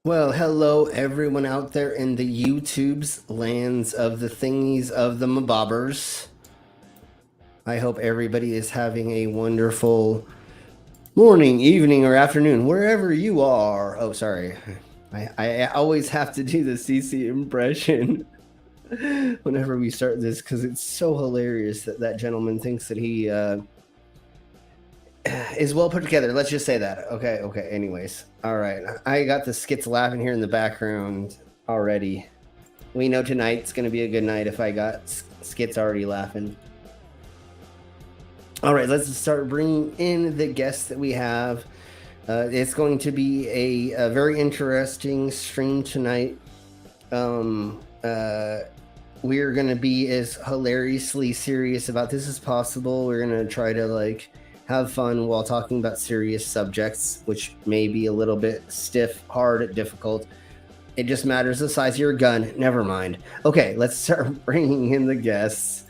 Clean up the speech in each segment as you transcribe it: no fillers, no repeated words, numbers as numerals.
Well, hello everyone out there in the YouTube's lands of the thingies of the mabobbers. I hope everybody is having a wonderful morning, evening, or afternoon, wherever you are. Oh, sorry. I always have to do the CC impression whenever we start this because it's so hilarious that that gentleman thinks that he is well put together. Let's just say that. Okay. Anyways, all right. I got the skits laughing here in the background already. We know tonight's going to be a good night if I got skits already laughing. All right, let's start bringing in the guests that we have. It's going to be a very interesting stream tonight. We're going to be as hilariously serious about this as possible. We're going to try to have fun while talking about serious subjects, which may be a little bit stiff, hard, difficult. It just matters the size of your gun. Never mind. Okay, let's start bringing in the guests.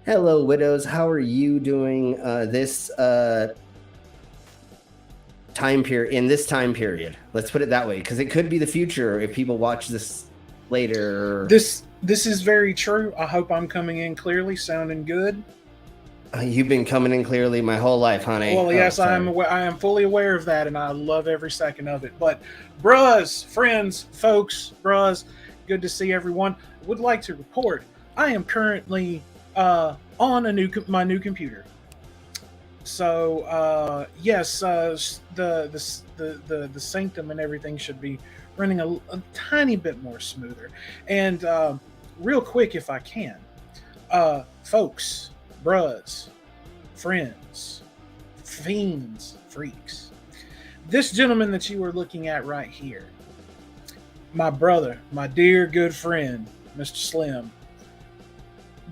Hello, widows. How are you doing this time period? In this time period, let's put it that way, because it could be the future if people watch this later. This is very true. I hope I'm coming in clearly, sounding good. You've been coming in clearly my whole life, honey. Well, yes, I am fully aware of that, and I love every second of it. But, brahs, friends, folks, brahs, good to see everyone. Would like to report I am currently on my new computer. So yes, the Sanctum and everything should be running a tiny bit more smoother. And real quick, if I can, folks, brahs, friends, fiends, freaks. This gentleman that you are looking at right here, my brother, my dear good friend, Mr. Slim,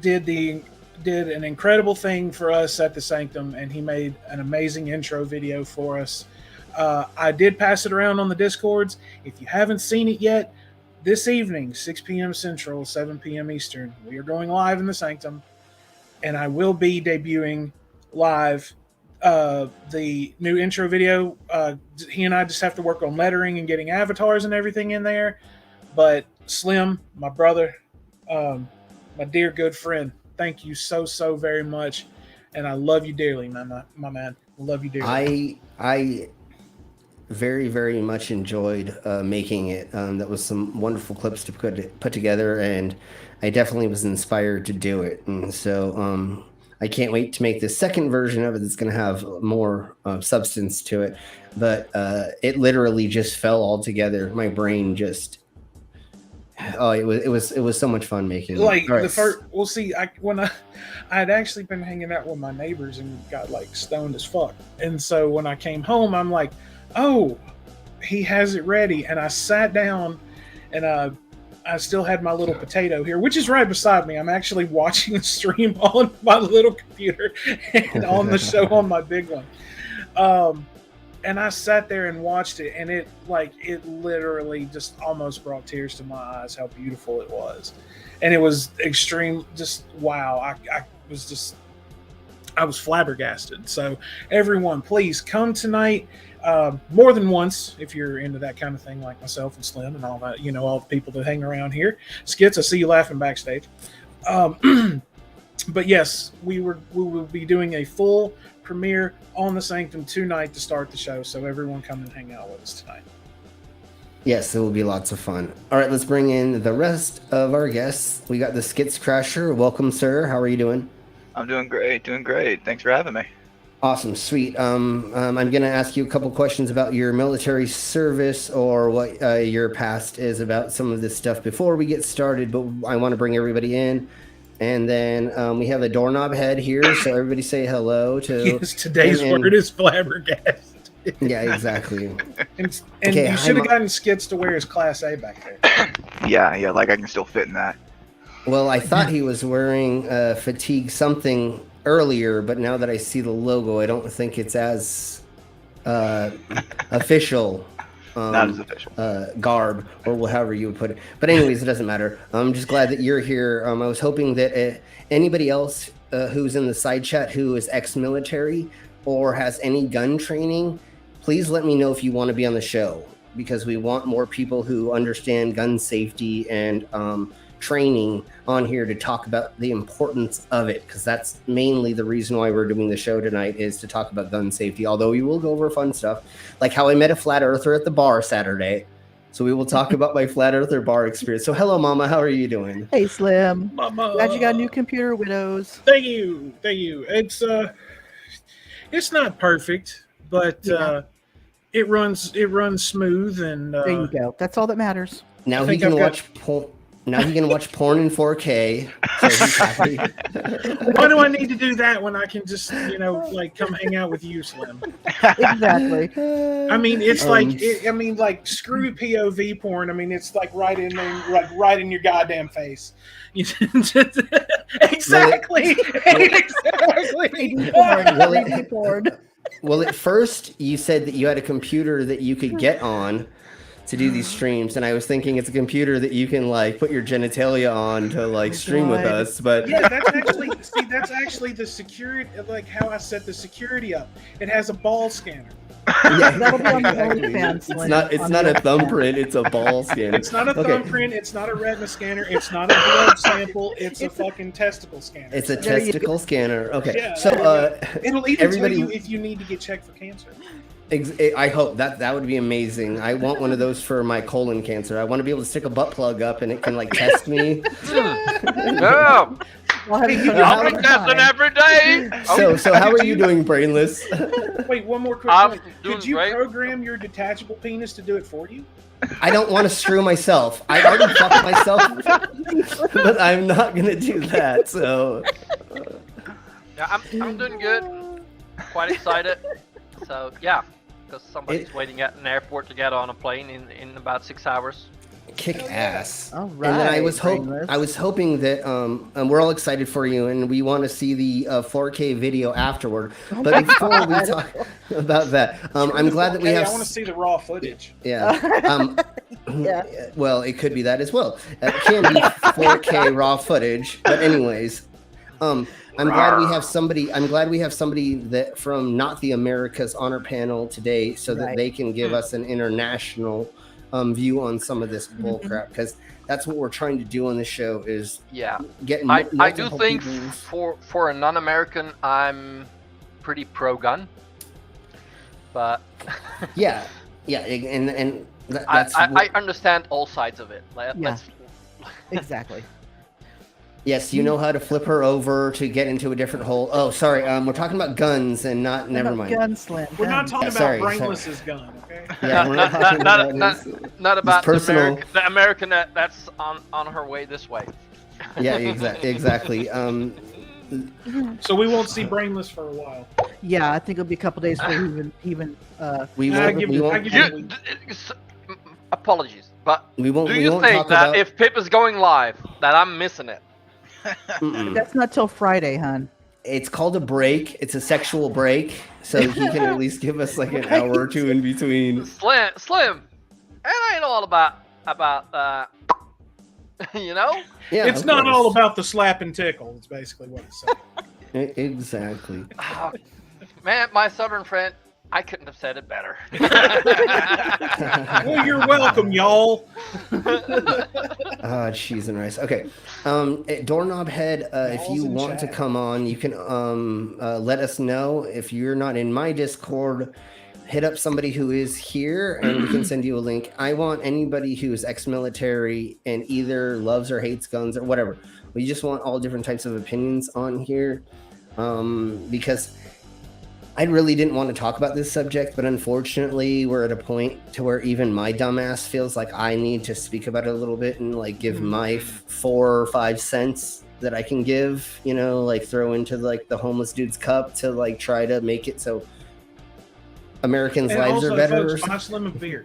did an incredible thing for us at the Sanctum, and he made an amazing intro video for us. I did pass it around on the Discords. If you haven't seen it yet, this evening, 6 p.m. Central, 7 p.m. Eastern, we are going live in the Sanctum, and I will be debuting live the new intro video. He and I just have to work on lettering and getting avatars and everything in there. But Slim, my brother, my dear good friend, thank you so very much, and I love you dearly, my man. I love you dearly. I very much enjoyed making it. That was some wonderful clips to put together, and I definitely was inspired to do it. And so I can't wait to make the second version of it that's going to have more substance to it. But it literally just fell all together. My brain just... Oh, it was so much fun making it. The first, we'll see. I had actually been hanging out with my neighbors and got stoned as fuck, and so when I came home, I'm like, oh, he has it ready, and I sat down, and I still had my little potato here, which is right beside me. I'm actually watching the stream on my little computer and on the show on my big one. And I sat there and watched it, and it literally just almost brought tears to my eyes how beautiful it was. And it was extreme, just wow. I was flabbergasted. So everyone, please come tonight, more than once if you're into that kind of thing, like myself and Slim and all that, all the people that hang around here. Skits, I see you laughing backstage. But yes, we will be doing a full premiere on the Sanctum tonight to start the show, so everyone come and hang out with us tonight. Yes, it will be lots of fun. All right, let's bring in the rest of our guests. We got the Skits Crasher. Welcome, sir. How are you doing? I'm doing great. Thanks for having me. Awesome, sweet. I'm going to ask you a couple questions about your military service or what your past is about some of this stuff before we get started, but I want to bring everybody in. And then we have a doorknob head here, so everybody say hello to... Yes, today's word is flabbergasted. Yeah, exactly. And okay, you should have gotten Skits to wear his Class A back there. Yeah, I can still fit in that. Well, I thought he was wearing fatigue something earlier, but now that I see the logo, I don't think it's as official. Not as official. Garb, or however you would put it. But anyways, it doesn't matter. I'm just glad that you're here. I was hoping that anybody else who's in the side chat who is ex-military or has any gun training, please let me know if you want to be on the show. because we want more people who understand gun safety and training on here to talk about the importance of it, because that's mainly the reason why we're doing the show tonight, is to talk about gun safety, although we will go over fun stuff like how I met a flat earther at the bar Saturday. So we will talk about my flat earther bar experience. So hello, Mama, how are you doing? Hey, Slim. Mama. Glad you got a new computer, Widows. Thank you. It's not perfect, but Yeah. it runs smooth, and There you go. That's all that matters. Now I he think can I've got- watch porn. Now he can watch porn in 4K. So he's happy. why do I need to do that when I can just like come hang out with you, Slim? Exactly. I mean, it's Um, like screw POV porn. I mean, it's like right in there, like right in your goddamn face. Exactly. Exactly. Well, Crazy porn. Well, at first you said that you had a computer that you could get on to do these streams, and I was thinking it's a computer that you can like put your genitalia on to like stream with God. us. But Yeah, that's actually the security, like how I set the security up. It has a ball scanner. yeah, That'll be on the exactly. OnlyFans It's link. not. It's On not the a OnlyFans. thumbprint. It's a ball scanner. It's not a Okay. thumbprint. It's not a retina scanner. It's not a blood sample. It's a fucking testicle scanner. It's a There you go. testicle scanner. Okay, Yeah, so It'll even everybody- tell you if you need to get checked for cancer. I hope that would be amazing. I want one of those for my colon cancer. I want to be able to stick a butt plug up and it can like test me. No, We'll have you I'll all be the testing time. every day. So how are you doing, Brainless? Wait, one more quick I'm point. doing Could you great. program your detachable penis to do it for you? I don't want to screw myself. I already fucked myself, but I'm not gonna do that. So Yeah, I'm doing good. Quite excited. So yeah, because somebody's waiting at an airport to get on a plane in about 6 hours. kick ass. All And then I right, was Brainless. hoping that and we're all excited for you, and we want to see the 4K video afterward. Oh But my before we God. talk about that, I'm glad that we Okay, have. I want to see the raw footage. Yeah. Yeah. Well, it could be that as well. It can be 4K raw footage. But anyways, I'm glad we have somebody. I'm glad we have somebody that from Not the Americas on our panel today, so that Right. they can give us an international view on some of this bull crap, because that's what we're trying to do on the show is Yeah, get. I do multiple think people's- for a non-American, I'm pretty pro-gun. But Yeah, and I, that's I understand all sides of it. Yeah. Let's Exactly. yes, you know how to flip her over to get into a different hole. Oh, sorry, we're talking about guns and not. Never mind. Gunslim. We're not talking Yeah, sorry, about Brainless's gun, okay? Yeah, we're not talking about this. not about personal- the American that's on her way this way. Yeah, exactly. So we won't see Brainless for a while. Yeah, I think it'll be a couple days before even We I won't. give We you- I won't. give You, apologies, but We won't. do We you won't think talk that about. if Pip is going live, that I'm missing it? Mm-mm. that's not till Friday, hon. It's called a break. It's a sexual break, so he can at least give us like an hour or two in between. Slim, it ain't all about you know. Yeah, It's of not course. all about the slap and tickle. It's basically what it's saying. Exactly. Ah, man, my southern friend, I couldn't have said it better. Well, you're welcome, y'all. Cheese and rice. Okay. Doorknob Head, if Balls you in want to chat. come on, you can let us know. If you're not in my Discord, hit up somebody who is here and we can send you a link. I want anybody who's ex-military and either loves or hates guns or whatever. We just want all different types of opinions on here, because I really didn't want to talk about this subject, but unfortunately we're at a point to where even my dumbass feels like I need to speak about it a little bit and like give my 4 or 5 cents that I can give, you know, like throw into like the homeless dude's cup to like try to make it so Americans' And lives also, are better. folks, buy Slim a beer.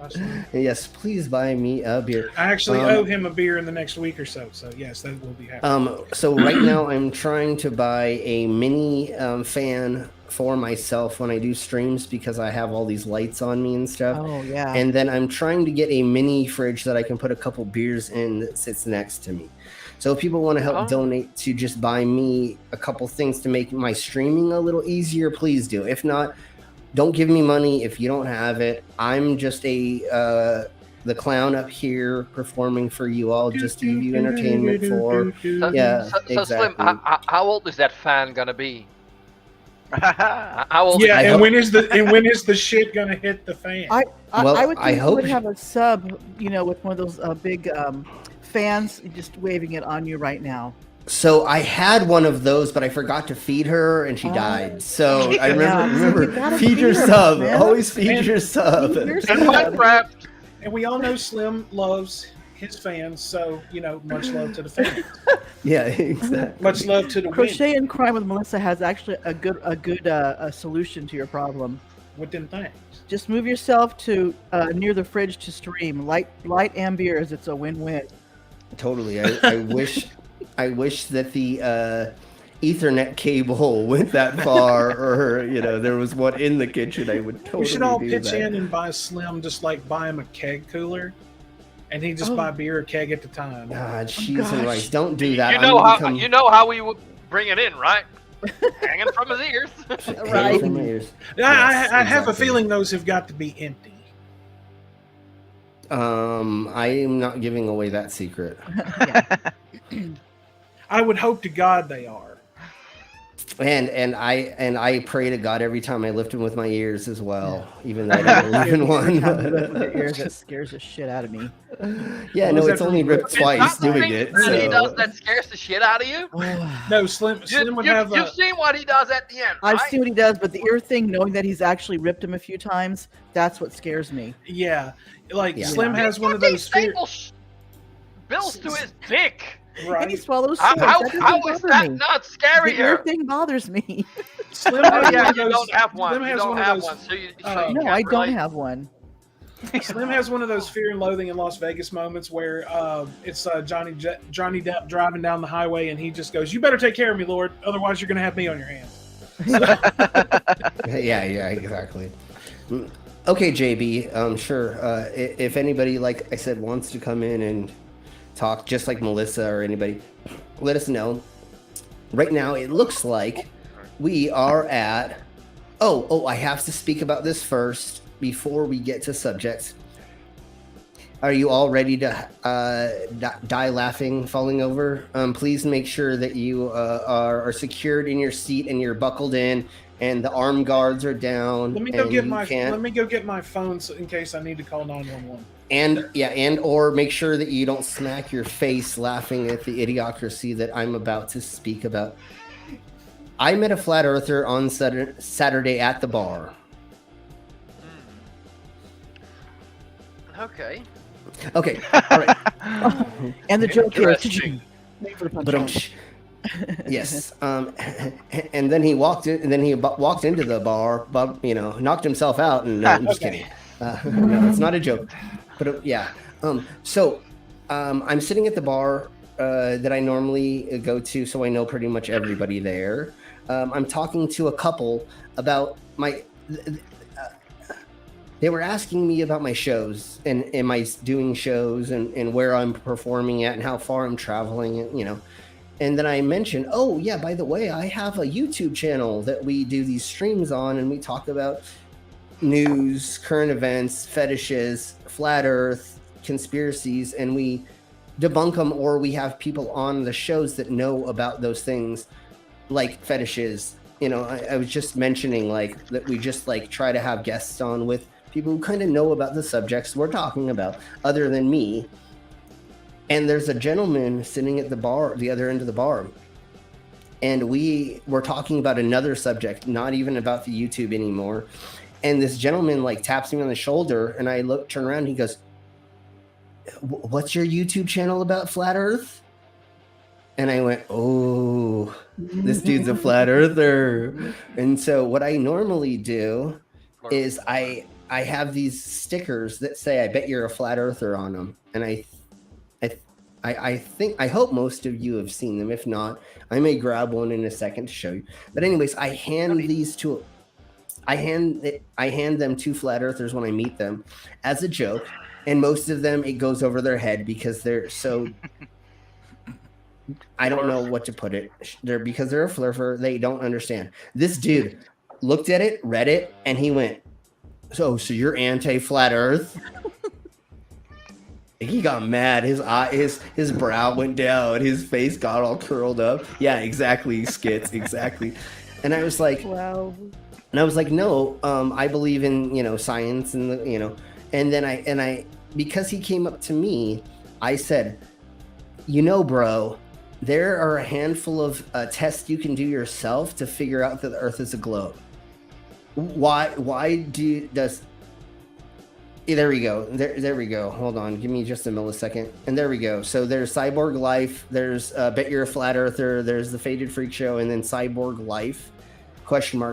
Buy Slim. Yes, please buy me a beer. I actually Um, owe him a beer in the next week or so. So yes, that will be happening. So right now I'm trying to buy a mini fan for myself when I do streams because I have all these lights on me and stuff. Oh yeah. And then I'm trying to get a mini fridge that I can put a couple beers in that sits next to me. So if people want to help Oh. donate to just buy me a couple things to make my streaming a little easier, please do. If not, don't give me money if you don't have it. I'm just the clown up here performing for you all, just to give you entertainment for. Yeah, So Slim, exactly. how old is that fan gonna be? How old? Yeah, I and hope- when is the shit gonna hit the fan? Well, I would I think you hope- would have a sub, with one of those big fans just waving it on you right now. So I had one of those, but I forgot to feed her, and she Oh. died. So I Yeah. You remember, gotta feed your feed her, sub. man. Always feed And- your sub. Feed your And sub. Minecraft. And we all know Slim loves his fans, so much love to the fans. Yeah, exactly. Much love to the win Crochet and Crime with Melissa has actually a good solution to your problem. with them things. Just move yourself to near the fridge to stream. Light ambiers. It's a win-win. Totally. I wish that the Ethernet cable went that far, or there was one in the kitchen. I would totally. We should all do pitch that. in and buy Slim, just like buy him a keg cooler, and he just Oh. buy beer a keg at the time. God, cheese and gosh. rice. Don't do that. You I'm know gonna how become- you know how we would bring it in, right? Hanging from his ears. Hang Right. from my ears. I Yes, have a exactly. feeling those have got to be empty. I am not giving away that secret. I would hope to God they are. And I pray to God every time I lift him with my ears as well, even though I don't believe in Every time you one. lift with your ears, that scares the shit out of me. Yeah, Well, no, is it's that only for- ripped It's twice Not the doing thing it. that he does So. that scares the shit out of you. No, Slim would have. You've seen what he does at the end, right? I've seen what he does, but the ear thing, knowing that he's actually ripped him a few times, that's what scares me. Yeah, like Yeah. Slim has one of Fucking those fear. staple bills to his dick. And he Right. swallows How, swords. how, That doesn't how is bother that me. not The ear scarier? thing bothers me. Slim Oh, has yeah, one of you those. don't have one. Slim You has don't one of have those- one. So you No, I can't don't relate. have one. Slim has one of those fear and loathing in Las Vegas moments where it's Johnny Depp driving down the highway and he just goes, "You better take care of me, Lord, otherwise you're going to have me on your hands." Yeah, exactly. Okay, JB. Sure. If anybody, like I said, wants to come in and talk, just like Melissa or anybody, let us know. Right now, it looks like we are at. Oh! I have to speak about this first before we get to subjects. Are you all ready to die laughing, falling over? Please make sure that you are secured in your seat and you're buckled in, and the arm guards are down. Let me go and get you my can't- let me go get my phone in case I need to call 911. and or make sure that you don't smack your face laughing at the idiocracy that I'm about to speak about. I met a flat earther on Saturday at the bar. Okay. Okay, all right. And the joke here is, Interesting. wait for the But punchline. yes. And then he walked in, and then he walked into the bar, but knocked himself out. And no, I'm just Okay. kidding. No, it's not a joke. But yeah. So I'm sitting at the bar that I normally go to, so I know pretty much everybody there. I'm talking to a couple about my. They were asking me about my shows and am I doing shows and where I'm performing at and how far I'm traveling, and And then I mentioned, oh yeah, by the way, I have a YouTube channel that we do these streams on, and we talk about news, current events, fetishes, flat Earth, conspiracies, and we debunk them, or we have people on the shows that know about those things, like fetishes. I was just mentioning like that we just like try to have guests on with people who kind of know about the subjects we're talking about, other than me. And there's a gentleman sitting at the bar, the other end of the bar. And we were talking about another subject, not even about the YouTube anymore. And this gentleman like taps me on the shoulder, and I turn around, and he goes, "What's your YouTube channel about, flat Earth?" And I went, "Oh, this dude's a flat earther." And so what I normally do is I have these stickers that say, "I bet you're a flat earther" on them. And I hope most of you have seen them. If not, I may grab one in a second to show you. But anyways, I hand them to flat earthers when I meet them as a joke. And most of them, it goes over their head because they're so, I don't know what to put it. Because they're a fluffer, they don't understand. This dude, looked at it, read it, and he went, so you're anti-flat Earth? He got mad. His brow went down. His face got all curled up. Yeah, exactly, Skits, exactly. And I was like, Wow. and I was like, no, I believe in science and and then I because he came up to me, I said, bro, there are a handful of tests you can do yourself to figure out that the Earth is a globe. Why does there we go. There we go. Hold on. Give me just a millisecond. And there we go. So there's Cyborg Life. There's Bet You're a Flat Earther. There's the Faded Freak Show. And then Cyborg Life, ?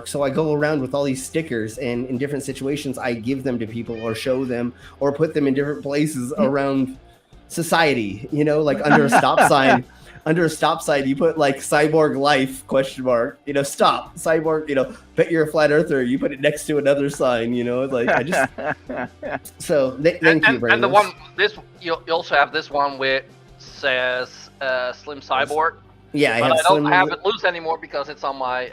So I go around with all these stickers. And in different situations, I give them to people or show them or put them in different places around society. Like under a stop sign. Under a stop sign, you put like Cyborg Life ? Stop Cyborg. Bet You're a Flat Earther. You put it next to another sign. Like I just. So thank you, Brandon. And the one you also have this one where it says Slim Cyborg. Yeah, I but have I don't Slim. have it loose anymore because it's on my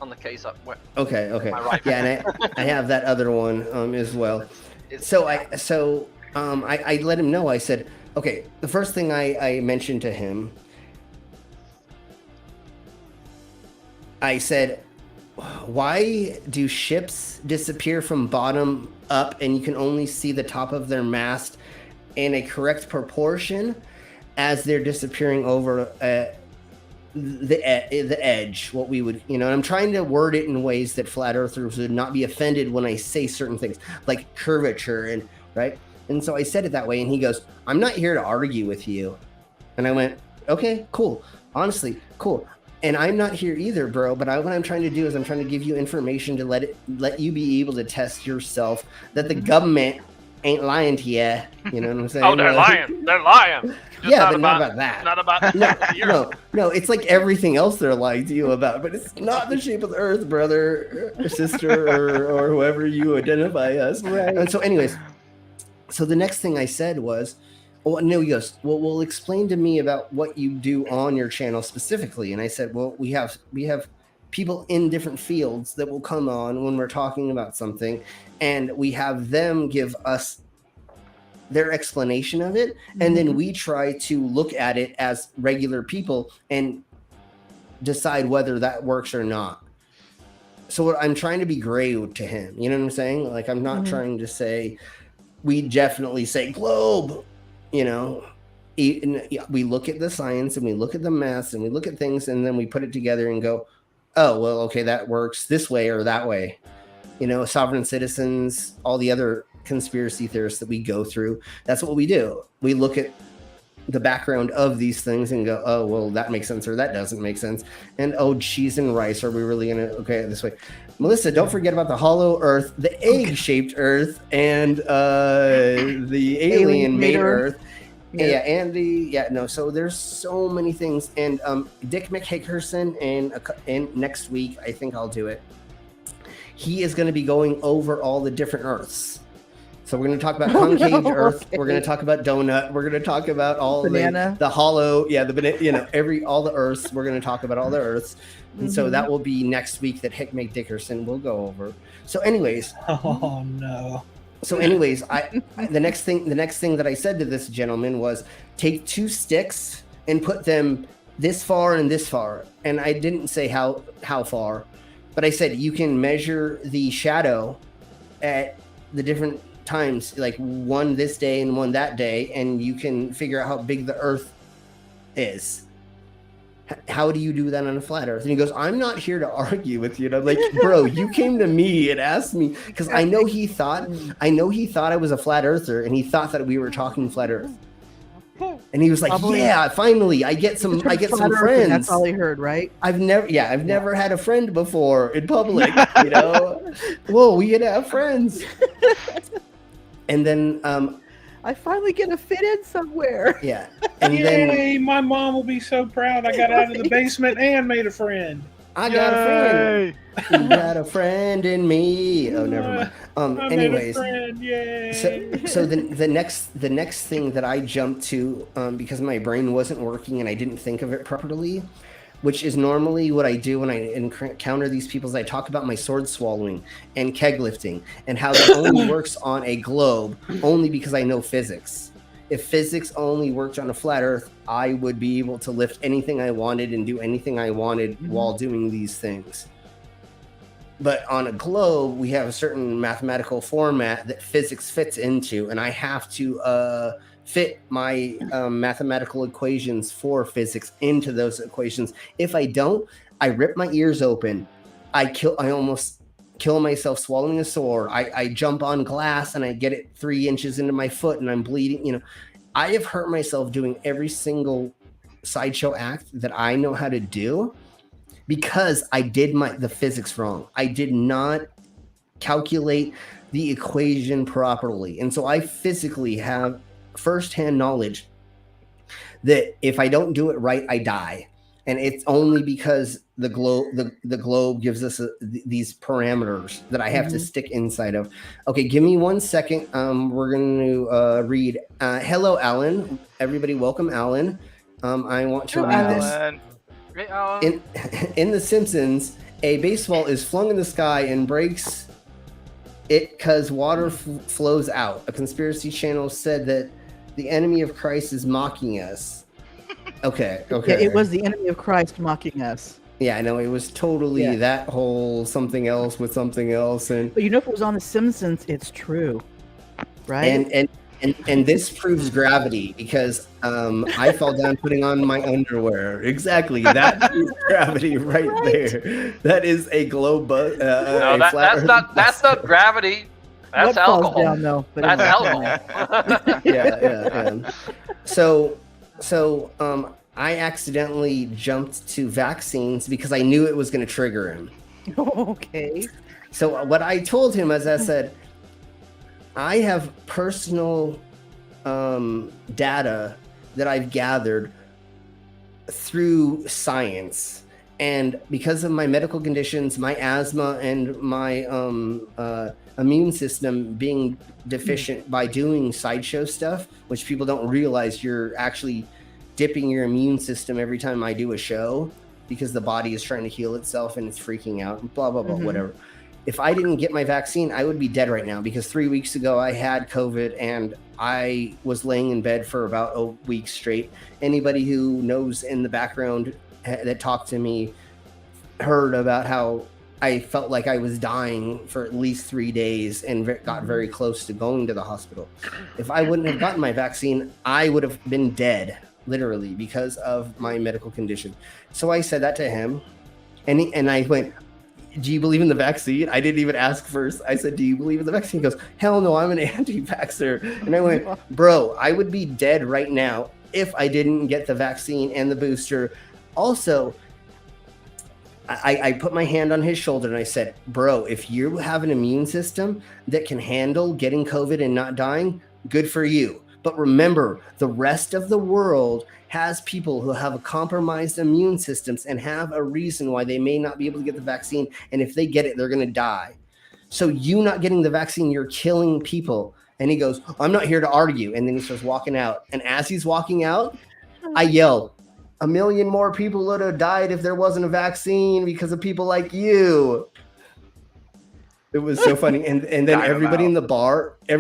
on the case up. Okay. My right. Yeah, and I have that other one as well. So I let him know. I said, okay. The first thing I mentioned to him. I said, why do ships disappear from bottom up and you can only see the top of their mast in a correct proportion as they're disappearing over the edge, what we would, and I'm trying to word it in ways that flat earthers would not be offended when I say certain things like curvature and right. And so I said it that way. And he goes, I'm not here to argue with you. And I went, okay, cool. Honestly, cool. And I'm not here either, bro. But what I'm trying to do is I'm trying to give you information to let you be able to test yourself that the government ain't lying to you. You know what I'm saying? Oh, they're lying. They're lying. Just yeah, but not about that. Not about no. It's like everything else they're lying to you about, but it's not the shape of the Earth, brother, or sister, or whoever you identify as. Right. And so, anyways, so the next thing I said was. Well, no, he goes, well, explain to me about what you do on your channel specifically. And I said, well, we have people in different fields that will come on when we're talking about something, and we have them give us their explanation of it. And then we try to look at it as regular people and decide whether that works or not. So I'm trying to be gray to him. You know what I'm saying? Like, I'm not trying to say, we definitely say globe. We look at the science and we look at the math and we look at things and then we put it together and go, oh, well, okay, that works this way or that way. Sovereign citizens, all the other conspiracy theorists that we go through. That's what we do. We look at the background of these things and go, oh, well, that makes sense or that doesn't make sense. And, oh, cheese and rice. Are we really going to, okay, this way? Melissa, don't forget about the hollow Earth, the egg-shaped Earth, and the alien-made Earth. So there's so many things. And Dick McHickerson, and next week, I think I'll do it. He is going to be going over all the different Earths. So we're going to talk about concave Earth. Okay. We're going to talk about donut. We're going to talk about all the hollow. Yeah, the banana. All the Earths. We're going to talk about all the Earths. And so that will be next week that Hick McDickerson will go over. So anyways. Oh no. So anyways, the next thing that I said to this gentleman was take 2 sticks and put them this far and this far. And I didn't say how far, but I said you can measure the shadow at the different times, like one this day and one that day, and you can figure out how big the Earth is. How do you do that on a flat Earth? And he goes, I'm not here to argue with you. And I'm like, bro, you came to me and asked me, because I know he thought I was a flat earther, and he thought that we were talking flat Earth. And he was like, yeah, finally, I get some friends. That's all he heard, right? I've never had a friend before in public, Whoa, we get to have friends. And then I finally get to fit in somewhere. Yeah. And Yay, my mom will be so proud I got out of the basement and made a friend. I got a friend. You got a friend in me. Oh, never mind. Anyways, made a friend. Yay. so the next thing that I jumped to, because my brain wasn't working and I didn't think of it properly, which is normally what I do when I encounter these people, is I talk about my sword swallowing and keg lifting and how that only works on a globe only because I know physics. If physics only worked on a flat earth, I would be able to lift anything I wanted and do anything I wanted while doing these things. But on a globe, we have a certain mathematical format that physics fits into, and I have to fit my mathematical equations for physics into those equations. If I don't, I rip my ears open. I almost kill myself swallowing a sword. I jump on glass and I get it 3 inches into my foot and I'm bleeding. You know, I have hurt myself doing every single sideshow act that I know how to do because I did the physics wrong. I did not calculate the equation properly. And so I physically have firsthand knowledge that if I don't do it right, I die. And it's only because the globe gives us these parameters that I have to stick inside of. Okay, give me 1 second. We're going to read. Hello, Alan. Everybody, welcome, Alan. I want to read this. Hey, Alan. In The Simpsons, a baseball is flung in the sky and breaks it because water flows out. A conspiracy channel said that the enemy of Christ is mocking us. Okay. Yeah, it was the enemy of Christ mocking us. Yeah, I know. It was totally that whole something else with something else. But you know, if it was on The Simpsons, it's true, right? And this proves gravity because I fell down putting on my underwear. Exactly. That is gravity right there. That is a globe. No, that's not gravity. That's what falls alcohol. Down, though, but that's alcohol. Yeah. So I accidentally jumped to vaccines because I knew it was going to trigger him. Okay. So what I told him, as I said, I have personal data that I've gathered through science. And because of my medical conditions, my asthma and my immune system being deficient by doing sideshow stuff, which people don't realize, you're actually dipping your immune system every time I do a show because the body is trying to heal itself and it's freaking out, blah, blah, blah, whatever. If I didn't get my vaccine, I would be dead right now because 3 weeks ago I had COVID and I was laying in bed for about a week straight. Anybody who knows in the background that talked to me heard about how I felt like I was dying for at least 3 days and got very close to going to the hospital. If I wouldn't have gotten my vaccine, I would have been dead, literally, because of my medical condition. So I said that to him, and I went, do you believe in the vaccine? I didn't even ask first. I said, do you believe in the vaccine? He goes, hell no, I'm an anti-vaxxer. And I went, bro, I would be dead right now if I didn't get the vaccine and the booster. Also, I put my hand on his shoulder and I said, bro, if you have an immune system that can handle getting COVID and not dying, good for you. But remember, the rest of the world has people who have a compromised immune systems and have a reason why they may not be able to get the vaccine. And if they get it, they're going to die. So you not getting the vaccine, you're killing people. And he goes, I'm not here to argue. And then he starts walking out. And as he's walking out, I yell, 1 million more people would have died if there wasn't a vaccine because of people like you. It was so funny. And then everybody in the bar, there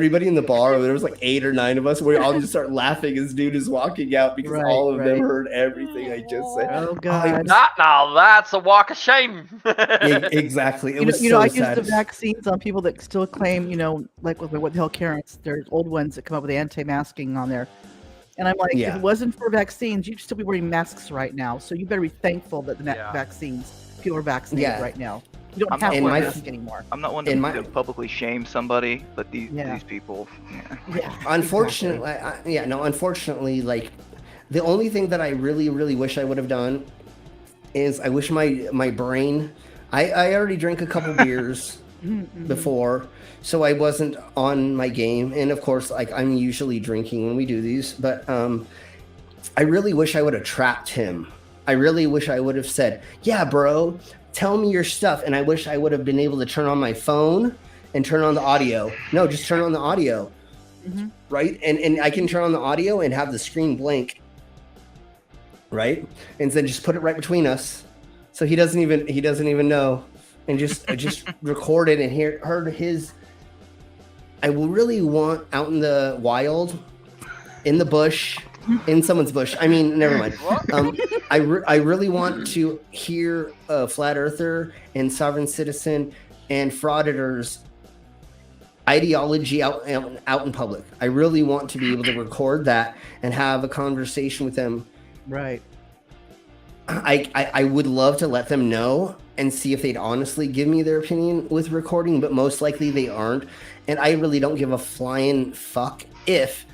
was like 8 or 9 of us, we all just start laughing as dude is walking out because all of them heard everything I just said. Oh, God. Not now. That's a walk of shame. Exactly. It was I so use sad. the vaccines on people that still claim, like with what the hell Karens, there's old ones that come up with anti-masking on there. And I'm like, if it wasn't for vaccines, you'd still be wearing masks right now. So you better be thankful that the vaccines, people are vaccinated right now. You don't have to wear a mask anymore. I'm not one to publicly shame somebody, but these people. Unfortunately, unfortunately, like the only thing that I really, really wish I would have done is I wish my brain. I already drank a couple beers before, so I wasn't on my game. And of course, like I'm usually drinking when we do these, but I really wish I would have trapped him. I really wish I would have said, yeah, bro, tell me your stuff. And I wish I would have been able to turn on my phone and turn on the audio. No, just turn on the audio. Right? And I can turn on the audio and have the screen blank. right? And then just put it right between us, so he doesn't even know, and just recorded and heard his. I will really want out in the wild, in the bush, in someone's bush. I mean, never mind. I really want to hear a flat earther and sovereign citizen and frauditors ideology out in public. I really want to be able to record that and have a conversation with them. Right. I would love to let them know and see if they'd honestly give me their opinion with recording, but most likely they aren't. And I really don't give a flying fuck if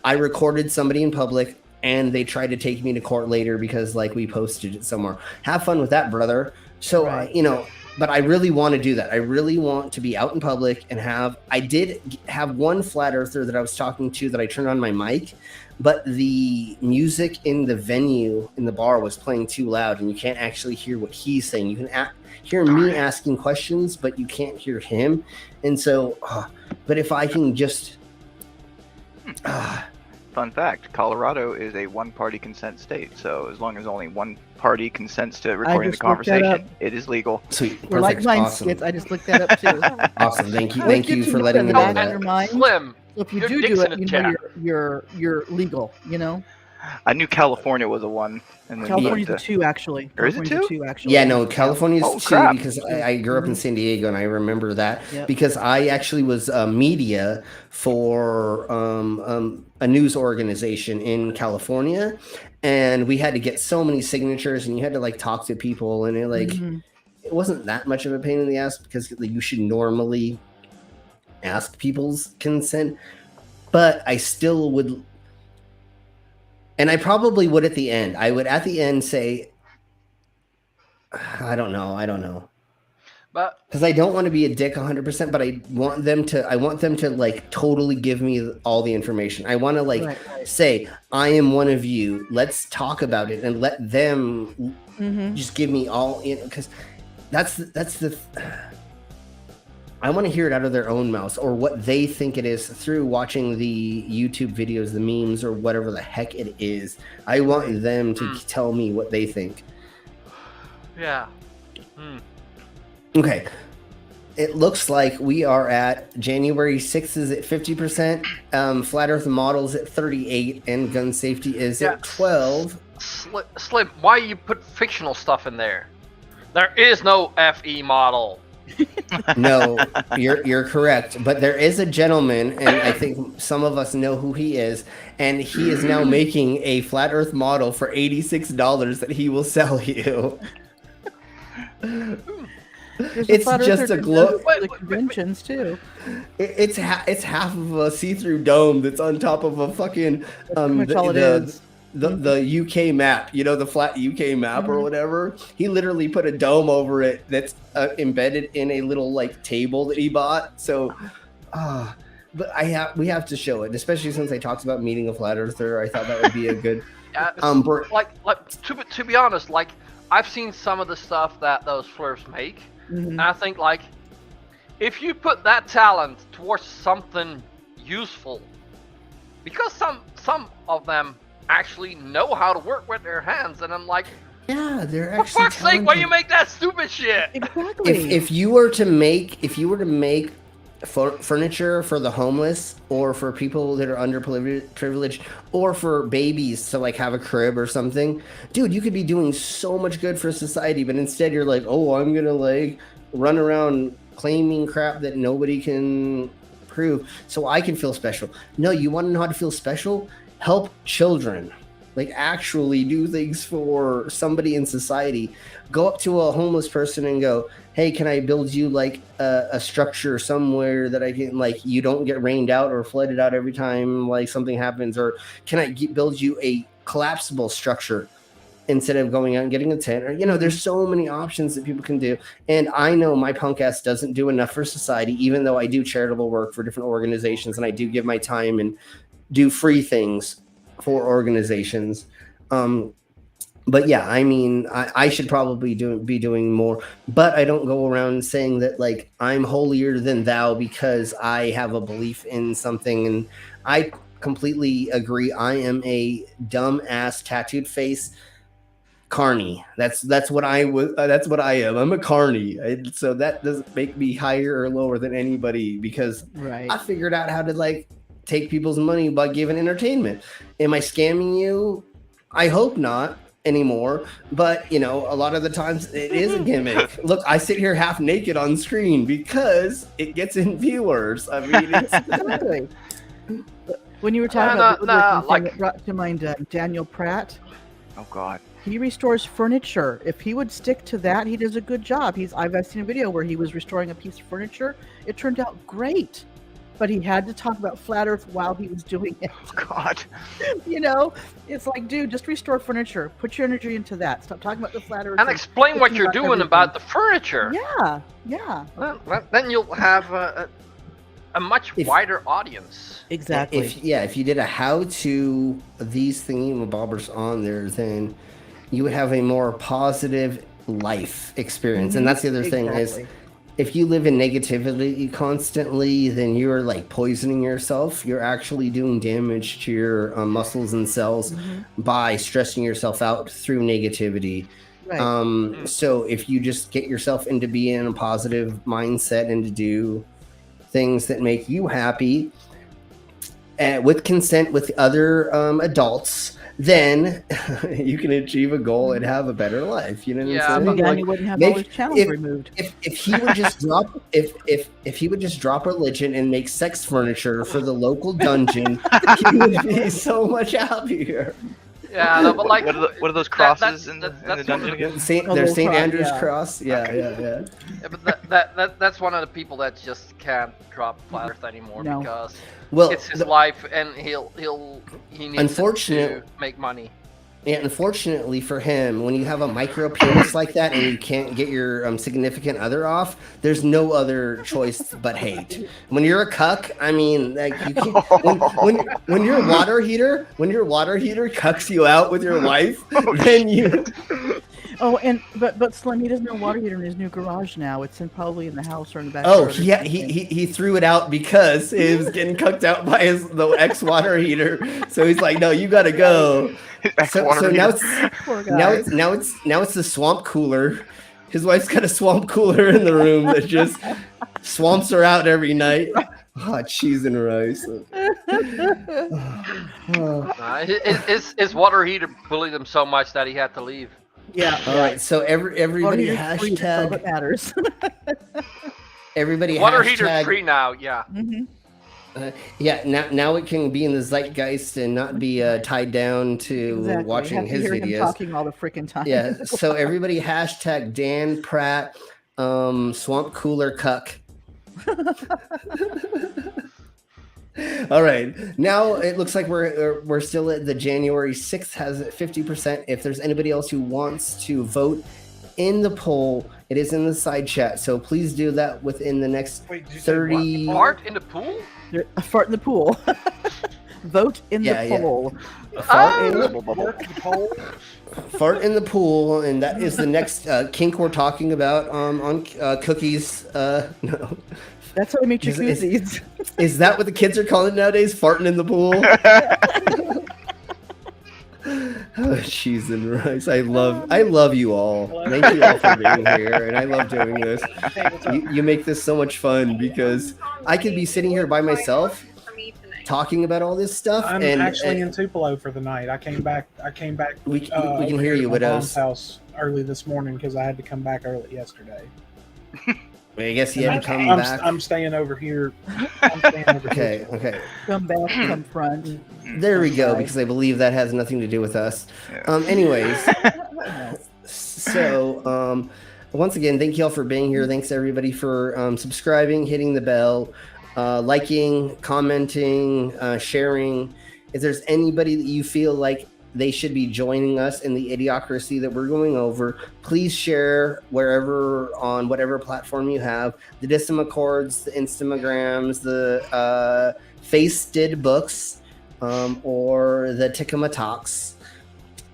I recorded somebody in public and they try to take me to court later because like we posted it somewhere. Have fun with that, brother. So, Right. But I really want to do that. I really want to be out in public and I did have one flat earther that I was talking to that I turned on my mic, but the music in the venue in the bar was playing too loud and you can't actually hear what he's saying. You can hear me asking questions, but you can't hear him. And so, but if I can just... Fun fact, Colorado is a one-party consent state, so as long as only one party consents to recording the just looked that conversation, it is legal. Sweet. We're like Perfect. mine Awesome. skits. I just looked that up too. Awesome. Thank you. Well, Thank it's good you to for know letting me that in know the back of that. your mind. Slim, So if you Your do dick's it, in you the know chat. you're legal. You know, I knew California was a one, and then California's a moved to- 2 actually. Or is it California's a 2? 2 actually. Yeah, no, California's Oh, too crap. because I grew up in San Diego and I remember that Yep. because I actually was media for a news organization in California, and we had to get so many signatures and you had to like talk to people and it like Mhm. it wasn't that much of a pain in the ass because like, you should normally ask people's consent, but I still would. And I probably would at the end. I would at the end say, I don't know. but Because I don't want to be a dick 100%, but I want them to like totally give me all the information. I want to like Right. say, I am one of you. Let's talk about it and let them Mhm. just give me all in because that's the I want to hear it out of their own mouths or what they think it is through watching the YouTube videos, the memes, or whatever the heck it is. I want them to tell me what they think. yeah. Hmm. Okay. It looks like we are at January 6th is at 50%, Flat Earth Models at 38, and gun safety is Yeah. at 12. Slim, why you put fictional stuff in there? There is no FE model. No, you're correct. But there is a gentleman, and I think some of us know who he is, and he is now making a Flat Earth model for $86 that he will sell you. There's It's flat just earther a that glow- does Wait, the wait, conventions too. It's half of a see-through dome that's on top of a fucking Pretty much all it is. the UK map, the flat UK map or whatever. He literally put a dome over it that's embedded in a little like table that he bought. So, but we have to show it, especially since I talked about meeting a flat earther. I thought that would be a good. Yeah, Br- to be honest, like I've seen some of the stuff that those flirts make, and I think like if you put that talent towards something useful, because some of them actually know how to work with their hands, and I'm like, yeah, they're for actually. fuck's sake, why talented. you make that stupid shit? Exactly. If you were to make furniture for the homeless or for people that are underprivileged or for babies to like have a crib or something, dude, you could be doing so much good for society, but instead you're like, oh, I'm gonna like run around claiming crap that nobody can prove so I can feel special. No, you want to know how to feel special? Help children. Like actually do things for somebody in society. Go up to a homeless person and go, hey, can I build you like a structure somewhere that I can like you don't get rained out or flooded out every time like something happens, or can I build you a collapsible structure instead of going out and getting a tent? Or there's so many options that people can do. And I know my punk ass doesn't do enough for society, even though I do charitable work for different organizations and I do give my time and do free things for organizations. But yeah, I mean, I should probably be doing more, but I don't go around saying that like I'm holier than thou because I have a belief in something. And I completely agree. I am a dumb ass tattooed face carny. That's what I was. That's what I am. I'm a carny. So that doesn't make me higher or lower than anybody because Right. I figured out how to like take people's money by giving entertainment. Am I scamming you? I hope not anymore. But you know, a lot of the times it is a gimmick. Look, I sit here half naked on screen because it gets in viewers. I mean, it's Exactly. When you were talking Nah, about the nah, woodworking thing, like- it brought to mind Daniel Pratt. Oh God. He restores furniture. If he would stick to that, he does a good job. I've seen a video where he was restoring a piece of furniture. It turned out great, but he had to talk about flat Earth while he was doing it. Oh God. You know, it's like, dude, just restore furniture. Put your energy into that. Stop talking about the flat Earth. And explain what thinking you're about doing everything. about the furniture. Yeah, Then you'll have a much If- wider audience. exactly. If you did a how to these thingamabobbers on there, then you would have a more positive life experience. And that's the other thing is Exactly. if you live in negativity constantly, then you're like poisoning yourself. You're actually doing damage to your muscles and cells by stressing yourself out through negativity. Right. So if you just get yourself into being in a positive mindset and to do things that make you happy with consent with other adults, then you can achieve a goal and have a better life. You know what Yeah, I'm And saying? then Like, you wouldn't have make- all his channels if- removed. if he would just drop if he would just drop religion and make sex furniture for the local dungeon, he would be so much happier. Yeah, no, but like What are those that- crosses in the that's dungeon one of the- again? There's little St. cross, Andrew's yeah. cross. Yeah, yeah. Yeah, but that's one of the people that just can't drop flat Earth anymore No. because Well, it's his life and he needs Unfortunate- to make money. yeah, unfortunately for him, when you have a micro penis like that and you can't get your significant other off, there's no other choice but hate. When you're a cuck, I mean, like you can't, when your water heater cucks you out with your wife, then you. Oh, and but Slim, he doesn't have a water heater in his new garage now. It's probably in the house or in the back. Oh, yeah, he threw it out because it was getting cucked out by the ex water heater. So he's like, no, you gotta go. So now Poor guy. now it's the swamp cooler. His wife's got a swamp cooler in the room that just swamps her out every night. Hot cheese and rice. His water heater bullied him so much that he had to leave. Yeah. All right, so Water everybody heater's free, that's all that hashtag matters. everybody Water heater's hashtag free now. Yeah. yeah. Now it can be in the zeitgeist and not be tied down to Exactly. watching Have to his hear him videos. talking all the freaking time. Yeah. So everybody hashtag Dan Pratt swamp cooler cuck. All right. Now it looks like we're still at the January 6th has 50%. If there's anybody else who wants to vote in the poll, it is in the side chat. So please do that within the next Wait, did you say 30 Fart in the pool? A fart in the pool. Vote in Yeah, the yeah. poll. fart, in Work the poll? fart in the pool, and that is the next kink we're talking about on cookies. No. That's how we make Is- jacuzzis. Is that what the kids are calling it nowadays? Farting in the pool? Oh, cheese and rice. I love you all. Thank you all for being here, and I love doing this. Hey, what's up? You make this so much fun because I could be sitting here by myself talking about all this stuff, I'm and actually in Tupelo for the night. I came back. we can over hear here you, to my mom's widows. house early this morning because I had to come back early yesterday. I guess you And haven't come I'm, back. I'm staying over here. I'm staying over here. Okay. Come back, come front. There we go, Okay. because I believe that has nothing to do with us. Yeah. Anyways, No. so once again, thank you all for being here. Thanks everybody for subscribing, hitting the bell, liking, commenting, sharing. If there's anybody that you feel like they should be joining us in the idiocracy that we're going over, please share wherever on whatever platform you have. The Disamacords, the Instagrams, the Face Did Books, or the Tikama Talks.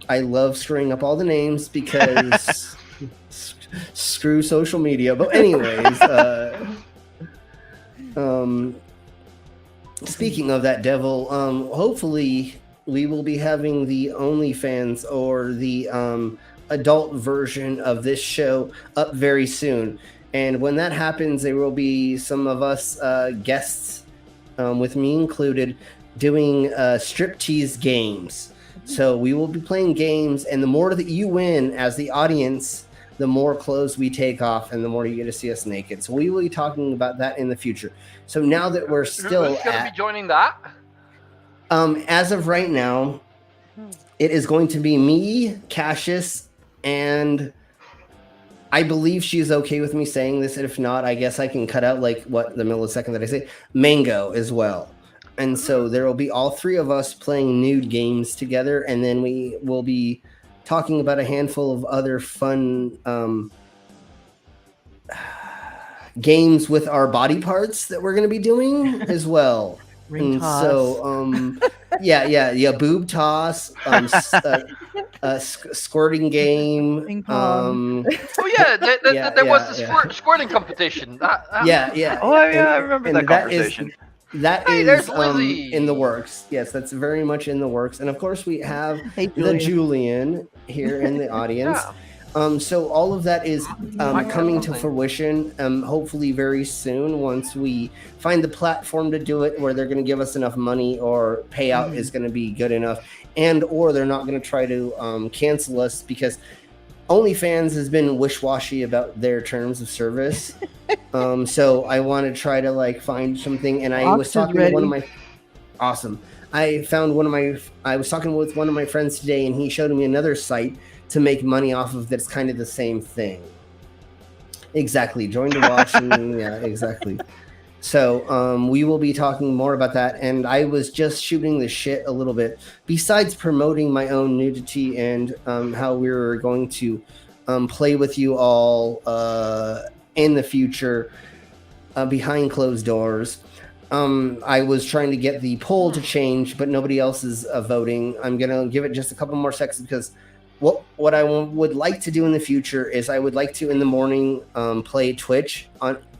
I love screwing up all the names because screw social media. But anyways, speaking of that devil, hopefully we will be having the OnlyFans or the adult version of this show up very soon. And when that happens, there will be some of us guests, with me included, doing striptease games. So we will be playing games, and the more that you win as the audience, the more clothes we take off and the more you get to see us naked. So we will be talking about that in the future. So now that we're still Who's going to be joining that? As of right now, it is going to be me, Cassius, and I believe she's okay with me saying this. If not, I guess I can cut out like the millisecond that I say. Mango as well. And so there will be all three of us playing nude games together, and then we will be talking about a handful of other fun games with our body parts that we're going to be doing as well. Ring and toss. So, boob toss, squirting game. Ping pong. Oh yeah, there was the squirting competition. Yeah. Oh yeah, I remember that conversation. That Hey, is there's Lizzie. in the works. Yes, that's very much in the works. And of course, we have Hey, the Julian here in the audience. So all of that is coming to fruition, hopefully very soon, once we find the platform to do it, where they're going to give us enough money, or payout is going to be good enough, and or they're not going to try to cancel us, because OnlyFans has been wish-washy about their terms of service. So I want to try to find something, and I was talking to one of my awesome. I was talking with one of my friends today, and he showed me another site to make money off of that's kind of the same thing. Exactly. Join to watch. And, yeah, exactly. So we will be talking more about that. And I was just shooting the shit a little bit, besides promoting my own nudity and how we were going to play with you all in the future behind closed doors. I was trying to get the poll to change, but nobody else is voting. I'm going to give it just a couple more seconds, because what I would like to do in the future is I would like to, in the morning, play Twitch,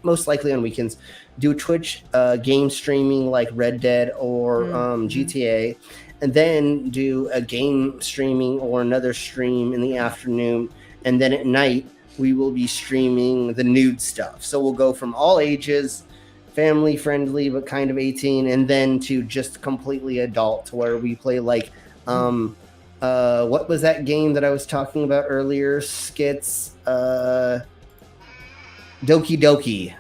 most likely on weekends, do Twitch game streaming like Red Dead or GTA, and then do a game streaming or another stream in the afternoon, and then at night we will be streaming the nude stuff. So we'll go from all ages, family friendly but kind of 18, and then to just completely adult, where we play what was that game that I was talking about earlier? Skits, Doki Doki.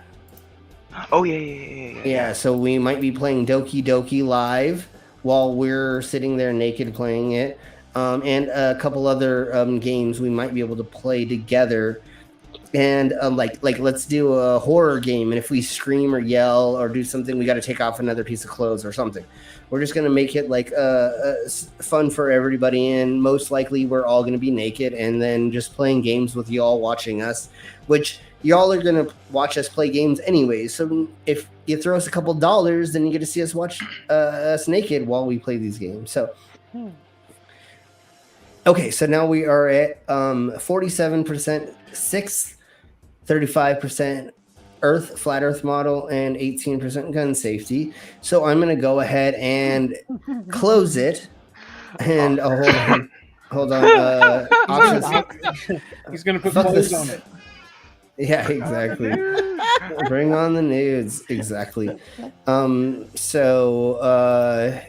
Oh yeah. Yeah, so we might be playing Doki Doki live while we're sitting there naked playing it, and a couple other games we might be able to play together. And let's do a horror game, and if we scream or yell or do something, we got to take off another piece of clothes or something. We're just going to make it fun for everybody, and most likely we're all going to be naked, and then just playing games with y'all watching us, which y'all are going to watch us play games anyways. So if you throw us a couple dollars, then you get to see us watch us naked while we play these games. So okay, so now we are at 47% 6th, 35% flat earth model, and 18% gun safety. So I'm going to go ahead and close it. And hold on. Options. He's going to put clothes on it. Yeah, exactly. Bring on the nudes. Exactly. So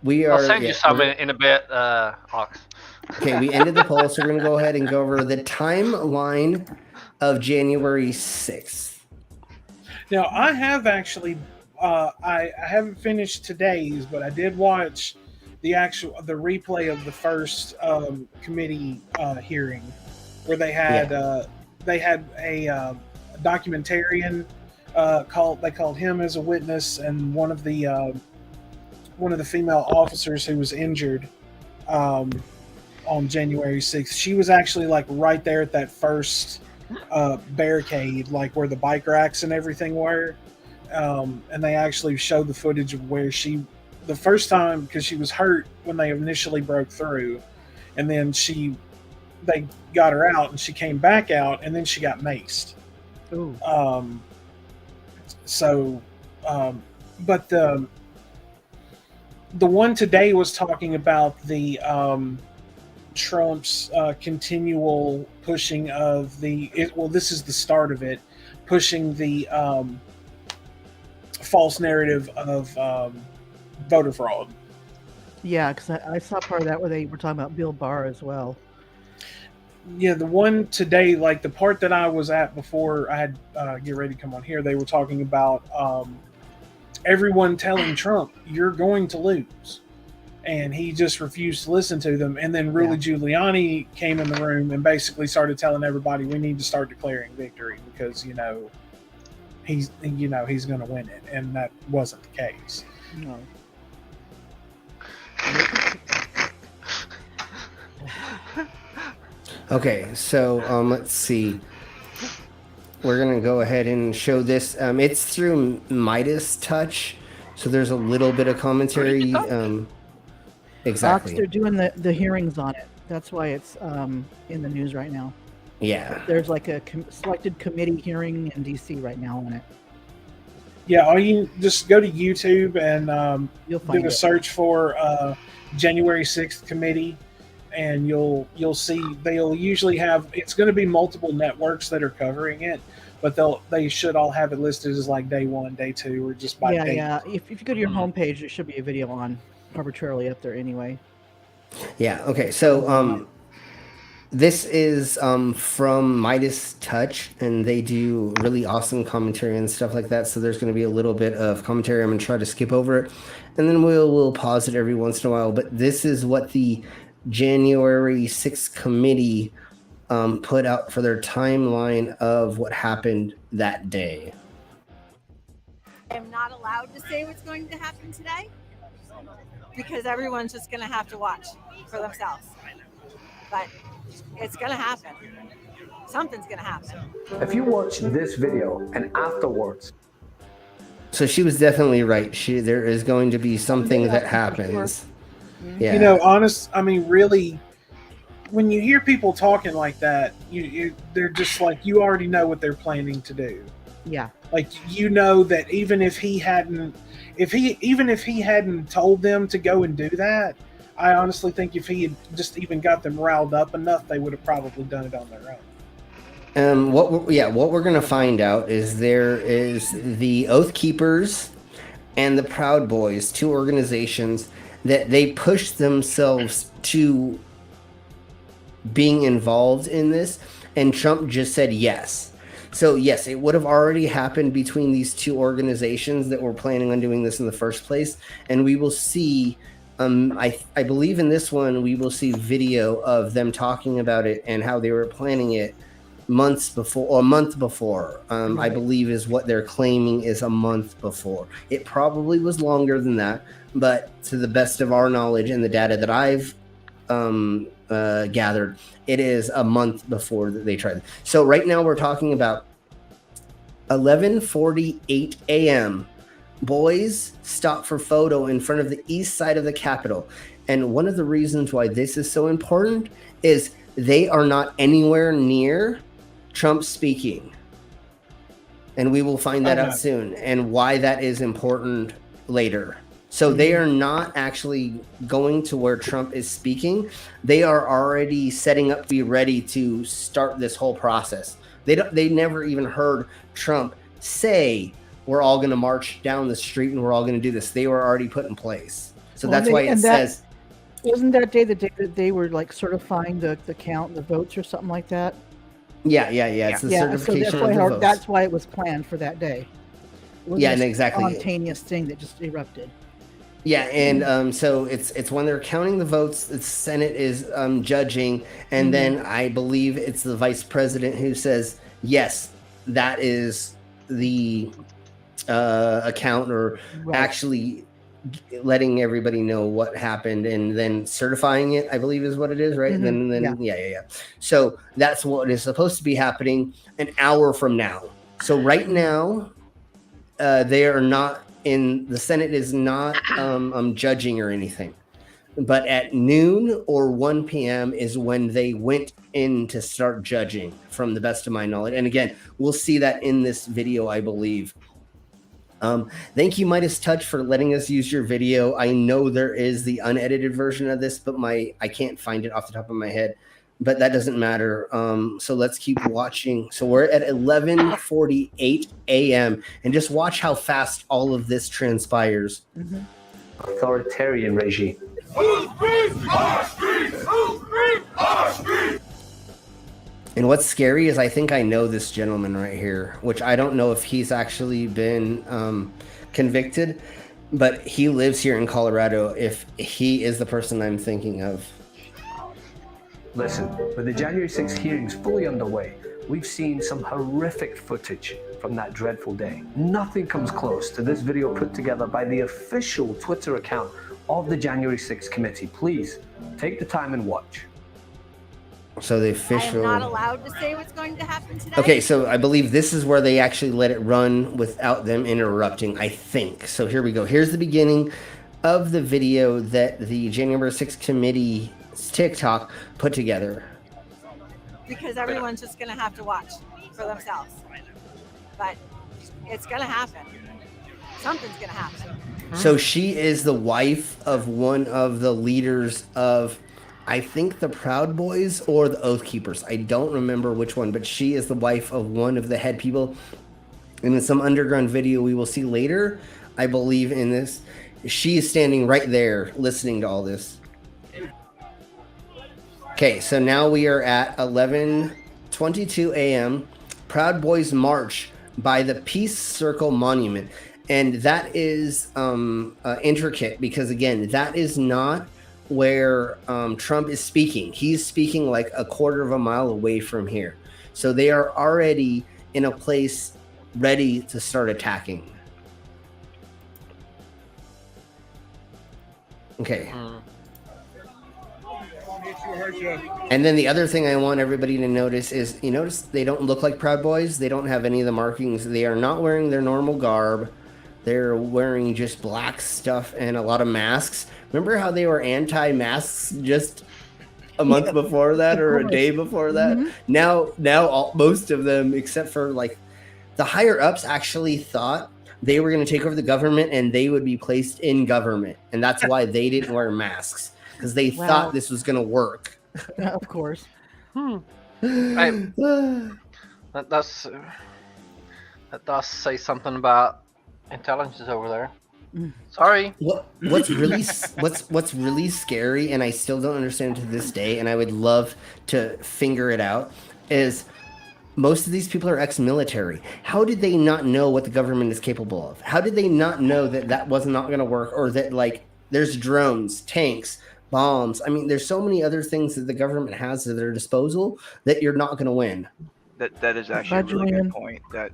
we are. I'll send you some in a bit, Ox. Okay, we ended the poll, so we're going to go ahead and go over the timeline of January 6th. Now, I have actually, I haven't finished today's, but I did watch the replay of the first committee hearing, where they had a documentarian they called him as a witness, and one of the female officers who was injured on January 6th. She was actually right there at that first barricade, where the bike racks and everything were, and they actually showed the footage of where the first time, because she was hurt when they initially broke through, and then they got her out, and she came back out, and then she got maced. Ooh. But the one today was talking about the Trump's continual pushing of this is the start of it, pushing the false narrative of voter fraud. Yeah, because I saw part of that where they were talking about Bill Barr as well. Yeah, the one today, like the part that I was at before I had get ready to come on here, they were talking about everyone telling Trump, "You're going to lose," and he just refused to listen to them. And then Rudy Giuliani came in the room and basically started telling everybody, "We need to start declaring victory because he's going to win it," and that wasn't the case. No. Okay, so let's see. We're gonna go ahead and show this. It's through Midas Touch, so there's a little bit of commentary. Exactly. They're doing the hearings on it. That's why it's in the news right now. Yeah. There's like a selected committee hearing in DC right now on it. Yeah, or you can just go to YouTube and You'll find do a search for January 6th committee, and you'll see they'll usually have, it's going to be multiple networks that are covering it, but they should all have it listed as like day 1, day 2, or just by date. Yeah. If you go to your homepage, there should be a video on arbitrarily up there anyway. Yeah. Okay. So this is from Midas Touch, and they do really awesome commentary and stuff like that. So there's going to be a little bit of commentary. I'm going to try to skip over it, and then we'll pause it every once in a while. But this is what the January 6th committee put out for their timeline of what happened that day. I'm not allowed to say what's going to happen today because everyone's just going to have to watch for themselves. But it's going to happen. Something's going to happen. If you watch this video and afterwards. So she was definitely right. There is going to be something that happens. Yeah. Really, when you hear people talking like that, they're just like, you already know what they're planning to do. Yeah. Like, that even if he hadn't told them to go and do that, I honestly think if he had just even got them riled up enough, they would have probably done it on their own. What we're gonna find out is there is the Oath Keepers and the Proud Boys, two organizations that they pushed themselves to being involved in this, and Trump just said yes. So yes, it would have already happened between these two organizations that were planning on doing this in the first place, and we will see. I believe in this one we will see video of them talking about it and how they were planning it months before, or a month before. Right. I believe is what they're claiming is a month before. It probably was longer than that, but to the best of our knowledge and the data that I've gathered, it is a month before that they tried. So right now we're talking about 11:48 a.m. Boys stop for photo in front of the east side of the Capitol. And one of the reasons why this is so important is they are not anywhere near Trump speaking. And we will find that out soon, and why that is important later. So they are not actually going to where Trump is speaking. They are already setting up to be ready to start this whole process. They never even heard Trump say, we're all going to march down the street and we're all going to do this. They were already put in place. So that's why it says. Wasn't that day the day that they were like certifying the count, the votes or something like that? Yeah. It's the certification of the votes. That's why it was planned for that day. It wasn't and exactly. A spontaneous thing that just erupted. Yeah, and so it's when they're counting the votes, the Senate is judging, and then I believe it's the vice president who says, yes, that is the account, or actually letting everybody know what happened and then certifying it, I believe is what it is, right? And then yeah. So that's what is supposed to be happening an hour from now. So right now, they are not the Senate is not judging or anything. But at noon or 1 p.m. is when they went in to start judging, from the best of my knowledge. And again, we'll see that in this video, I believe. Thank you, Midas Touch, for letting us use your video. I know there is the unedited version of this, but I can't find it off the top of my head. But that doesn't matter. So let's keep watching. So we're at 11:48 a.m. and just watch how fast all of this transpires. Mm-hmm. Authoritarian regime. And what's scary is I think I know this gentleman right here, which I don't know if he's actually been convicted, but he lives here in Colorado if he is the person I'm thinking of. Listen, with the January 6th hearings fully underway, we've seen some horrific footage from that dreadful day. Nothing comes close to this video put together by the official Twitter account of the January 6th committee. Please take the time and watch. So the I official. am not allowed to say what's going to happen today. Okay, so I believe this is where they actually let it run without them interrupting, I think. So here we go. Here's the beginning of the video that the January 6th committee's TikTok put together. Because everyone's just going to have to watch for themselves. But it's going to happen. Something's going to happen. So she is the wife of one of the leaders of, I think, the Proud Boys or the Oath Keepers. I don't remember which one, but she is the wife of one of the head people. And in some underground video we will see later, I believe in this, she is standing right there listening to all this. Okay, so now we are at 11:22 a.m. Proud Boys March by the Peace Circle Monument. And that is intricate because, again, that is not where Trump is speaking. He's speaking like a quarter of a mile away from here. So they are already in a place ready to start attacking. Okay. And then the other thing I want everybody to notice is, you notice they don't look like Proud Boys. They don't have any of the markings. They are not wearing their normal garb. They're wearing just black stuff and a lot of masks. Remember how they were anti-masks just a month before that or a day before that? Mm-hmm. Now most of them, except for like the higher ups, actually thought they were going to take over the government and they would be placed in government. And that's why they didn't wear masks, because they thought this was going to work. Of course. That does say something about intelligence over there. Sorry. What's really scary, and I still don't understand to this day, and I would love to figure it out, is most of these people are ex-military. How did they not know what the government is capable of? How did they not know that that was not going to work, or that like there's drones, tanks, bombs? I mean, there's so many other things that the government has at their disposal that you're not going to win. That is actually a really good point. That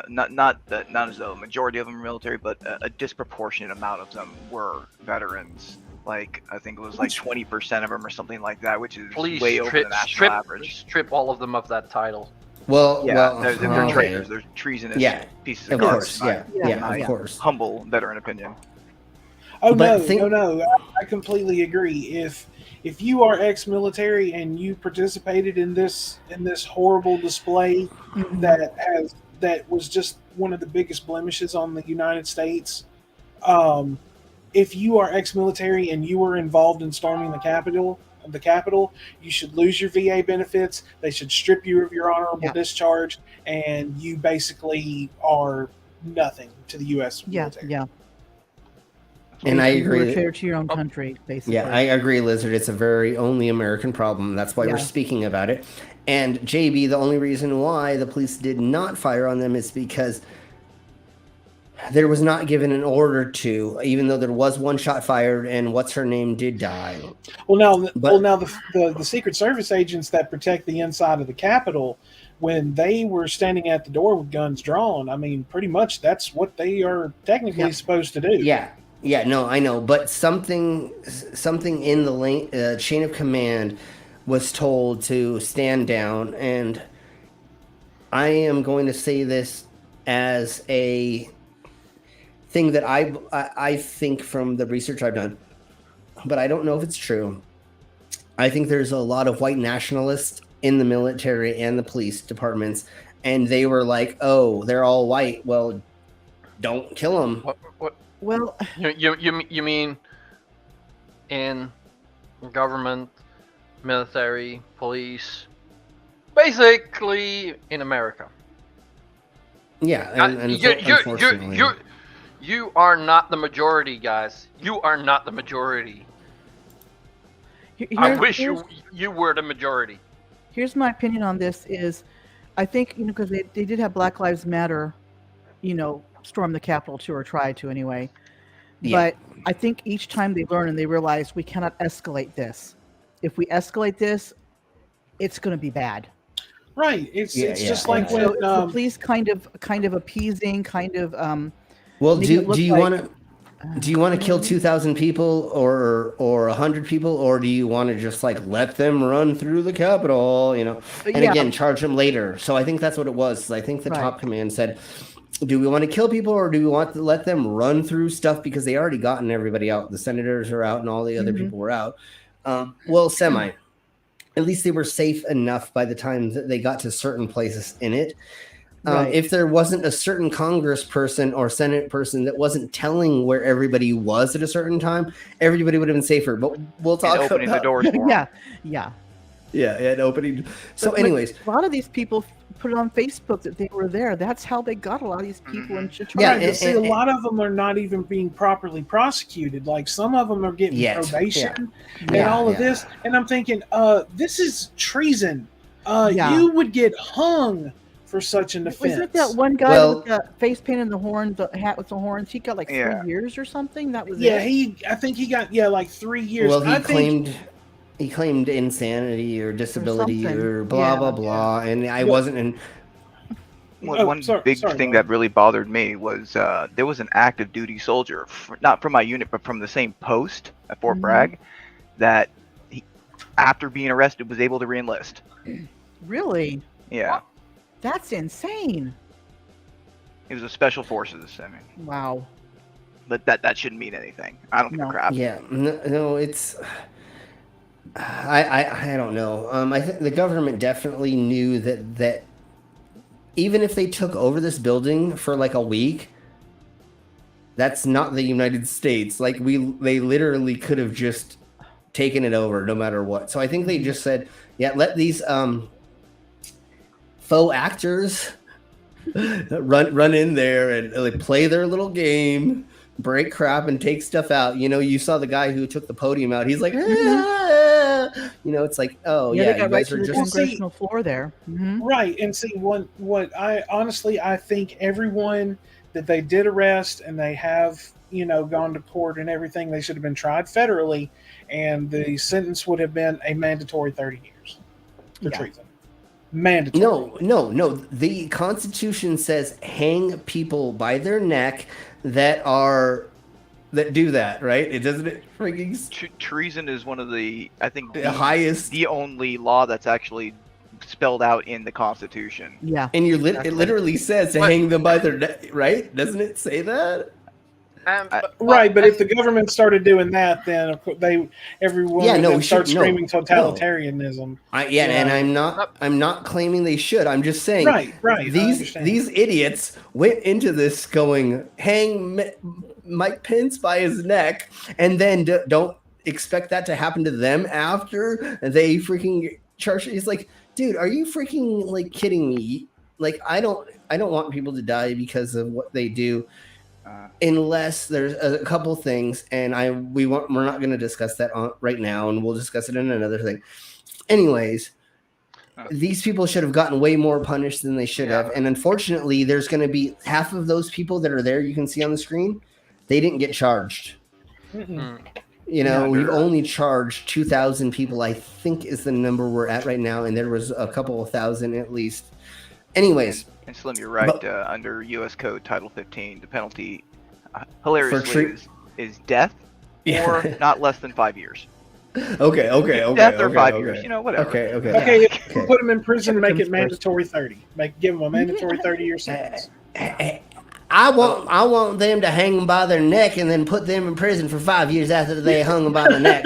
not as though a majority of them are military, but a disproportionate amount of them were veterans. Like I think it was like 20% of them or something like that, which is way over the national average. Strip all of them of that title. They're traitors. They're treasonous pieces of course. Of course. Humble veteran opinion. Oh no! I completely agree. If you are ex-military and you participated in this horrible display that was just one of the biggest blemishes on the United States, if you are ex-military and you were involved in storming the Capitol, you should lose your VA benefits. They should strip you of your honorable discharge, and you basically are nothing to the U.S. military. Yeah. And I agree. Fair to your own country, basically. Yeah, I agree, Lizard. It's a very only American problem. That's why we're speaking about it. And JB, the only reason why the police did not fire on them is because there was not given an order to, even though there was one shot fired and what's her name did die. Well, now the Secret Service agents that protect the inside of the Capitol, when they were standing at the door with guns drawn, I mean, pretty much that's what they are technically supposed to do. Yeah, no, I know, but something in the chain of command was told to stand down, and I am going to say this as a thing that I think from the research I've done, but I don't know if it's true. I think there's a lot of white nationalists in the military and the police departments, and they were like, oh, they're all white. Well, don't kill them. What? Well, You mean in government, military, police, basically in America? Yeah, and unfortunately, you are not the majority, guys. You are not the majority. I wish you were the majority. Here's my opinion on this: is I think because they did have Black Lives Matter, storm the Capitol too, or try to anyway. Yeah. But I think each time they learn and they realize we cannot escalate this. If we escalate this, it's going to be bad. Right. It's just like so when the police kind of appeasing, Well, do you want to? Do you want to kill 2,000 people or 100 people, or do you want to just like let them run through the Capitol, and again charge them later? So I think that's what it was. I think the top command said, do we want to kill people or do we want to let them run through stuff because they already gotten everybody out? The senators are out and all the other people were out. Well, semi. At least they were safe enough by the time that they got to certain places in it. If there wasn't a certain Congress person or Senate person that wasn't telling where everybody was at a certain time, everybody would have been safer. But we'll talk about opening the doors for them. Yeah, and opening. So, anyways, a lot of these people put it on Facebook that they were there. That's how they got a lot of these people in charge. Yeah, a lot of them are not even being properly prosecuted. Like some of them are getting probation and all of this. And I'm thinking, this is treason. You would get hung for such an offense. Wasn't that one guy with the face paint and the horn, the hat with the horns? He got like 3 years or something. That was it. I think he got like 3 years. Well, he claimed insanity or disability or blah blah blah, and I wasn't in. One big thing that really bothered me was there was an active duty soldier, not from my unit, but from the same post at Fort Bragg, that after being arrested was able to reenlist. Really? Yeah. What? That's insane. It was a special forces. I mean, wow. But that shouldn't mean anything. I don't give a crap. Yeah, no, it's. I don't know. I think the government definitely knew that even if they took over this building for like a week, that's not the United States. Like they literally could have just taken it over no matter what. So I think they just said, let these faux actors run in there and like, play their little game, break crap, and take stuff out. You saw the guy who took the podium out. He's like, it's like, they got right to the congressional floor there. Right, and see what I think everyone that they did arrest and they have gone to court and everything, they should have been tried federally, and the sentence would have been a mandatory 30 years for treason. Mandatory. No. The Constitution says hang people by their neck that do that, right? It doesn't. Treason is one of the, I think, the highest, the only law that's actually spelled out in the Constitution. Yeah, and it literally says to hang them by their neck, right? Doesn't it say that? But if the government started doing that, then everyone would start screaming totalitarianism. And I'm not claiming they should. I'm just saying, right. These idiots went into this going hang Mike Pence by his neck, and then don't expect that to happen to them after they freaking charge. He's like, dude, are you freaking like kidding me? Like, I don't want people to die because of what they do. Unless there's a couple things, and we're not going to discuss that right now, and we'll discuss it in another thing. Anyways, these people should have gotten way more punished than they should have, and unfortunately, there's going to be half of those people that are there. You can see on the screen, they didn't get charged. We've only charged 2,000 people. I think is the number we're at right now, and there was a couple of thousand at least. Anyways. And Slim, you're right. Under U.S. Code Title 15, the penalty, hilariously, is death or not less than 5 years. Okay. Death or 5 years, whatever. Okay, put them in prison, make it mandatory 30. Give them a mandatory 30-year sentence. I want them to hang them by their neck and then put them in prison for 5 years after they hung them by the neck.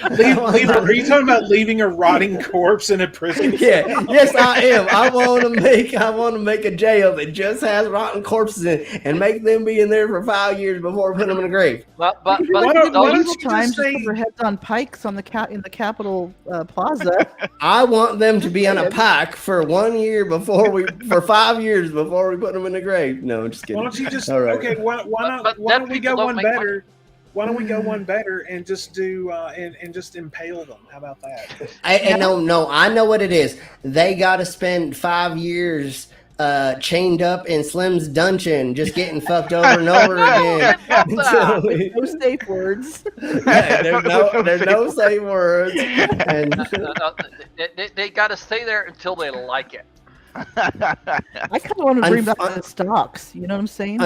Are you talking about leaving a rotting corpse in a prison? Yeah, yes, I am. I want to make a jail that just has rotten corpses in it and make them be in there for 5 years before we put them in a grave. But why don't Medieval you times, just say- put their heads on pikes on in the Capitol Plaza. I want them to be on a pike for 1 year for 5 years before we put them in the grave. No, I'm just kidding. Why don't you just All right. okay? Why don't we go one better? Why don't we go one better and just do and just impale them? How about that? No, I know what it is. They got to spend 5 years chained up in Slim's dungeon, just getting fucked over and over again. No safe words. Yeah, there's no safe words. And they got to stay there until they like it. I kind of want to bring back the stocks. You know what I'm saying?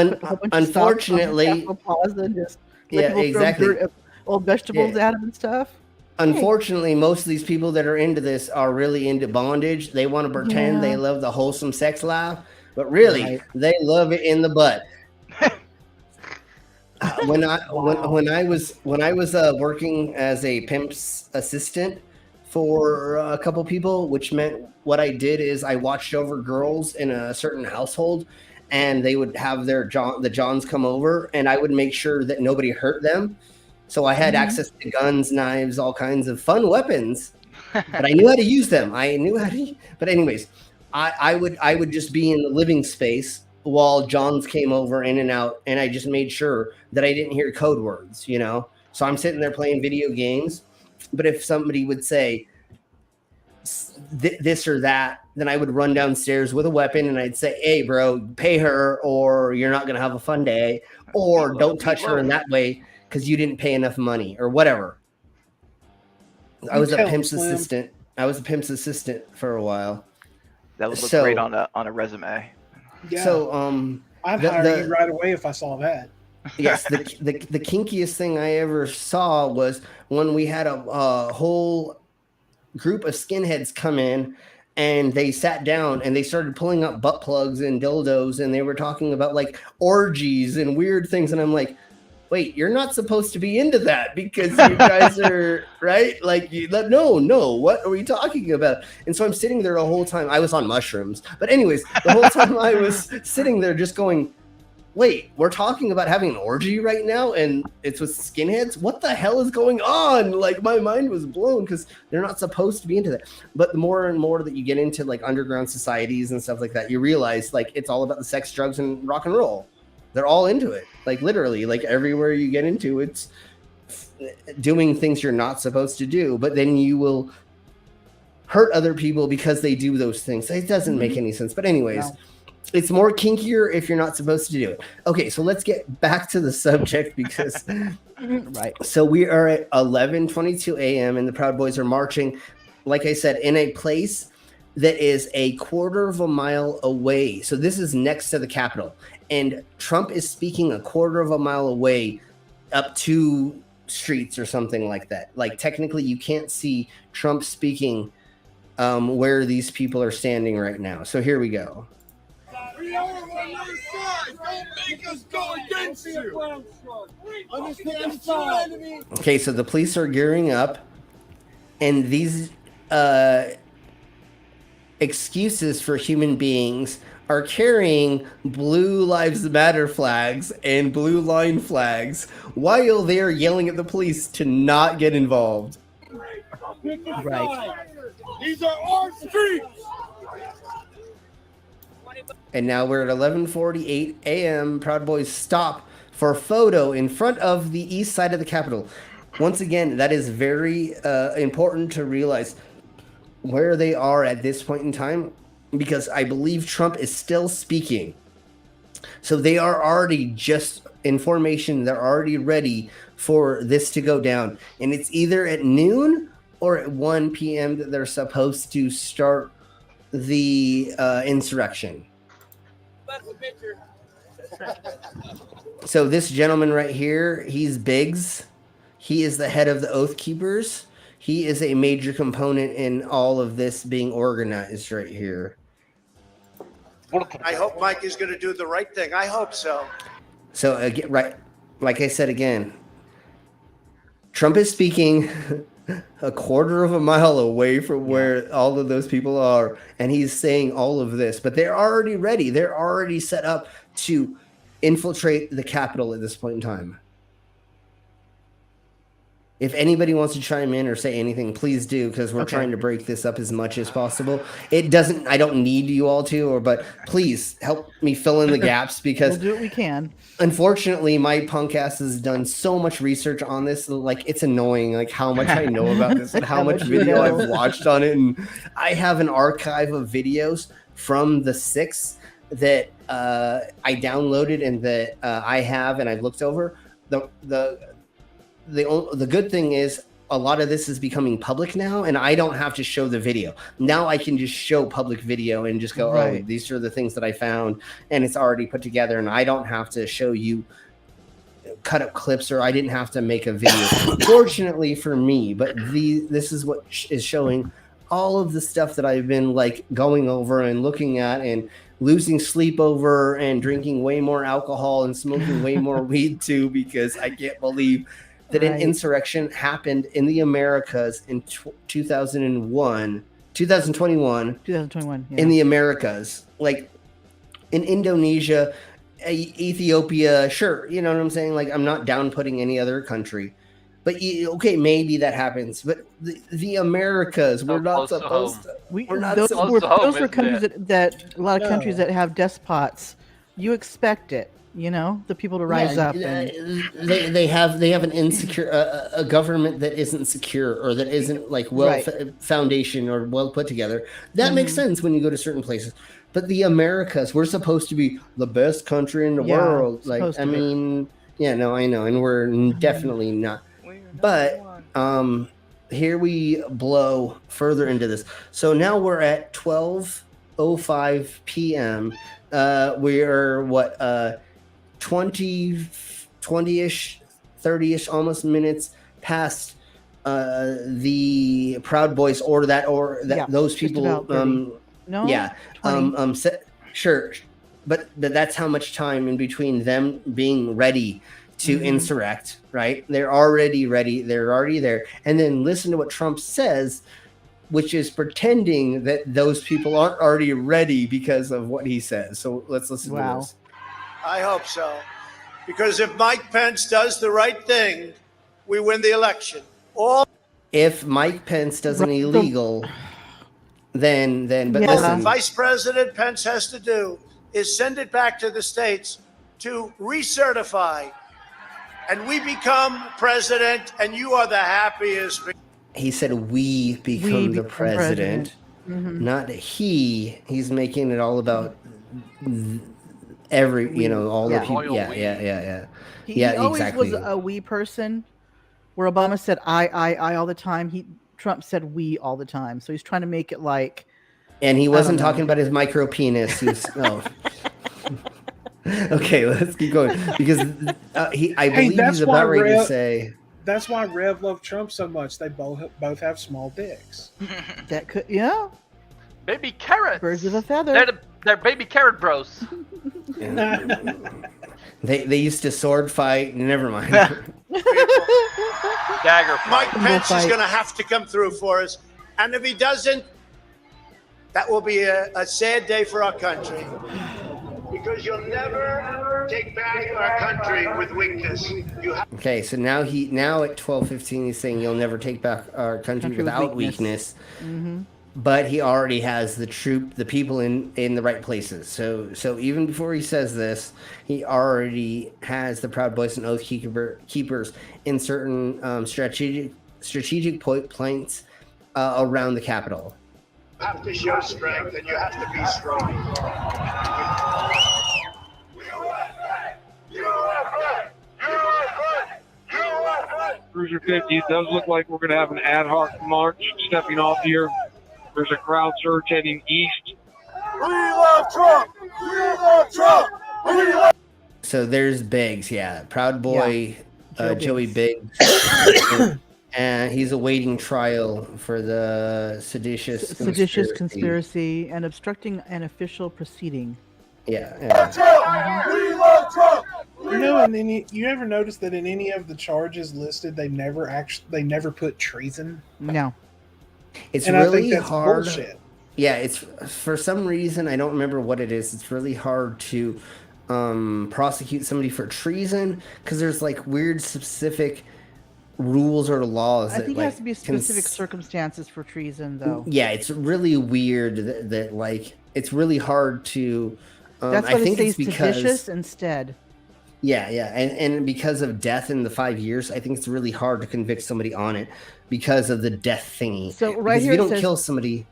Unfortunately, Plaza and just yeah, exactly. Old vegetables at them and stuff. Unfortunately, most of these people that are into this are really into bondage. They want to pretend they love the wholesome sex life, but really, they love it in the butt. When I was working as a pimp's assistant for a couple people, which meant what I did is I watched over girls in a certain household, and they would have the Johns come over, and I would make sure that nobody hurt them. So I had access to guns, knives, all kinds of fun weapons, but I knew how to use them. But anyways, I would just be in the living space while Johns came over in and out, and I just made sure that I didn't hear code words, you know? So I'm sitting there playing video games, but if somebody would say this or that, then I would run downstairs with a weapon and I'd say, hey, bro, pay her or you're not going to have a fun day, or don't touch her in that way because you didn't pay enough money or whatever. I was a pimp's assistant. I was a pimp's assistant for a while. That would look great on a resume. Yeah. So I'd hire you right away if I saw that. Yes, the kinkiest thing I ever saw was when we had a whole group of skinheads come in, and they sat down and they started pulling up butt plugs and dildos, and they were talking about like orgies and weird things, and I'm like, wait, you're not supposed to be into that because you guys are right. Like, no, what are we talking about? And so I'm sitting there the whole time. I was on mushrooms, but anyways, the whole time I was sitting there just going, wait, we're talking about having an orgy right now, and it's with skinheads? What the hell is going on? Like, my mind was blown because they're not supposed to be into that. But the more and more that you get into like underground societies and stuff like that, you realize like it's all about the sex, drugs, and rock and roll. They're all into it. Like literally, like everywhere you get into, it's doing things you're not supposed to do. But then you will hurt other people because they do those things. It doesn't make any sense. But anyways. No. It's more kinkier if you're not supposed to do it. Okay, so let's get back to the subject because, right. So we are at 11:22 a.m. and the Proud Boys are marching, like I said, in a place that is a quarter of a mile away. So this is next to the Capitol, and Trump is speaking a quarter of a mile away, up 2 streets or something like that. Like technically, you can't see Trump speaking where these people are standing right now. So here we go. We are on your side. Don't make us go against you. Understand? Okay, so the police are gearing up, and these excuses for human beings are carrying Blue Lives Matter flags and blue line flags while they are yelling at the police to not get involved. Right. These are our streets. And now we're at 11:48 a.m. Proud Boys stop for a photo in front of the east side of the Capitol. Once again, that is very important to realize where they are at this point in time, because I believe Trump is still speaking. So they are already just in formation. They're already ready for this to go down. And it's either at noon or at 1 p.m. that they're supposed to start the insurrection. So this gentleman right here, he's Biggs. He is the head of the Oath Keepers. He is a major component in all of this being organized right here. I hope Mike is going to do the right thing. I hope so. So again, right, like I said again, Trump is speaking. a quarter of a mile away from where all of those people are, and he's saying all of this, but they're already ready. They're already set up to infiltrate the Capitol at this point in time. If anybody wants to chime in or say anything, please do, because we're trying to break this up as much as possible. I don't need you all to, but please help me fill in the gaps, because we'll do what we can. Unfortunately, my punk ass has done so much research on this. Like, it's annoying, like how much I know about this and how much video I've watched on it. And I have an archive of videos from the 6th that I downloaded and that I have and I've looked over. The good thing is a lot of this is becoming public now, and I don't have to show the video. Now I can just show public video and just go, oh, these are the things that I found, and it's already put together, and I don't have to show you cut up clips, or I didn't have to make a video. Fortunately for me, but this is what is showing all of the stuff that I've been like going over and looking at and losing sleep over and drinking way more alcohol and smoking way more weed too, because I can't believe that an insurrection happened in the Americas in 2021 in the Americas, like in Indonesia, Ethiopia, sure, you know what I'm saying? Like, I'm not downputting any other country, but okay, maybe that happens, but the Americas, we're not supposed to. Those are countries that a lot of countries that have despots. You expect it. You know, the people to rise up. And they have an insecure a government that isn't secure, or that isn't like foundation or well put together. That makes sense when you go to certain places. But the Americas, we're supposed to be the best country in the world. Like, I mean, I know, and we're definitely not. But here we blow further into this. So now we're at 12:05 p.m. We are 20-ish, 30-ish almost minutes past the Proud Boys those people. Sure, but that's how much time in between them being ready to insurrect, right? They're already ready. They're already there. And then listen to what Trump says, which is pretending that those people aren't already ready because of what he says. So let's listen to this. I hope so. Because if Mike Pence does the right thing, we win the election. If Mike Pence does an illegal, then listen. Vice President Pence has to do is send it back to the states to recertify, and we become president, and you are the happiest. He said we become the president. Not he. He's making it all about all the people. He always was a we person, where Obama said I all the time. Trump said we all the time. So he's trying to make it like. And he wasn't talking about his micro penis. He was, Okay, let's keep going, because I believe he's about ready to say. That's why Rev loved Trump so much. They both have small dicks. That could, baby carrots. Birds of a feather. They're baby carrot bros. They used to sword fight. Never mind. Dagger fight. Mike Pence is going to have to come through for us, and if he doesn't, that will be a sad day for our country. Because you'll never take back our country with weakness. Okay, so now at 12:15 he's saying you'll never take back our country without weakness. But he already has the people in the right places. So even before he says this, he already has the Proud Boys and Oath Keepers in certain strategic points around the Capitol. You have to show strength, and you have to be strong. Cruiser 50, it does look like we're going to have an ad hoc march stepping off here. There's a crowd surge heading east. We love Trump! We love Trump! We love. So there's Biggs, Proud Boy, Joey Biggs. And he's awaiting trial for the seditious conspiracy and obstructing an official proceeding. Yeah. Trump! We love Trump! You know, and then you ever notice that in any of the charges listed, they never put treason. No. It's and really I think that's hard. Bullshit. Yeah, it's for some reason I don't remember what it is. It's really hard to prosecute somebody for treason because there's like weird specific rules or laws. I think it has to be specific circumstances for treason, though. Yeah, it's really weird that like it's really hard to. That's why I think they it's say because seditious instead. Yeah, and because of death in the 5 years, I think it's really hard to convict somebody on it because of the death thingy. So because right here if you it don't says, kill somebody.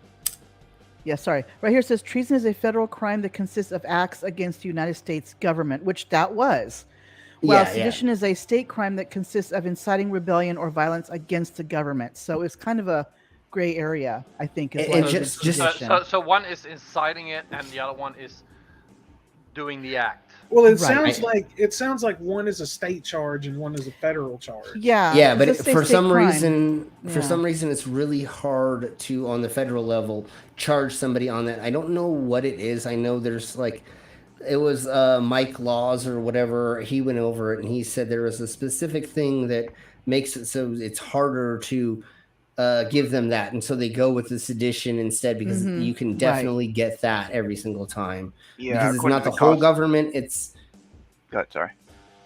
Yeah, sorry. Right here it says treason is a federal crime that consists of acts against the United States government, which that was. While sedition is a state crime that consists of inciting rebellion or violence against the government. So it's kind of a gray area, I think. So one is inciting it, and the other one is doing the act. Well, it sounds like one is a state charge and one is a federal charge. Yeah, but for some reason, it's really hard to on the federal level charge somebody on that. I don't know what it is. I know there's like, it was Mike Laws or whatever. He went over it and he said there was a specific thing that makes it so it's harder to give them that, and so they go with the sedition instead because you can definitely get that every single time. Yeah, because it's not the whole government. It's sorry.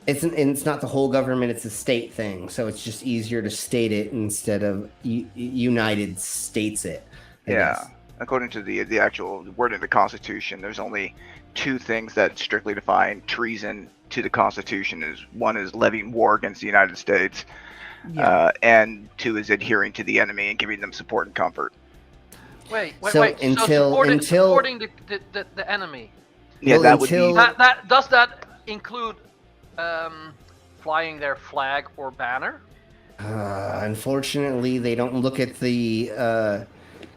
It's not the whole government. It's a state thing, so it's just easier to state it instead of United States it. I guess. According to the actual word of the Constitution, there's only two things that strictly define treason to the Constitution. One is levying war against the United States. And two is adhering to the enemy and giving them support and comfort. Wait. Until supporting the enemy. Yeah, that would be. That does that include flying their flag or banner? Unfortunately, they don't look at the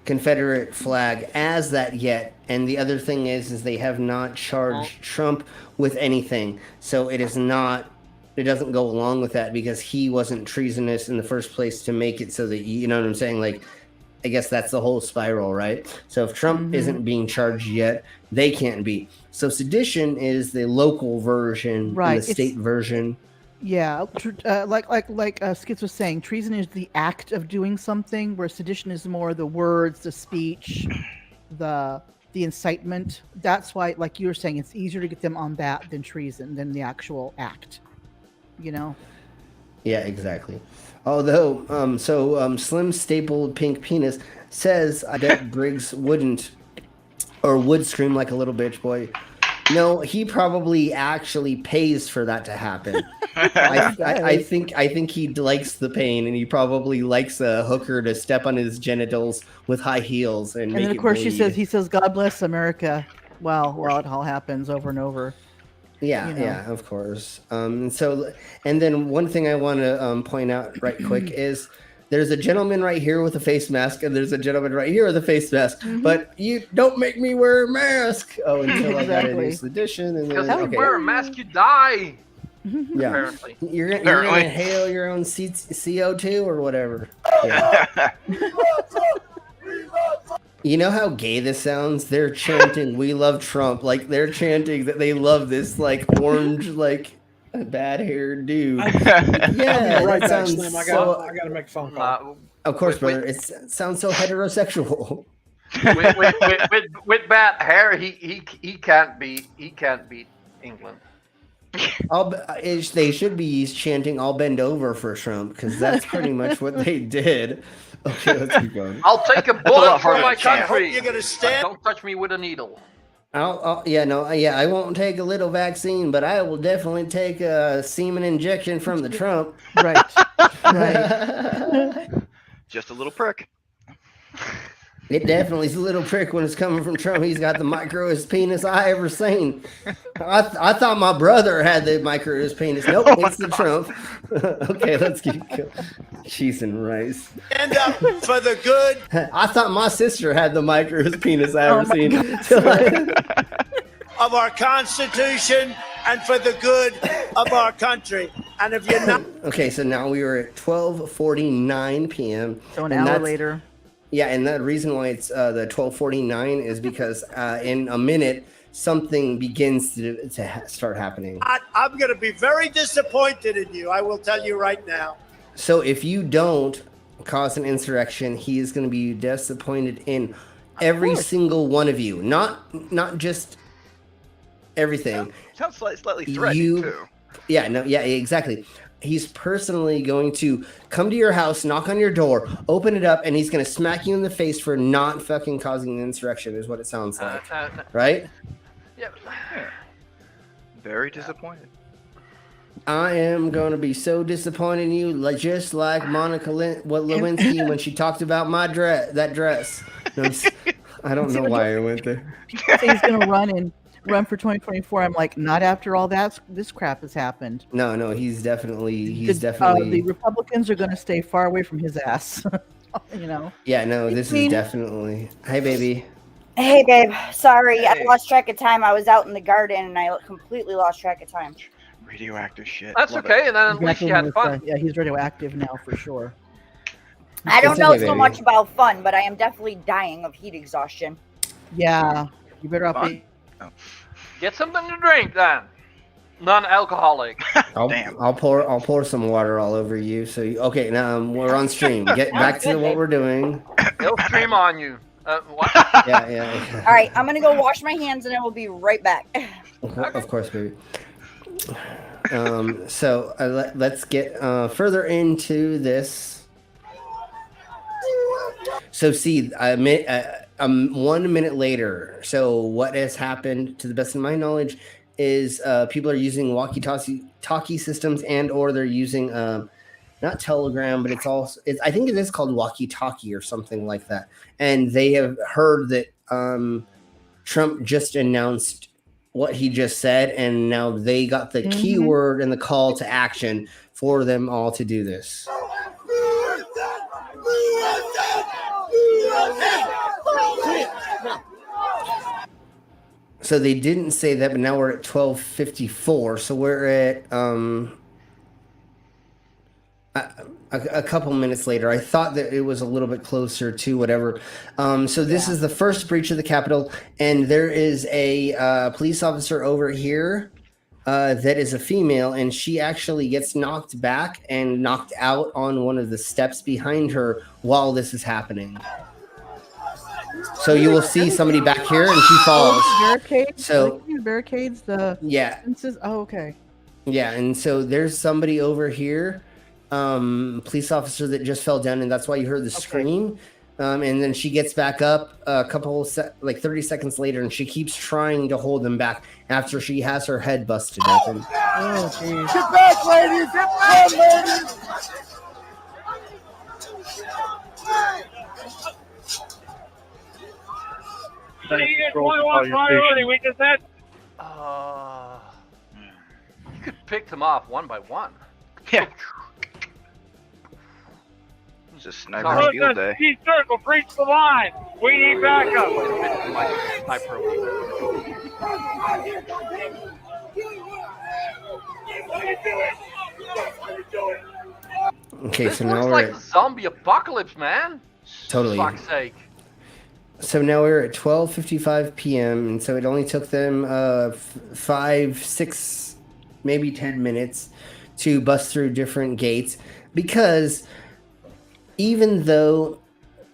Confederate flag as that yet. And the other thing is they have not charged Trump with anything, so it is not. It doesn't go along with that because he wasn't treasonous in the first place to make it so that you know what I'm saying. Like, I guess that's the whole spiral, right? So if Trump isn't being charged yet, they can't be. So sedition is the local version, right? And the state version. Yeah, like Skitz was saying, treason is the act of doing something, where sedition is more the words, the speech, the incitement. That's why, like you were saying, it's easier to get them on that than treason, than the actual act. You know? Yeah, exactly. Although, Slim Stapled Pink Penis says, I bet Briggs would scream like a little bitch boy. No, he probably actually pays for that to happen. I think he likes the pain, and he probably likes a hooker to step on his genitals with high heels and make then of it course bleed. he says, "God bless America." While it all happens over and over. Yeah, of course. And then one thing I want to point out right quick is there's a gentleman right here with a face mask, and there's a gentleman right here with a face mask. But you don't make me wear a mask. Oh, until I got a sedition, and because if you wear a mask, you die. Yeah, apparently. You're gonna inhale your own CO2 or whatever. Yeah. You know how gay this sounds? They're chanting, "We love Trump." Like they're chanting that they love this like orange, like bad-haired dude. Yeah, right that back, sounds Slim. I so. gotta make a phone call. Of course, brother. It sounds so heterosexual. with bad hair, he can't beat England. They should be chanting, "I'll bend over for Trump," because that's pretty much what they did. Okay, let's keep going. I'll take a bullet for my country. You're gonna stand. Don't touch me with a needle. I won't take a little vaccine, but I will definitely take a semen injection from the Trump. Right. Just a little prick. It definitely is a little prick when it's coming from Trump. He's got the microest penis I ever seen. I thought my brother had the microest penis. Nope, it's the Trump. Okay, let's keep going. Cheese and rice. Stand up for the good. I thought my sister had the microest penis I ever seen. Of our Constitution and for the good of our country. And if you're not... Okay, so now we are at 12:49 p.m. So an hour later. Yeah, and the reason why it's the 12:49 is because in a minute something begins to start happening. I'm going to be very disappointed in you. I will tell you right now. So if you don't cause an insurrection, he is going to be disappointed in every single one of you. Not just everything. Sounds slightly threatening too. Yeah, no, yeah, exactly. He's personally going to come to your house, knock on your door, open it up, and he's going to smack you in the face for not fucking causing an insurrection, is what it sounds like. Right? Yeah. Very disappointed. I am going to be so disappointed in you, just like Monica Lewinsky when she talked about that dress. I don't know why I went there. He's going to run for 2024. I'm like, not after all this crap has happened. No, he's definitely the Republicans are going to stay far away from his ass. You know. Yeah, no, this is definitely. Hey, baby. Hey, babe. Sorry, I lost track of time. I was out in the garden and I completely lost track of time. Radioactive shit. That's okay, and then at least you had fun. Yeah, he's radioactive now for sure. I don't know so much about fun, but I am definitely dying of heat exhaustion. Yeah, you better update. Get something to drink then. Non-alcoholic. I'll pour some water all over you. So okay, now we're on stream. Get back to what we're doing. He'll stream on you. What? Yeah. All right, I'm gonna go wash my hands and I will be right back. Of course, baby. So let's get further into this. So see, 1 minute later. So what has happened, to the best of my knowledge, is people are using walkie-talkie systems, or they're using not Telegram, but I think it is called walkie-talkie or something like that. And they have heard that Trump just announced what he just said, and now they got the keyword and the call to action for them all to do this. So they didn't say that, but now we're at 12:54. So we're at a couple minutes later. I thought that it was a little bit closer to whatever. So this is the first breach of the Capitol, and there is a police officer over here that is a female, and she actually gets knocked back and knocked out on one of the steps behind her while this is happening. So you will see somebody back here, and she falls. Barricades. So barricades. Fences. Oh, okay. Yeah, and so there's somebody over here, police officer that just fell down, and that's why you heard the scream. And then she gets back up a couple 30 seconds later, and she keeps trying to hold them back after she has her head busted open. Oh, geez. Get back, ladies! Get back, ladies! Priority. We just had. You could pick them off one by one. Yeah. It's a sniper field day. T circle, breach the line. We need backup. Okay, so this now looks we're like at zombie apocalypse, man. Totally. For fuck's sake. So now we're at 12:55 p.m. and so it only took them 5, 6, maybe 10 minutes to bust through different gates, because even though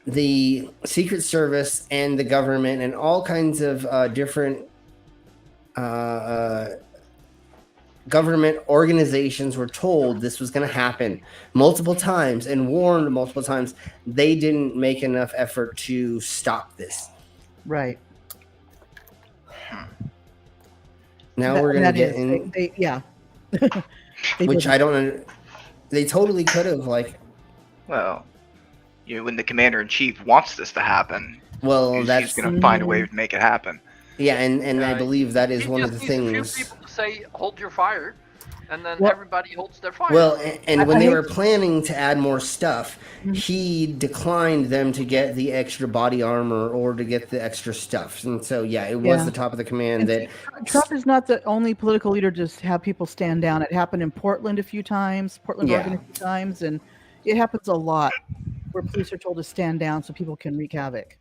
the Secret Service and the government and all kinds of different government organizations were told this was going to happen multiple times and warned multiple times, they didn't make enough effort to stop this. Right. Now we're going to get in. Which I don't. They totally could have, Well, when the commander-in-chief wants this to happen, that's he's going to find a way to make it happen. Yeah, and I believe that is one of the things. A few people say hold your fire, and then everybody holds their fire. Well, and when they were planning to add more stuff, he declined them to get the extra body armor or to get the extra stuff. And so, it was the top of the command that Trump is not the only political leader to just have people stand down. It happened in Portland a few times, Oregon a few times, and it happens a lot. where police are told to stand down so people can wreak havoc.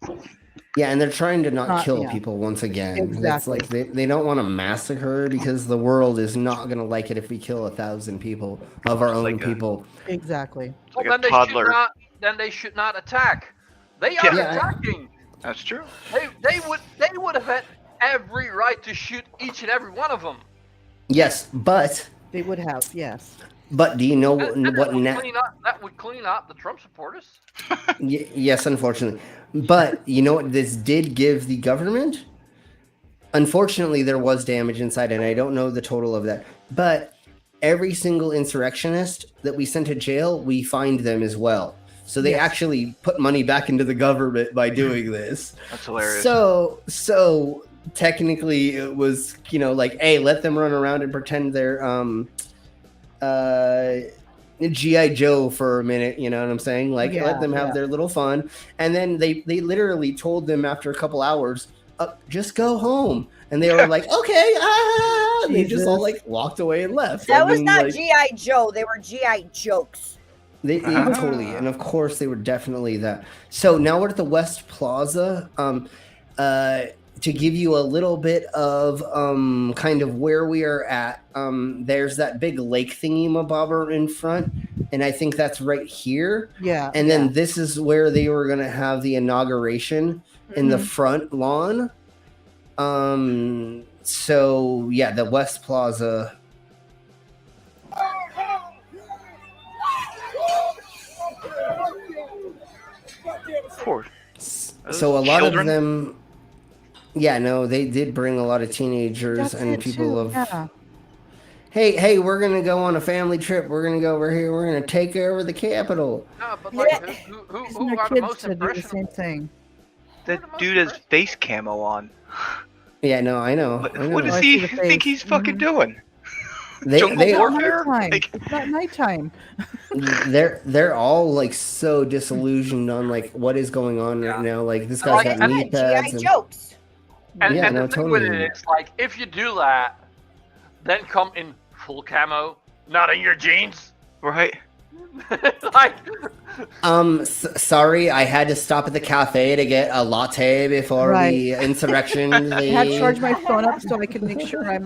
Yeah, and they're trying to not kill yeah. people once again. It's Exactly. like they don't want to massacre because the world is not going to like it if we kill 1,000 people of our own people. Exactly. Like Well, a toddler. then they should not attack. They are Yeah. attacking. That's true. They would have had every right to shoot each and every one of them. Yes, but They would have, yes. do you know And what that would clean up the Trump supporters. Yes, unfortunately. But you know what this did give the government? Unfortunately, there was damage inside, and I don't know the total of that. But every single insurrectionist that we sent to jail, we fined them as well. So they actually put money back into the government by doing this. That's hilarious. So technically it was, like, hey, let them run around and pretend they're G.I. Joe for a minute, you know what I'm saying? Like, let them have their little fun. And then they literally told them after a couple hours, just go home. And they were like, okay, they just all like walked away and left. That was not G.I. Joe. They were G.I. jokes. They totally, and of course they were definitely that. So now we're at the West Plaza. To give you a little bit of kind of where we are at, there's that big lake thingy mabobber in front, and I think that's right here. Yeah. And then this is where they were going to have the inauguration in the front lawn. So yeah, the West Plaza. Of course. So a lot of them. Yeah, no, they did bring a lot of teenagers and people of. Yeah. Hey, we're gonna go on a family trip. We're gonna go over here. We're gonna take over the Capitol. No, but like, who are the most to do the impressionable? same thing. That dude has face camo on. Yeah, no, I know. What does he think he's fucking doing? They are Nighttime. It's not nighttime. they're all like so disillusioned on like what is going on right now. Like this guy's got knee pads. G.I. jokes. And Yeah, the no, thing with totally. it is, like, if you do that, then come in full camo, not in your jeans. Right. Like, Sorry, I had to stop at the cafe to get a latte before the insurrection. I had to charge my phone up so I could make sure I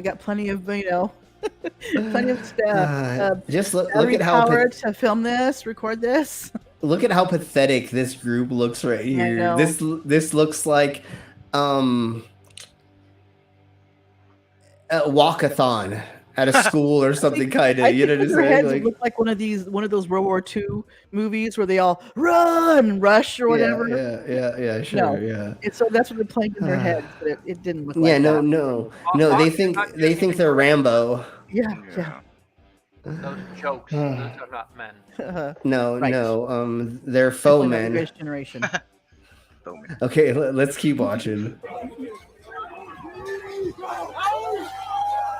got plenty of, plenty of stuff. Just look at how power to film this, record this. Look at how pathetic this group looks right here. know. This looks like a walkathon at a school or something kind of. You know what I'm their saying? heads Like, look like one of those World War II movies where they all run, rush, or whatever. Yeah, sure, No. yeah. And so that's what they're playing in their heads, but it didn't look Yeah, like that. no. They think they're Rambo. Yeah. those jokes, those are not men. No, Right. no. They're faux Definitely not men. Grace generation. Okay, let's keep watching.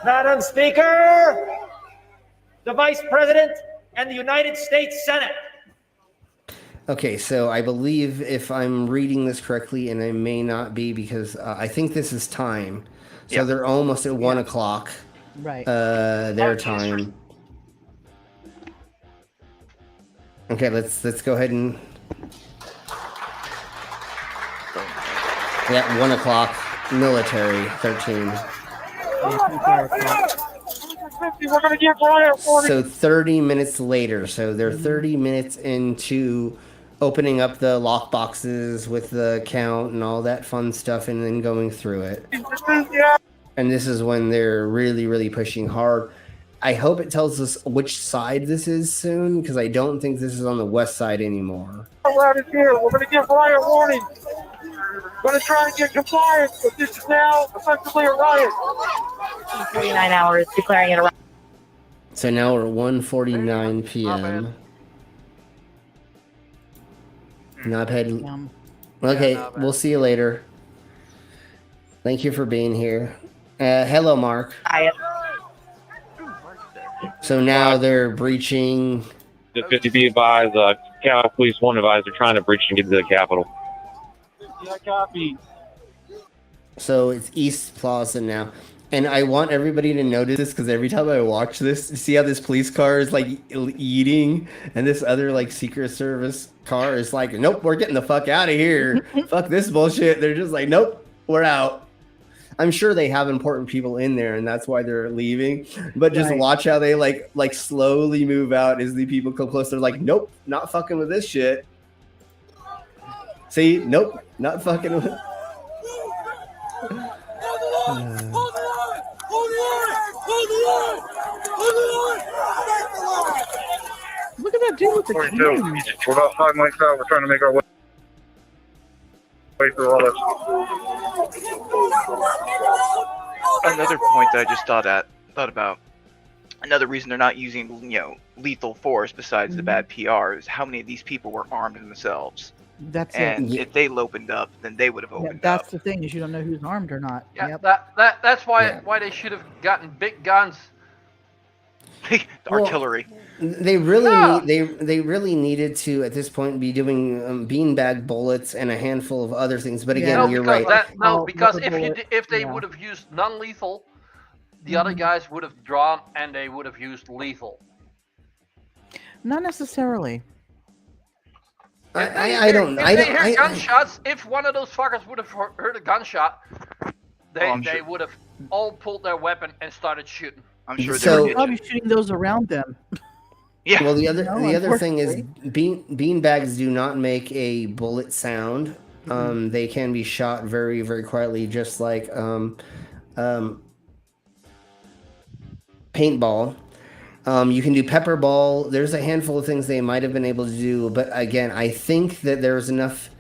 Madam Speaker, the Vice President, and the United States Senate. Okay, so I believe if I'm reading this correctly, and I may not be because I think this is time. So they're almost at 1 o'clock. Right. Their time. Okay, let's go ahead and. Yeah, 1 o'clock. Military 13. We're gonna get Brian for So 30 minutes later. So they're 30 minutes into opening up the lock boxes with the count and all that fun stuff, and then going through it. And this is when they're really, really pushing hard. I hope it tells us which side this is soon, because I don't think this is on the west side anymore. Right is here. We're gonna give Brian warning. We're gonna try and get compliance, but this is now effectively a riot. 49 hours declaring it a riot. So now we're 1:49 p.m. Knobhead. Okay, we'll see you later. Thank you for being here. Hello, Mark. So now they're breaching. The 50 be advised, Cal Police 1 advised they're trying to breach and get to the Capitol. Yeah, copy. So it's East Plaza now. And I want everybody to notice this because every time I watch this, see how this police car is like eating, and this other like Secret Service car is like, nope, we're getting the fuck out of here. Fuck this bullshit. They're just like, nope, we're out. I'm sure they have important people in there, and that's why they're leaving. But just watch how they like slowly move out as the people come close. They're like, nope, not fucking with this shit. See, nope, not fucking with. Look at that dude with the 42. cane. We're about 5 miles out. We're trying to make our way through all this. Another point that I just thought about. Another reason they're not using, lethal force besides the bad PR is how many of these people were armed themselves. That's and it. if they opened up, then they would have opened That's up. the thing, is you don't know who's armed or not. Yeah, that's why they should have gotten big guns. The artillery. They really they really needed to at this point be doing beanbag bullets and a handful of other things. But again, you're right. Because if they would have used non-lethal, the other guys would have drawn and they would have used lethal. Not necessarily. I don't. Gunshots. If one of those fuckers would have heard a gunshot, they would have all pulled their weapon and started shooting. I'm sure they're probably shooting those around them. Yeah. Well, the other thing is beanbags do not make a bullet sound. They can be shot very, very quietly, just like paintball. You can do pepper ball. There's a handful of things they might have been able to do, but again, I think that there's enough.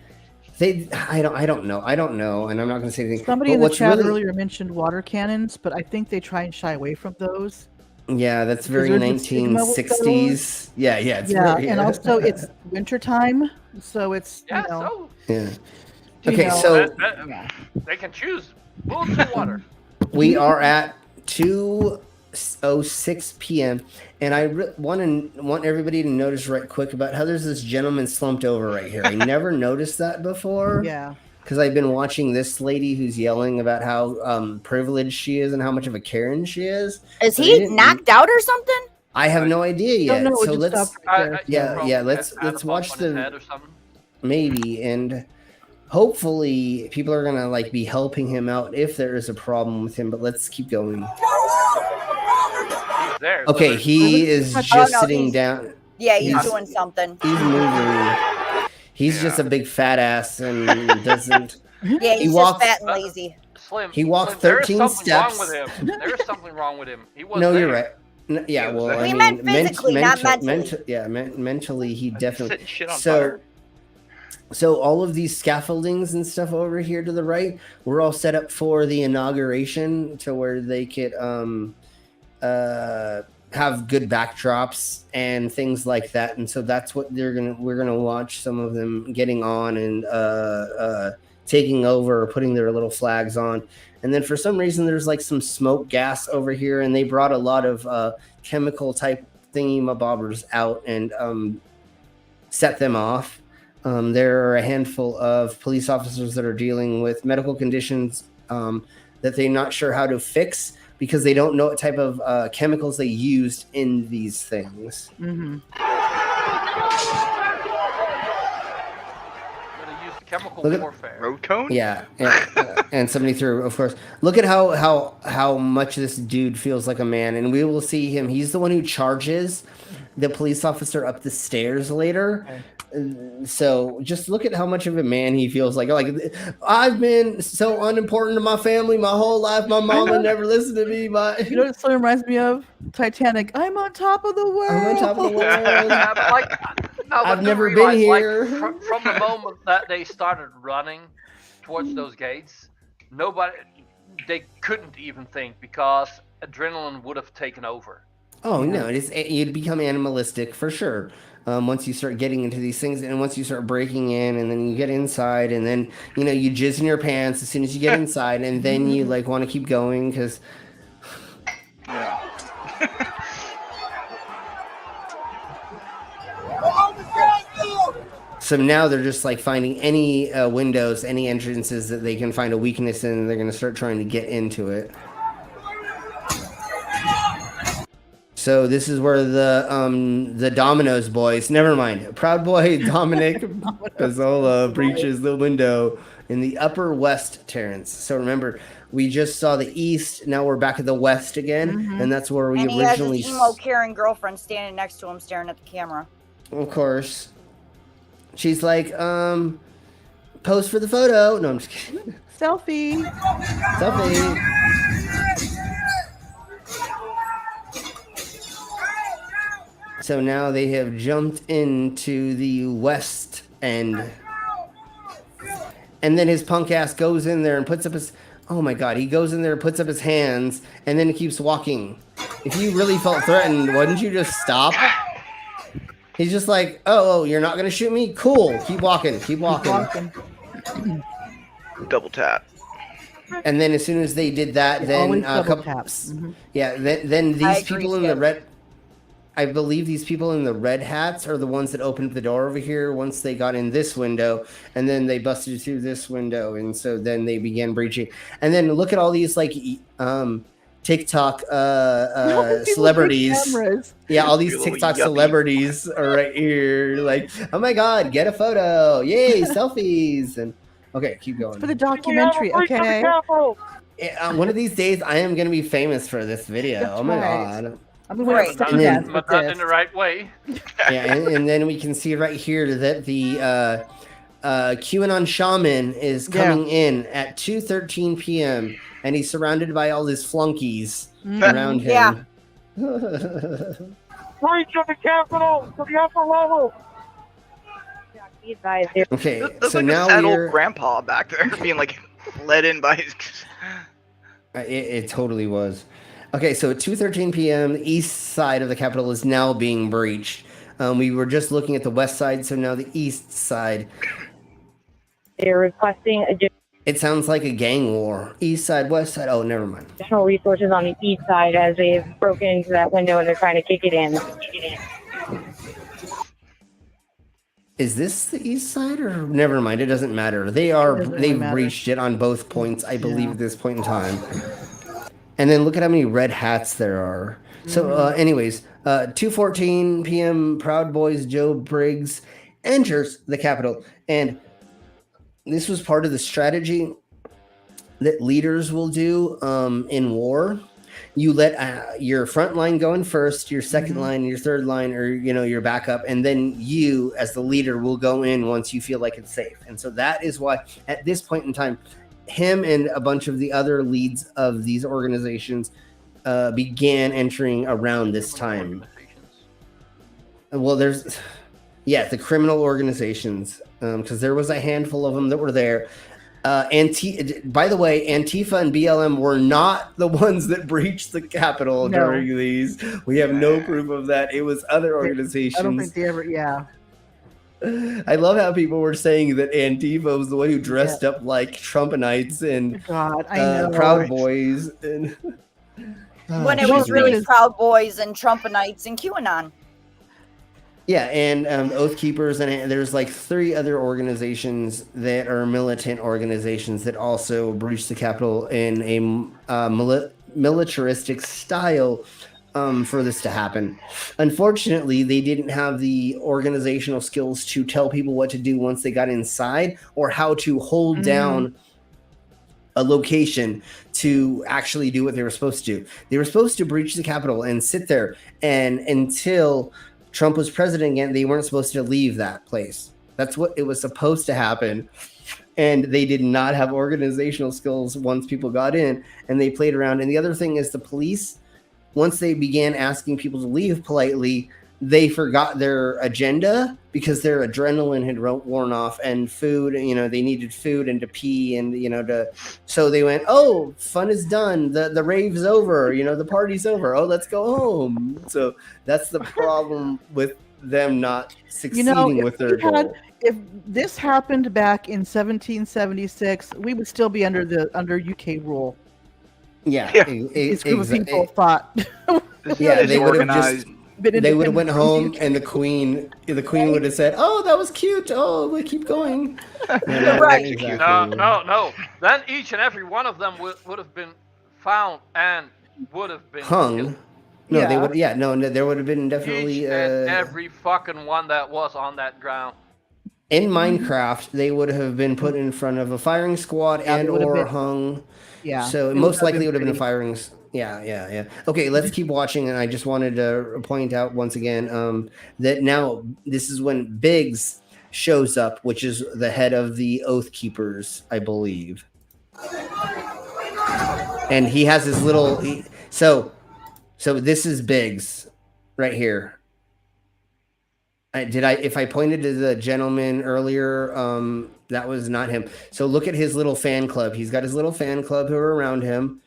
I don't know, and I'm not going to say anything. Somebody in the chat earlier mentioned water cannons, but I think they try and shy away from those. Yeah, that's very 1960s. Yeah, and also it's wintertime, so it's Okay, so they can choose bullets or water. We are at 2:06 p.m. and I want everybody to notice right quick about how there's this gentleman slumped over right here. I never noticed that before. Yeah. Because I've been watching this lady who's yelling about how privileged she is and how much of a Karen she is. Is he knocked out or something? I have no idea yet. No, so let's let's watch head or something. Maybe, and hopefully people are gonna like be helping him out if there is a problem with him. But let's keep going. There, okay, he is just sitting down. Yeah, he's doing something. He's moving. He's just a big fat ass and doesn't. Yeah, he's just fat and lazy. Slim. He walked 13 steps. There is something wrong with him. He wasn't No, you're there. right. Yeah, well, I We mean, meant physically, not mentally. mentally, he definitely. Shit on fire. So all of these scaffoldings and stuff over here to the right, we're all set up for the inauguration to where they could have good backdrops and things like that. And so that's what we're gonna watch some of them getting on and taking over or putting their little flags on. And then for some reason there's like some smoke gas over here, and they brought a lot of chemical type thingy-mabobbers out and set them off. There are a handful of police officers that are dealing with medical conditions that they're not sure how to fix because they don't know what type of chemicals they used in these things. Mm-hmm. Chemical warfare. Road cone? Yeah, and somebody threw, of course. Look at how much this dude feels like a man, and we will see him. He's the one who charges the police officer up the stairs later. Okay. So just look at how much of a man he feels like. Like, I've been so unimportant to my family my whole life. My mama never listened to me. You know what this reminds me of? Titanic. I'm on top of the world. I'm on top of the world. I've never realize, been here. Like, from the moment that they started running towards those gates, they couldn't even think because adrenaline would have taken over. Oh no, you'd become animalistic for sure. Once you start getting into these things, and once you start breaking in, and then you get inside, and then you jizz in your pants as soon as you get inside, and then you like want to keep going because. So now they're just like finding any windows, any entrances that they can find a weakness in, and they're going to start trying to get into it. So this is where the Domino's boys, never mind, Proud Boy Dominic Pezzola breaches the window in the Upper West Terrace. So remember, we just saw the East, now we're back at the West again, and that's where we and originally... he has his emo Karen girlfriend standing next to him staring at the camera. Of course. She's like, pose for the photo. No, I'm just kidding. Selfie. So now they have jumped into the West End. And then his punk ass goes in there and puts up his... Oh my god, he goes in there, puts up his hands, and then he keeps walking. If you really felt threatened, wouldn't you just stop? He's just like, oh, you're not going to shoot me? Cool. Keep walking. Double tap. And then as soon as they did that, then a couple taps. Yeah, then these people in the red... I believe these people in the red hats are the ones that opened the door over here once they got in this window, and then they busted through this window, and so then they began breaching. And then look at all these like TikTok celebrities. Yeah, all these TikTok celebrities are right here. Like, oh my god, get a photo! Yay, selfies! And okay, keep going. For the documentary, okay. One of these days, I am gonna be famous for this video. That's oh my right. god. I'm going but not in the right way. Yeah, and then we can see right here that the QAnon shaman is coming in at 2:13 p.m. and he's surrounded by all his flunkies around him. Yeah. Breach of the Capitol to the upper level. Okay, That's so like now a sad we're... old grandpa back there being like led in by his... It totally was. Okay, so at 2:13 p.m., the east side of the Capitol is now being breached. We were just looking at the west side, so now the east side. They're requesting It sounds like a gang war. East side, west side. Oh, never mind. additional resources on the east side as they've broken into that window and they're trying to kick it in. Is this the east side or never mind? It doesn't matter. They've breached it on both points, I believe, at this point in time. And then look at how many red hats there are. So, anyways, 2:14 p.m. Proud Boys Joe Briggs enters the Capitol, and this was part of the strategy that leaders will do in war. You let your front line go in first, your second line, your third line, or your backup, and then you, as the leader, will go in once you feel like it's safe. And so that is why, at this point in time, him and a bunch of the other leads of these organizations began entering around this time. Well, there's, the criminal organizations, because there was a handful of them that were there. By the way, Antifa and BLM were not the ones that breached the Capitol during these. We have no proof of that. It was other organizations. I don't think they ever, I love how people were saying that Antifa was the one who dressed up like Trumpanites and Proud Boys. And, when it was really Proud Boys and Trumpanites and QAnon. Yeah, and Oath Keepers, and there's like 3 other organizations that are militant organizations that also breached the Capitol in a militaristic style for this to happen. Unfortunately, they didn't have the organizational skills to tell people what to do once they got inside, or how to hold down a location to actually do what they were supposed to do. They were supposed to breach the Capitol and sit there, and until Trump was president again, they weren't supposed to leave that place. That's what it was supposed to happen. And they did not have organizational skills once people got in, and they played around. And the other thing is the police, once they began asking people to leave politely, they forgot their agenda because their adrenaline had worn off, and food, they needed food and to pee and, so they went, oh, fun is done. The rave's over, the party's over. Oh, let's go home. So that's the problem with them not succeeding with their goal. If this happened back in 1776, we would still be under UK rule. Yeah. These group of people thought. They would have just... They would have went home, and the queen would have said, "Oh, that was cute. Oh, we keep going." Right. Exactly. No. Then each and every one of them would have been found and would have been hung. killed. No, they would. Yeah, no, there would have been definitely Each and every fucking one that was on that ground. in Minecraft. They would have been put in front of a firing squad and or hung. Yeah. So most likely it would have been a firing. Yeah. Okay, let's keep watching. And I just wanted to point out once again that now this is when Biggs shows up, which is the head of the Oath Keepers, I believe. And he has his little. So this is Biggs right here. If I pointed to the gentleman earlier, that was not him. So look at his little fan club. He's got his little fan club who are around him.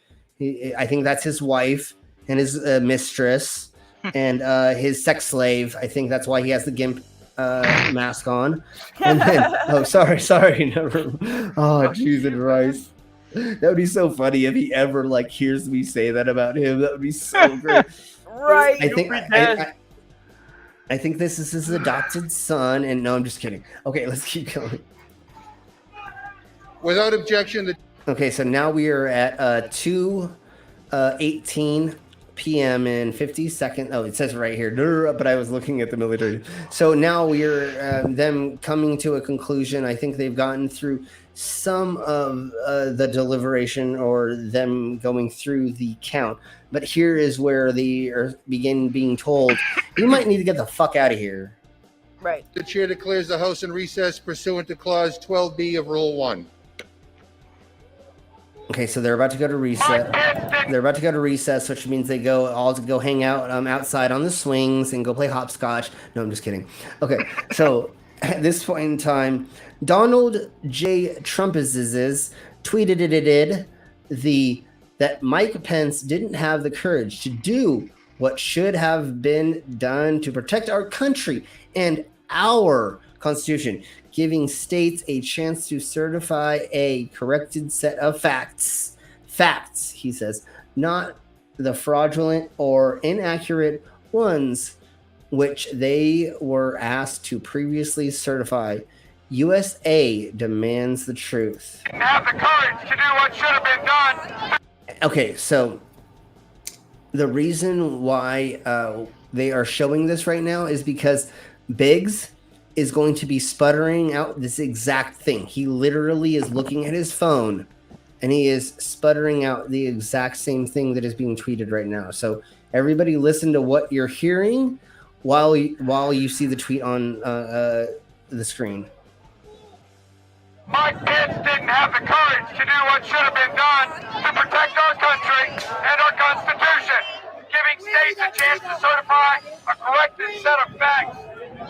I think that's his wife and his mistress and his sex slave. I think that's why he has the GIMP mask on. And then, sorry. Never. Oh, Jesus Christ. That would be so funny if he ever hears me say that about him. That would be so great. Right. I think this is his adopted son, and no, I'm just kidding. Okay, let's keep going. Without objection. Okay, so now we are at 2:18 p.m. and 50 seconds. Oh, it says right here, but I was looking at the military. So now we are them coming to a conclusion. I think they've gotten through some of the deliberation or them going through the count. But here is where they begin being told, you might need to get the fuck out of here. Right. The chair declares the House in recess pursuant to Clause 12B of Rule 1. Okay, so they're about to go to recess. Which means they all go hang out outside on the swings and go play hopscotch. No, I'm just kidding. Okay, so at this point in time, Donald J. Trumpizes tweeted that Mike Pence didn't have the courage to do what should have been done to protect our country and our Constitution, giving states a chance to certify a corrected set of facts. Facts, he says, not the fraudulent or inaccurate ones which they were asked to previously certify. USA demands the truth. Have the courage to do what should have been done. Okay, so the reason why they are showing this right now is because Biggs is going to be sputtering out this exact thing. He literally is looking at his phone and he is sputtering out the exact same thing that is being tweeted right now. So everybody listen to what you're hearing while you see the tweet on the screen. Mike Pence didn't have the courage to do what should have been done to protect our country and our Constitution, giving states a chance to certify a corrected set of facts,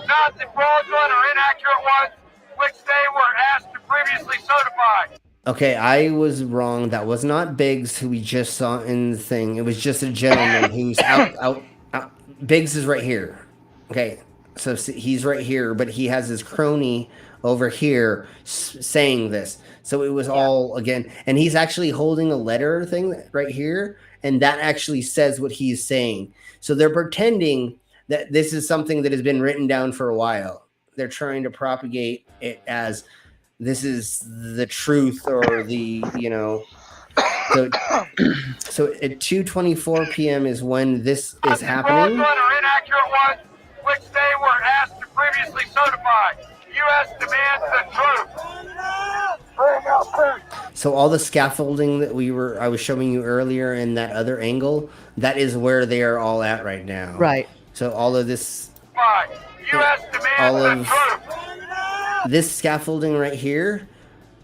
not the fraudulent or inaccurate ones which they were asked to previously certify. Okay, I was wrong. That was not Biggs who we just saw in the thing. It was just a gentleman who's out. Biggs is right here. Okay, so he's right here, but he has his crony over here saying this. So it was all again, and he's actually holding a letter thing right here, and that actually says what he's saying. So they're pretending that this is something that has been written down for a while. They're trying to propagate it as this is the truth or the, so at 2:24 p.m. is when this is happening. Fraudulent or inaccurate ones which they were asked to previously certify. U.S. demands the truth. So all the scaffolding that I was showing you earlier in that other angle, that is where they are all at right now. Right. So all of this, U.S. demands the truth. This scaffolding right here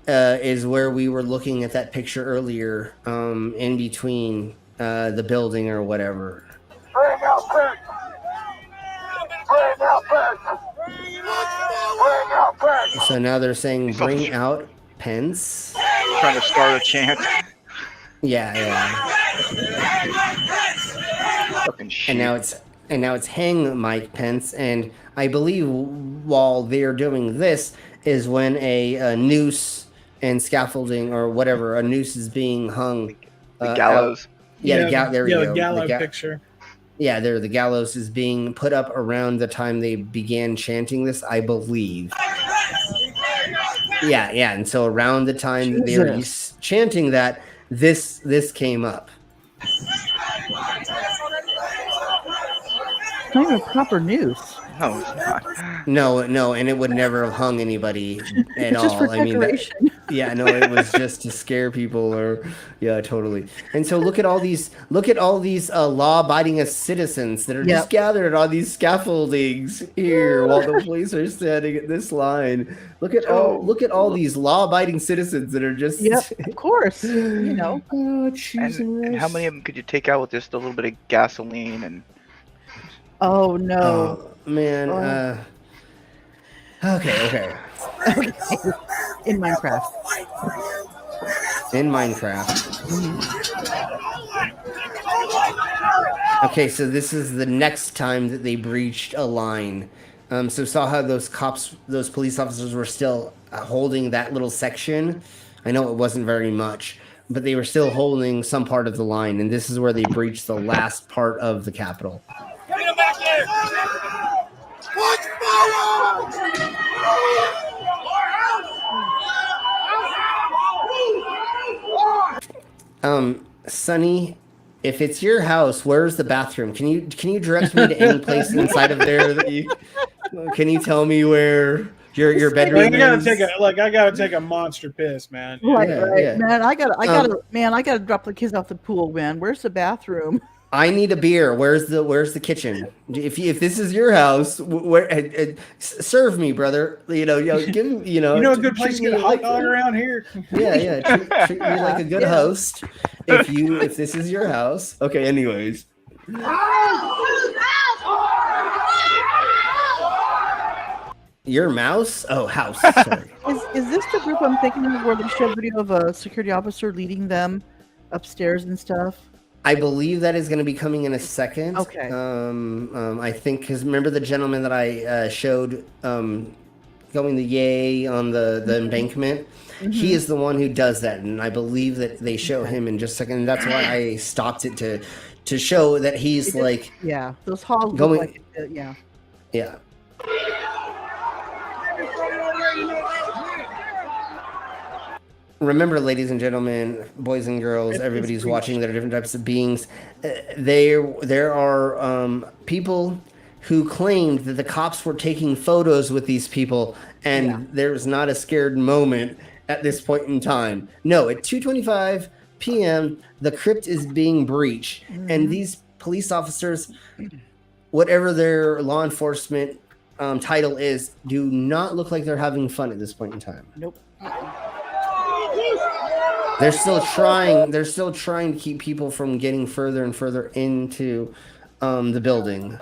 is where we were looking at that picture earlier, in between the building or whatever. Bring out Pence. Bring out Pence. Bring out Pence. So now they're saying bring out Pence. Trying to start a chant. Yeah. Fucking shit. And now it's hang Mike Pence, and I believe while they're doing this is when a noose and scaffolding or whatever, a noose is being hung. The gallows. There we go. The gallows picture. Yeah, the gallows is being put up around the time they began chanting this, I believe. Yeah, and so around the time that they were chanting that, this came up. not even a proper noose. No, it's not. No, and it would never have hung anybody at It's all. just for I mean, decoration. yeah, no, it was just to scare people, or yeah, totally. And so look at all these law-abiding citizens that are just gathered on these scaffoldings here while the police are standing at this line. Look at all these law-abiding citizens that are just. Yep, of course. You know. Oh, cheese And how many of them could you take out with just a little bit of gasoline and? Oh no. Oh, man. Okay. In Minecraft. Okay, so this is the next time that they breached a line. So saw how those police officers were still holding that little section. I know it wasn't very much, but they were still holding some part of the line, and this is where they breached the last part of the Capitol. Get him back here! Watch Sonny, if it's your house, where's the bathroom? Can you direct me to any place inside of there that you? Can you tell me where your bedroom is? I gotta take a monster piss, man. Right. Man, I gotta drop the kids off the pool, man. Where's the bathroom? I need a beer. Where's the kitchen? If this is your house, serve me, brother. Give me, a good place to get a hot dog around here. Yeah. Treat me like a good host. If this is your house, okay. Anyways. Your mouse? Oh, house. Sorry. Is this the group I'm thinking of where they showed video of a security officer leading them upstairs and stuff? I believe that is going to be coming in a second. Okay. I think because remember the gentleman that I showed going the yay on the embankment. Mm-hmm. He is the one who does that, and I believe that they show him in just a second. And that's why I stopped it to show that he's those halls going. Look like Yeah. Remember, ladies and gentlemen, boys and girls, everybody's watching. There are different types of beings. There are people who claimed that the cops were taking photos with these people, and there's not a scared moment at this point in time. No, at 2:25 p.m., the crypt is being breached, and these police officers, whatever their law enforcement title is, do not look like they're having fun at this point in time. Nope. They're still trying to keep people from getting further and further into the building.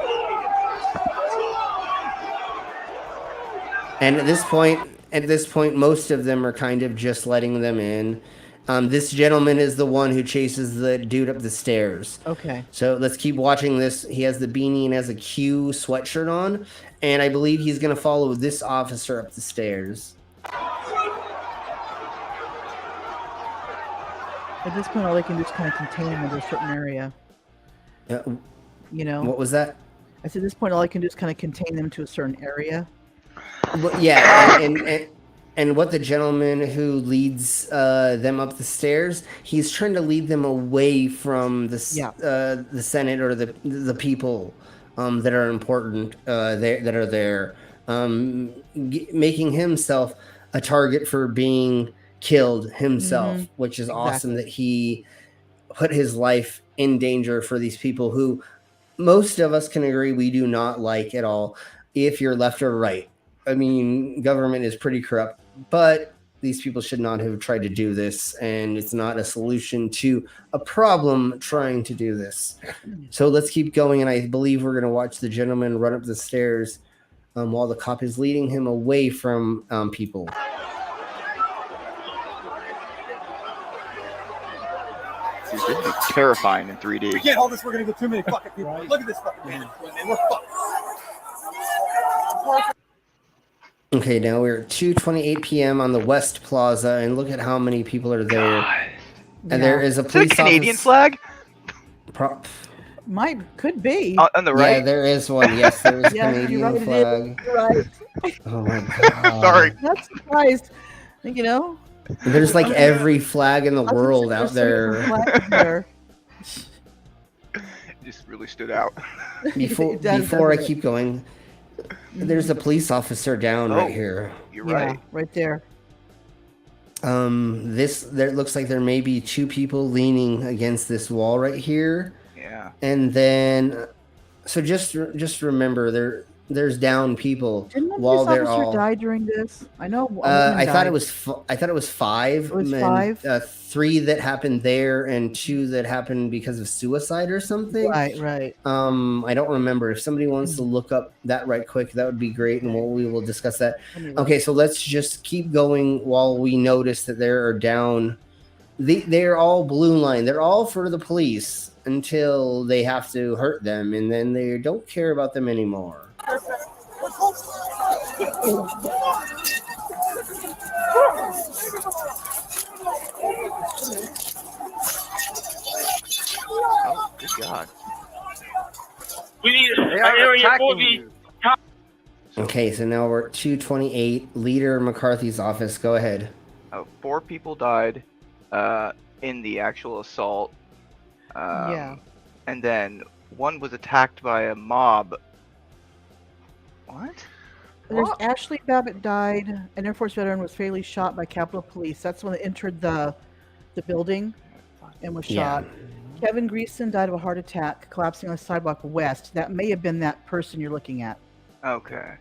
And at this point, most of them are kind of just letting them in. This gentleman is the one who chases the dude up the stairs. Okay. So let's keep watching this. He has the beanie and has a Q sweatshirt on, and I believe he's going to follow this officer up the stairs. At this point, all they can do is kind of contain them into a certain area. What was that? I said, at this point, all I can do is kind of contain them to a certain area. Well, yeah, and what the gentleman who leads them up the stairs, he's trying to lead them away from the Senate or the people that are important that are there, making himself a target for being killed himself, which is awesome that he put his life in danger for these people who most of us can agree we do not like at all, if you're left or right. I mean, government is pretty corrupt, but these people should not have tried to do this, and it's not a solution to a problem trying to do this. So let's keep going, and I believe we're going to watch the gentleman run up the stairs while the cop is leading him away from people. It's terrifying in 3D. We can't hold this. We're gonna get too many fucking people. Look at this fucking man. And we're fucked. Okay, now we're at 2:28 p.m. on the West Plaza, and look at how many people are there. And there is a police Canadian flag. Could be. On the right. Yeah, there is one. Yes, there is a Canadian flag. You're right. Oh my god. Sorry. Not surprised. There's like every flag in the world out there. just really stood out. Before I keep going, there's a police officer down right here. You're right. Right there. There looks like there may be two people leaning against this wall right here. Yeah. And then, so just remember there's down people Didn't the while police they're officer all. die during this? I know. I thought it was. I thought it was 5. It was and, 5? 3 that happened there, and 2 that happened because of suicide or something. Right. I don't remember. If somebody wants to look up that right quick, that would be great, and we will discuss that. Okay, so let's just keep going while we notice that there are down. They're all blue line. They're all for the police until they have to hurt them, and then they don't care about them anymore. Oh, good God. We need They an are area for attacking the. you. Okay, so now we're at 228, Leader McCarthy's office. Go ahead. 4 people died in the actual assault. Yeah. And then 1 was attacked by a mob. What? There's Ashley Babbitt died. An Air Force veteran was fatally shot by Capitol Police. That's the one that entered the building and was shot. Kevin Greason died of a heart attack, collapsing on the sidewalk west. That may have been that person you're looking at. Okay.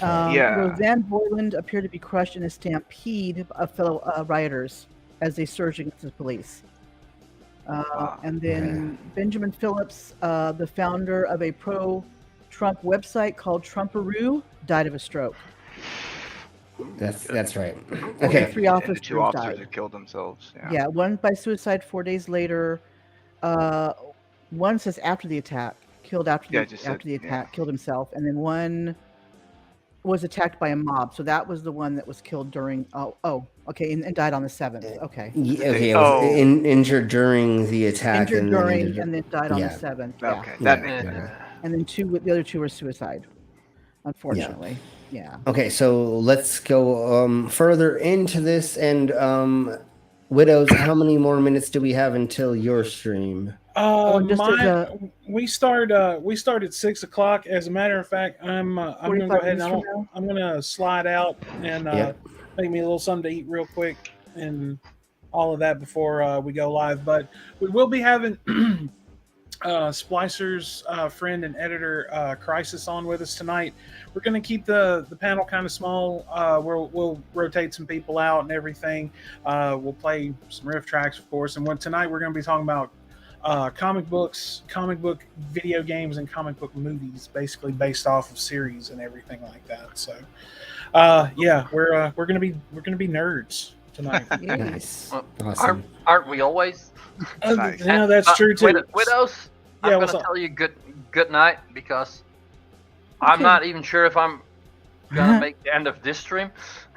Yeah. Roseanne Boyland appeared to be crushed in a stampede of fellow rioters as they surged against the police. And then Benjamin Phillips, the founder of a pro-Trump website called Trumparoo, died of a stroke. That's right. Okay. 3 officers, And the 2 officers died. had killed themselves. Yeah, one by suicide 4 days later. One says after the attack, killed after the attack, killed himself, and then one was attacked by a mob. So that was the one that was killed during. Okay, and died on the 7th. Okay. Okay, it was injured during the attack. Injured during, and then died on the 7th. Yeah. Okay, that makes sense. And then the other 2 were suicide, unfortunately. Yeah. Okay, so let's go further into this. And Widows, how many more minutes do we have until your stream? We start at 6:00. As a matter of fact, I'm gonna go ahead and I'm gonna slide out and make me a little something to eat real quick and all of that before we go live. But we will be having Splicer's friend and editor Crisis on with us tonight. We're going to keep the panel kind of small. We'll rotate some people out and everything. We'll play some riff tracks, of course. And tonight we're going to be talking about comic books, comic book video games, and comic book movies, basically based off of series and everything like that. So, we're going to be nerds tonight. Nice. Awesome. Aren't we always? Nice. Yeah, that's true too. Widows, I'm going to tell you good night because I'm not even sure if I'm going to make the end of this stream.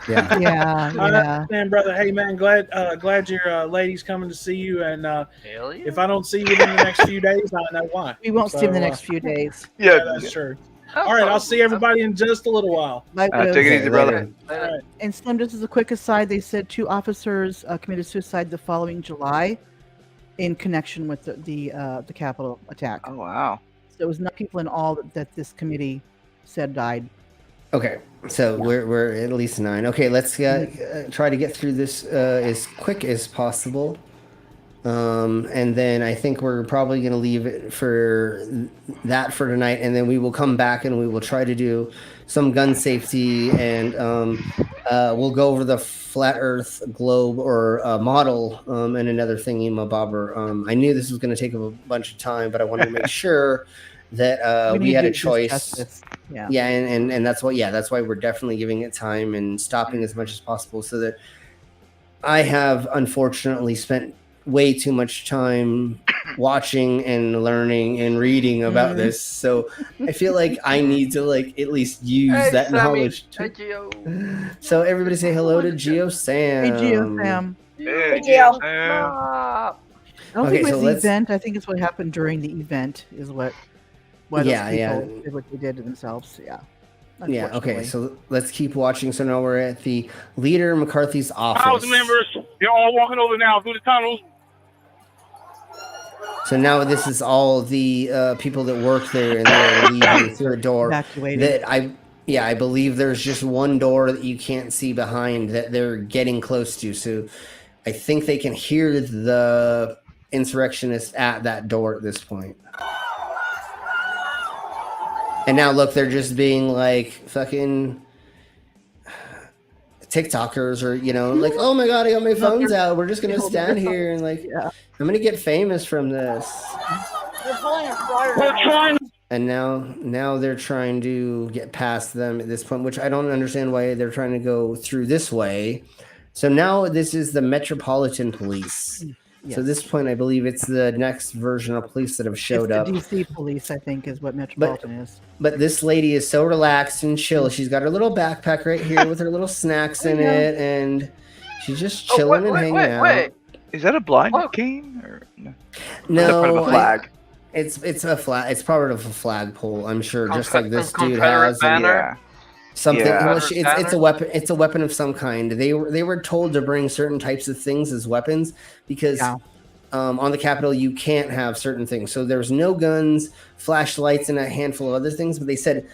Yeah. Man, brother. Hey, man. Glad your lady's coming to see you. And if I don't see you within the next few days, I know why. We won't see you in the next few days. Yeah, that's true. All right, I'll see everybody in just a little while. Take it easy, brother. Right. And Slim, just as a quick aside, they said 2 officers committed suicide the following July in connection with the Capitol attack. Oh, wow. So it was not people in all that this committee said died. Okay, so we're at least 9. Okay, let's try to get through this as quick as possible. And then I think we're probably going to leave it for tonight, and then we will come back and we will try to do some gun safety, and we'll go over the flat Earth globe or model and another thingy mabobber. I knew this was going to take a bunch of time, but I wanted to make sure that we had a choice. Yeah, and that's why we're definitely giving it time and stopping as much as possible, so that I have unfortunately spent way too much time watching and learning and reading about this, so I feel like I need to at least use that knowledge. So everybody say hello to Geo Sam. Hey Geo Sam. Hey Geo Sam. I don't think it was the event. I think it's what happened during the event is why those people did what they did to themselves. Yeah, okay, so let's keep watching. So now we're at the Leader McCarthy's office. House members, you're all walking over now through the tunnels. So now this is all the people that work there, and they're leaving through a door. Evacuating. That I believe there's just one door that you can't see behind that they're getting close to. So I think they can hear the insurrectionists at that door at this point. And now look, they're just being like fucking TikTokers, or like, oh my god, I got my phones out. We're just gonna stand here and like, I'm gonna get famous from this. They're pulling a Florida. And now they're trying to get past them at this point, which I don't understand why they're trying to go through this way. So now this is the Metropolitan Police. Yes. So at this point, I believe it's the next version of police that have showed up. The DC police, I think, is what Metropolitan is. But this lady is so relaxed and chill. She's got her little backpack right here with her little snacks in it, and she's just chilling and hanging out. Wait. Is that a blind cane? Or no? No, Is that part of a flag? It's a flag. It's part of a flagpole, I'm sure, just like this dude Confederate has. banner? Something. Yeah. Well, it's a weapon. It's a weapon of some kind. They were told to bring certain types of things as weapons because on the Capitol you can't have certain things. So there's no guns, flashlights, and a handful of other things. But they said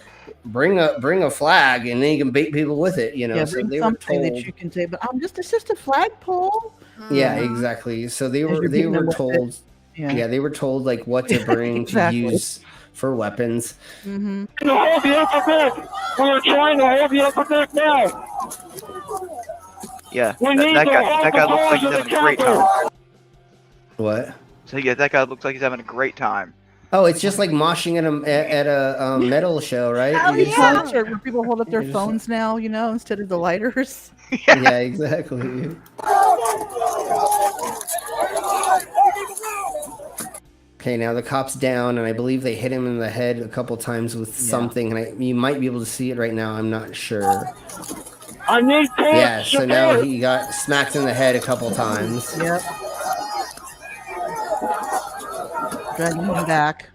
bring a flag, and then you can bait people with it. Yeah, so bring they were something told. that you can say, but it's just a flagpole. Yeah, exactly. So they were told. Yeah, they were told like what to bring to use for weapons. Mm-hmm. Hold the upper deck. We're trying to hold the upper deck now. Yeah, that guy looks like he's having a great time. What? So yeah, that guy looks like he's having a great time. Oh, it's just like moshing at a metal show, right? Where people hold up their phones now, instead of the lighters. Yeah, exactly. Okay, now the cop's down, and I believe they hit him in the head a couple times with something, and you might be able to see it right now. I'm not sure. I need so now he got smacked in the head a couple times. Yep. Dragging him back.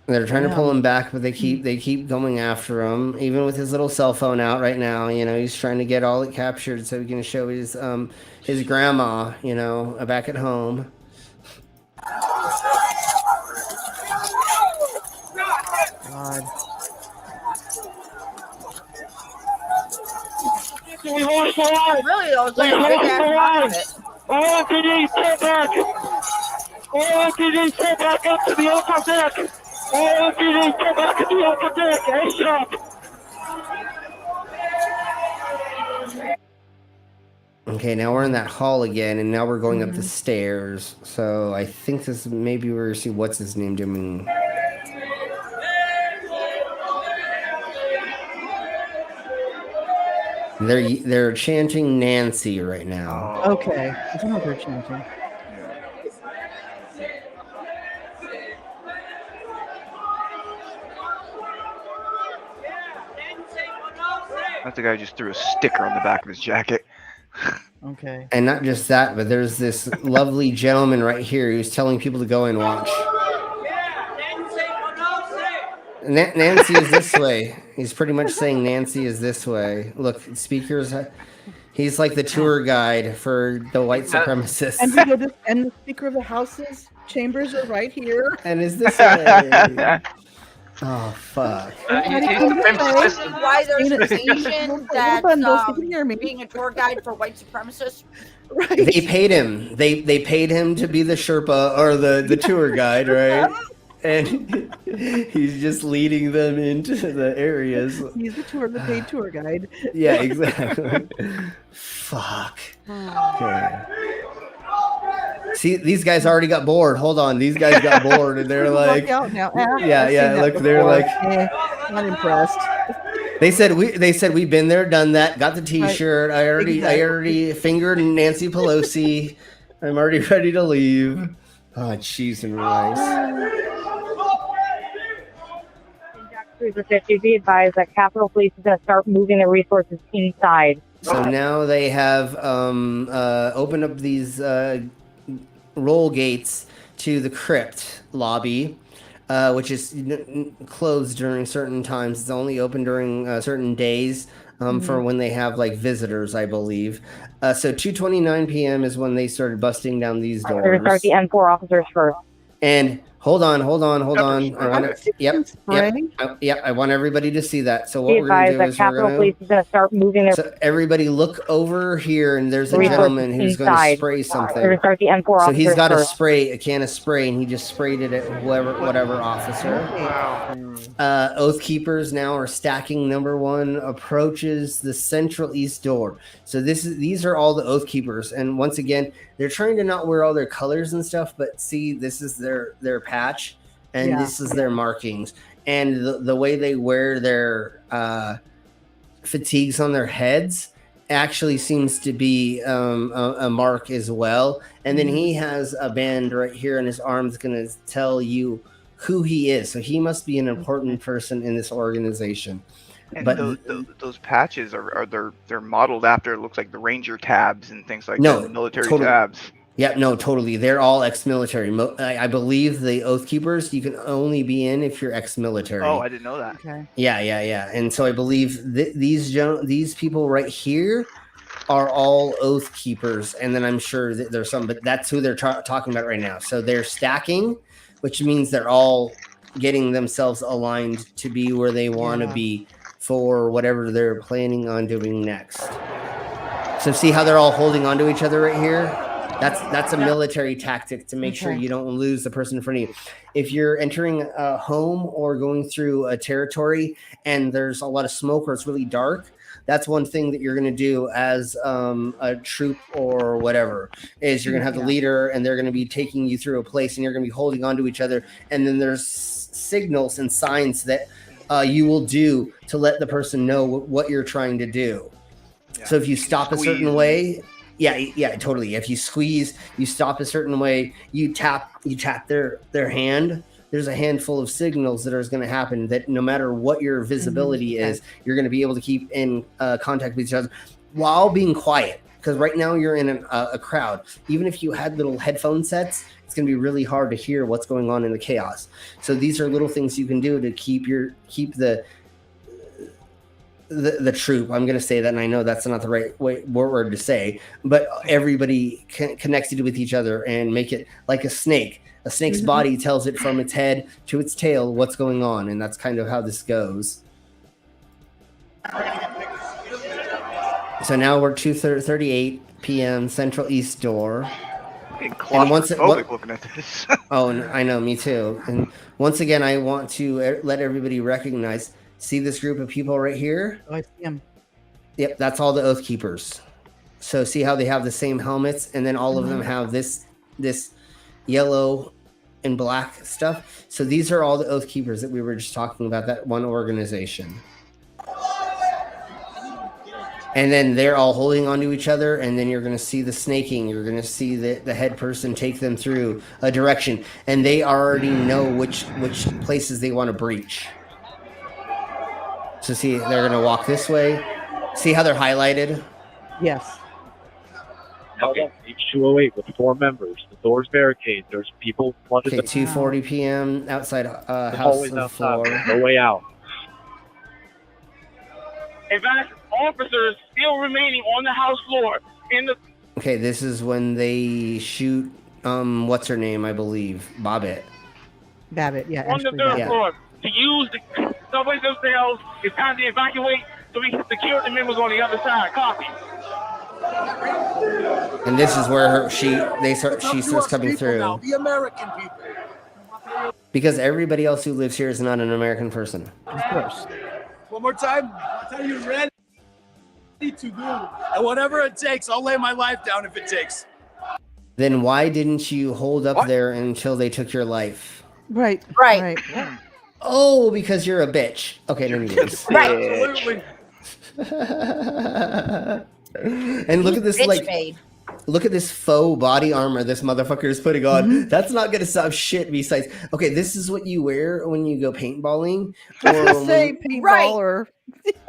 They're trying to pull him back, but they keep going after him, even with his little cell phone out right now. He's trying to get all it captured so he can show his grandma, back at home. God. We lost the line. Really, I was We like, lost the line. LAPD, pull back. LAPD, pull back up to the upper deck. LAPD, pull back to the upper deck. ASAP. Okay, now we're in that hall again, and now we're going up the stairs. So I think this maybe we're see what's his name doing. They're chanting Nancy right now. Okay, I don't know what they're chanting. That's the guy who just threw a sticker on the back of his jacket. Okay. And not just that, but there's this lovely gentleman right here who's telling people to go and watch. Nancy is this way. He's pretty much saying Nancy is this way. Look, speakers. He's like the tour guide for the white supremacists. And the Speaker of the House's chambers are right here. And is this way? Oh fuck! Why there's a station that's being a tour guide for white supremacists? Right. They paid him. They paid him to be the Sherpa or the tour guide, right? And he's just leading them into the areas. He's the paid tour guide. Yeah, exactly. Fuck. Okay. See, these guys already got bored. Hold on, these guys got bored, and they're like, yeah. Look, they're like, not impressed. They said we've been there, done that, got the T-shirt. I already fingered Nancy Pelosi. I'm already ready to leave. Oh, cheese and rice. Be advised that Capitol Police is going to start moving their resources inside. So now they have opened up these roll gates to the crypt lobby, which is closed during certain times. It's only open during certain days for when they have like visitors, I believe. So 2:29 p.m. is when they started busting down these doors. They're going to start the M4 officers first. And hold on. I want everybody to see that. So what Be we're going to do advised is that we're Capitol Police is going to start moving their so everybody look over here, and there's a resources gentleman who's going to inside. spray They're something. going to start the M4 So he's officers got first. a can of spray, and he just sprayed it at whatever officer. Oath Keepers now are stacking. Number 1 approaches the central east door. So these are all the Oath Keepers, and once again, they're trying to not wear all their colors and stuff, but see, this is their patch, and this is their markings, and the way they wear their fatigues on their heads actually seems to be a mark as well. And then he has a band right here in his arm that's going to tell you who he is. So he must be an important person in this organization. And But those patches they're modeled after, it looks like the Ranger tabs and things like No, that, military totally. tabs. Yeah, no, totally. They're all ex-military. I believe the Oath Keepers, you can only be in if you're ex-military. Oh, I didn't know that. Okay. Yeah. And so I believe these people right here are all Oath Keepers, and then I'm sure that there's some, but that's who they're talking about right now. So they're stacking, which means they're all getting themselves aligned to be where they want to be for whatever they're planning on doing next. So see how they're all holding on to each other right here? That's a military tactic to make sure you don't lose the person in front of you. If you're entering a home or going through a territory and there's a lot of smoke or it's really dark, that's one thing that you're going to do as a troop or whatever, is you're going to have the leader and they're going to be taking you through a place and you're going to be holding on to each other. And then there's signals and signs that you will do to let the person know what you're trying to do. Yeah. So if you stop a certain way, yeah, totally. If you squeeze, you stop a certain way, you tap their hand. There's a handful of signals that are going to happen that no matter what your visibility is, you're going to be able to keep in contact with each other while being quiet. Because right now you're in a crowd. Even if you had little headphone sets, it's going to be really hard to hear what's going on in the chaos. So these are little things you can do to keep the troop. I'm going to say that, and I know that's not the right word to say, but everybody connected with each other and make it like a snake. A snake's body tells it from its head to its tail what's going on, and that's kind of how this goes. So now we're 2:38 p.m. Central East door. And looking at this. Oh, I know, me too. And once again, I want to let everybody recognize. See this group of people right here? Oh, I see them. Yep, that's all the Oath Keepers. So see how they have the same helmets, and then all of them have this yellow and black stuff. So these are all the Oath Keepers that we were just talking about, that one organization. And then they're all holding onto each other, and then you're going to see the snaking. You're going to see the head person take them through a direction, and they already know which places they want to breach. So see, they're going to walk this way. See how they're highlighted? Yes. Okay, H208 with 4 members. The door's barricaded. There's people flooded. Okay, 2:40 p.m. outside house of floor. No way out. Advance officers still remaining on the house floor. Okay, this is when they shoot, what's her name, I believe? Babbitt, yeah. On the third floor. To use the subways themselves, it's time to evacuate so we can secure the members on the other side. Copy. And this is where she starts coming through. Now, the American people. Because everybody else who lives here is not an American person. Of course. One more time. I'll tell you, ready to do. And whatever it takes, I'll lay my life down if it takes. Then why didn't you hold up there until they took your life? Right. Oh, because you're a bitch. Okay, anyways. Absolutely. And look at this, look at this faux body armor this motherfucker is putting on. That's not gonna stop shit. Besides, okay, this is what you wear when you go paintballing, or paintball, or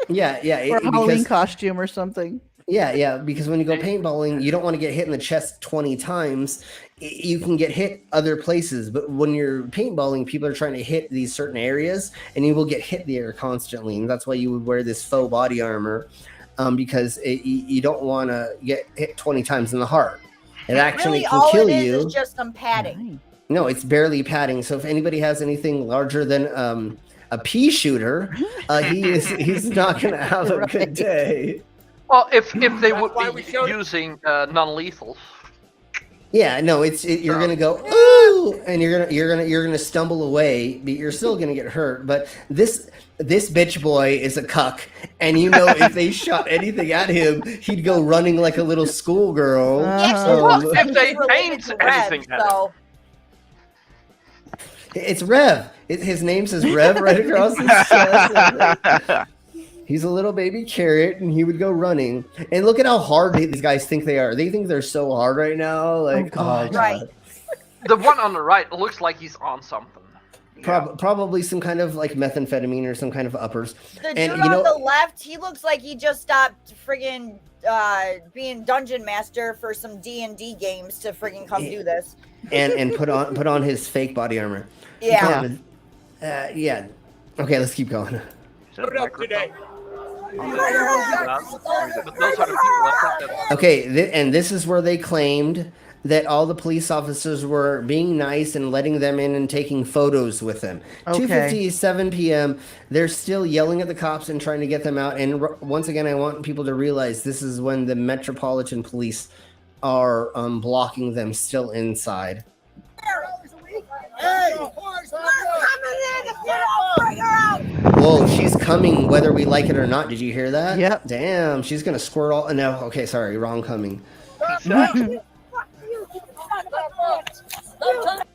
yeah, or a Halloween costume or something. Yeah, because when you go paintballing, you don't want to get hit in the chest 20 times. You can get hit other places, but when you're paintballing, people are trying to hit these certain areas, and you will get hit there constantly. And that's why you would wear this faux body armor, because you don't want to get hit 20 times in the heart. It actually really, can all kill it is you. Is just some padding. No, it's barely padding. So if anybody has anything larger than a pea shooter, he's not going to have a good day. Well, if they would be using non-lethals. Yeah, no, you're gonna go ooh, and you're gonna stumble away, but you're still gonna get hurt. But this bitch boy is a cuck, and if they shot anything at him, he'd go running like a little schoolgirl. If they aimed anything at him. It's Rev. His name says Rev right across his chest. He's a little baby carrot, and he would go running. And look at how hard these guys think they are. They think they're so hard right now. Like, right. The one on the right looks like he's on something. Probably some kind of like methamphetamine or some kind of uppers. The dude on the left, he looks like he just stopped friggin' being dungeon master for some D&D games to friggin' come do this. And put on his fake body armor. Yeah. Yeah. Okay, let's keep going. Put it up today. Okay, and this is where they claimed that all the police officers were being nice and letting them in and taking photos with them. Okay. 2:57 p.m. They're still yelling at the cops and trying to get them out. And once again, I want people to realize this is when the Metropolitan Police are blocking them still inside. Hey! Whoa, she's coming whether we like it or not. Did you hear that? Yep. Damn, she's gonna squirt all. No, okay, sorry, wrong coming.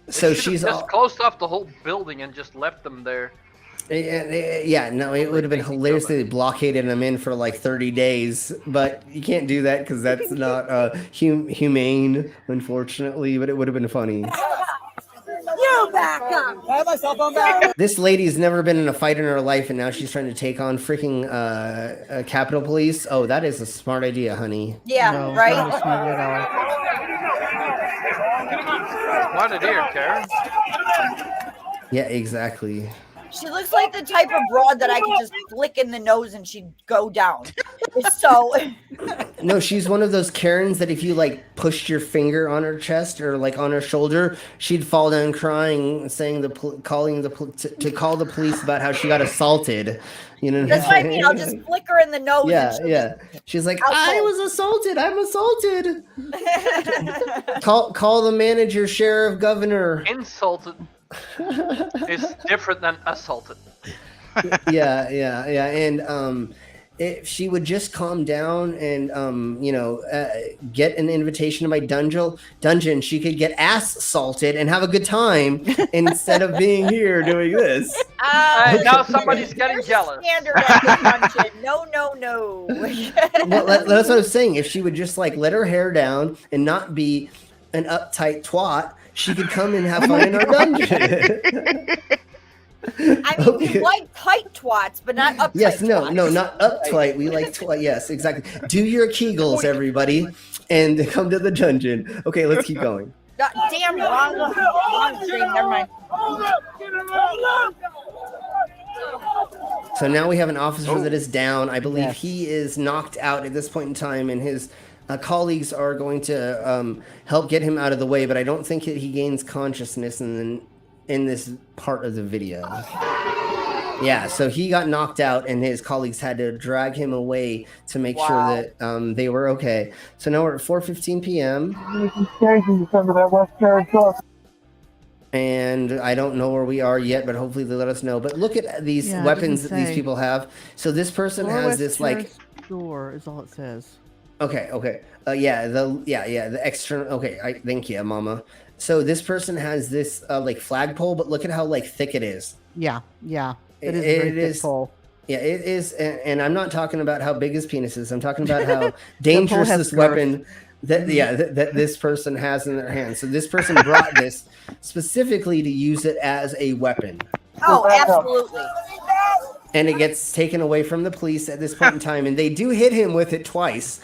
So she's just closed off the whole building and just left them there. Yeah, no, it would have been hilarious if they blockaded them in for like 30 days, but you can't do that because that's not humane, unfortunately. But it would have been funny. You back up! I have my cell phone back. This lady's never been in a fight in her life, and now she's trying to take on freaking Capitol Police. Oh, that is a smart idea, honey. Yeah, No, right? not a smart at all. What a dear, Karen. Yeah, exactly. She looks like the type of broad that I could just flick in the nose and she'd go down. So No, she's one of those Karens that if you like pushed your finger on her chest or like on her shoulder, she'd fall down crying, saying to call the police about how she got assaulted. You know, that's what I mean. I'll just flick her in the nose. Yeah. She's like, I was assaulted. I'm assaulted. Call the manager, sheriff, governor. Insulted is different than assaulted. Yeah. And if she would just calm down and get an invitation to my dungeon, she could get ass salted and have a good time instead of being here doing this. Now somebody's getting jealous. Standard at the dungeon. No. Well, that's what I was saying. If she would just like let her hair down and not be an uptight twat, she could come and have fun in our dungeon. I mean, we like tight twats, but not uptight. Yes, no, twats. not uptight. We like yes, exactly. Do your Kegels, everybody, and come to the dungeon. Okay, let's keep going. Damn, wrong screen. Never mind. So now we have an officer that is down. I believe he is knocked out at this point in time, and his colleagues are going to help get him out of the way. But I don't think he gains consciousness in this part of the video. Yeah, so he got knocked out, and his colleagues had to drag him away to make sure that they were okay. So now we're at 4:15 p.m. And I don't know where we are yet, but hopefully they let us know. But look at these weapons that these people have. So this person has this like door is all it says. Okay. The external. Okay, thank you, Mama. So this person has this like flagpole, but look at how like thick it is. Yeah. It is very thick pole. Yeah, it is, and I'm not talking about how big his penis is. I'm talking about how dangerous this weapon that this person has in their hands. So this person brought this specifically to use it as a weapon. Oh, absolutely. And it gets taken away from the police at this point in time, and they do hit him with it twice,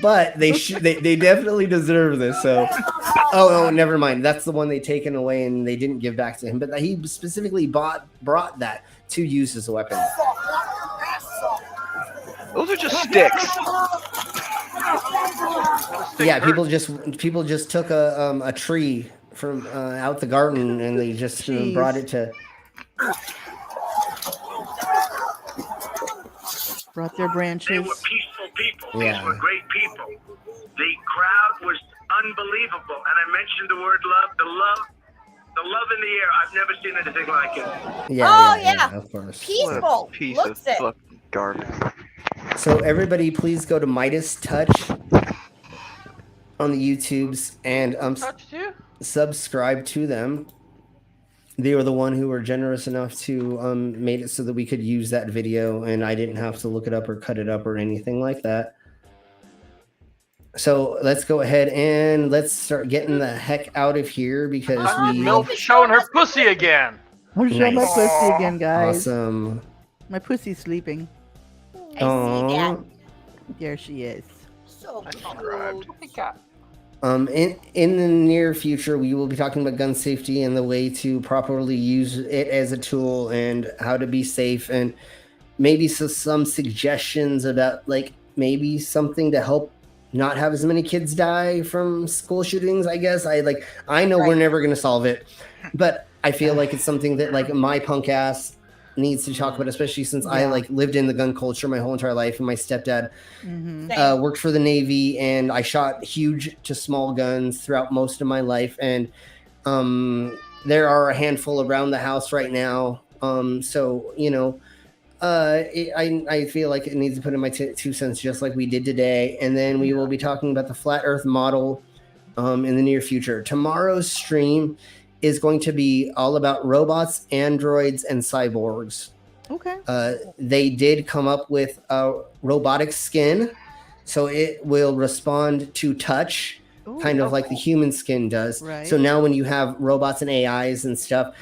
but they definitely deserve this. So, oh, never mind. That's the one they taken away and they didn't give back to him. But he specifically brought that to use as a weapon. Those are just sticks. Yeah, people just took a tree from out the garden, and they just brought it to. Brought their branches. They were peaceful people. Yeah. These were great people. The crowd was unbelievable, and I mentioned the word love. The love in the air. I've never seen anything like it. Yeah, of course. Peaceful. Piece Looks of it. fucking garbage. So everybody, please go to Midas Touch on the YouTubes and subscribe to them. They were the one who were generous enough to made it so that we could use that video, and I didn't have to look it up or cut it up or anything like that. So let's go ahead and let's start getting the heck out of here because Milf showing her pussy again. I'm showing my pussy again, guys. Awesome. My pussy's sleeping. I see that. There she is. So in the near future, we will be talking about gun safety and the way to properly use it as a tool and how to be safe, and maybe some suggestions about like maybe something to help not have as many kids die from school shootings. I guess I know we're never going to solve it, but I feel like it's something that like my punk ass needs to talk about, especially since I like lived in the gun culture my whole entire life, and my stepdad worked for the Navy, and I shot huge to small guns throughout most of my life, and there are a handful around the house right now. So you know, I feel like it needs to put in my 2 cents, just like we did today, and then we will be talking about the flat Earth model in the near future. Tomorrow's stream is going to be all about robots, androids, and cyborgs. Okay. They did come up with a robotic skin, so it will respond to touch, kind of like the human skin does. Right. So now when you have robots and AIs and stuff,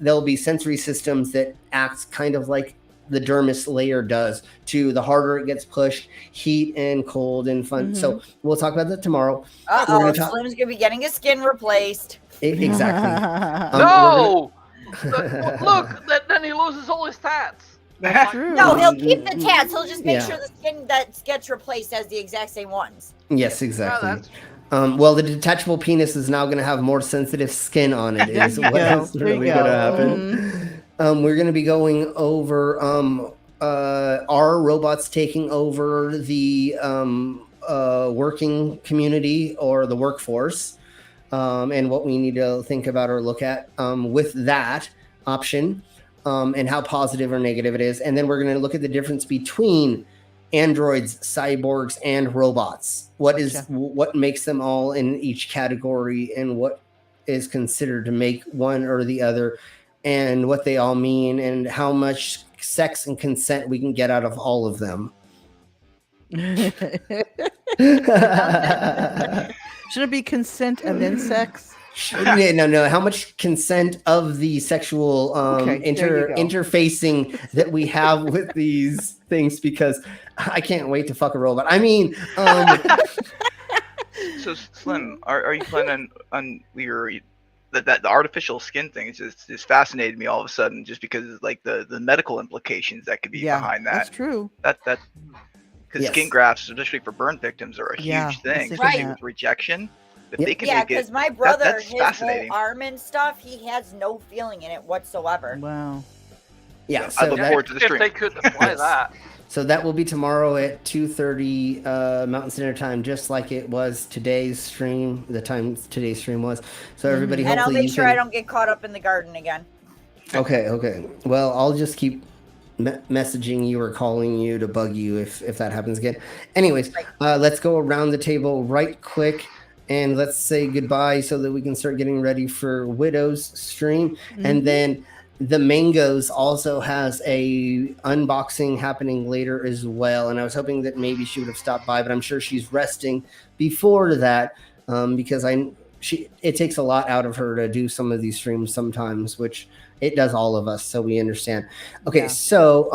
there'll be sensory systems that act kind of like the dermis layer does. To the harder it gets pushed, heat and cold and fun. So we'll talk about that tomorrow. Slim's gonna be getting his skin replaced. Exactly. No! Look, then he loses all his tats. That's true. No, he'll keep the tats. He'll just make Yeah. sure the skin that gets replaced has the exact same ones. Yes, exactly. Well, the detachable penis is now going to have more sensitive skin on it. Is There you what go. is There really you going to go. happen. We're going to be going over are robots taking over the working community or the workforce, and what we need to think about or look at with that option, and how positive or negative it is. And then we're going to look at the difference between androids, cyborgs, and robots. What makes them all in each category, and what is considered to make one or the other, and what they all mean, and how much sex and consent we can get out of all of them. Should it be consent and then sex? No. How much consent of the sexual Okay, there you go. interfacing that we have with these things? Because I can't wait to fuck a robot. I mean, So Slim, are you planning on that the artificial skin thing is fascinated me all of a sudden, just because like the medical implications that could be behind that. That's true. That because skin grafts, especially for burn victims, are a Yeah, huge thing, I was especially thinking with rejection. If they can Yeah, make it, because my brother, that's his fascinating. whole arm and stuff, he has no feeling in it whatsoever. Wow. yeah. I So look that, forward to the If stream. they could apply that. so that will be tomorrow at 2:30 Mountain Standard Time, just like it was today's stream. The time today's stream was. So everybody, And I'll hopefully make you sure can. I don't get caught up in the garden again. Okay. Well, I'll just keep messaging you or calling you to bug you if that happens again. Anyways, let's go around the table right quick and let's say goodbye so that we can start getting ready for Widow's stream. And then the Mangoes also has a unboxing happening later as well. And I was hoping that maybe she would have stopped by, but I'm sure she's resting before that, because it takes a lot out of her to do some of these streams sometimes, which it does all of us, so we understand. Okay, so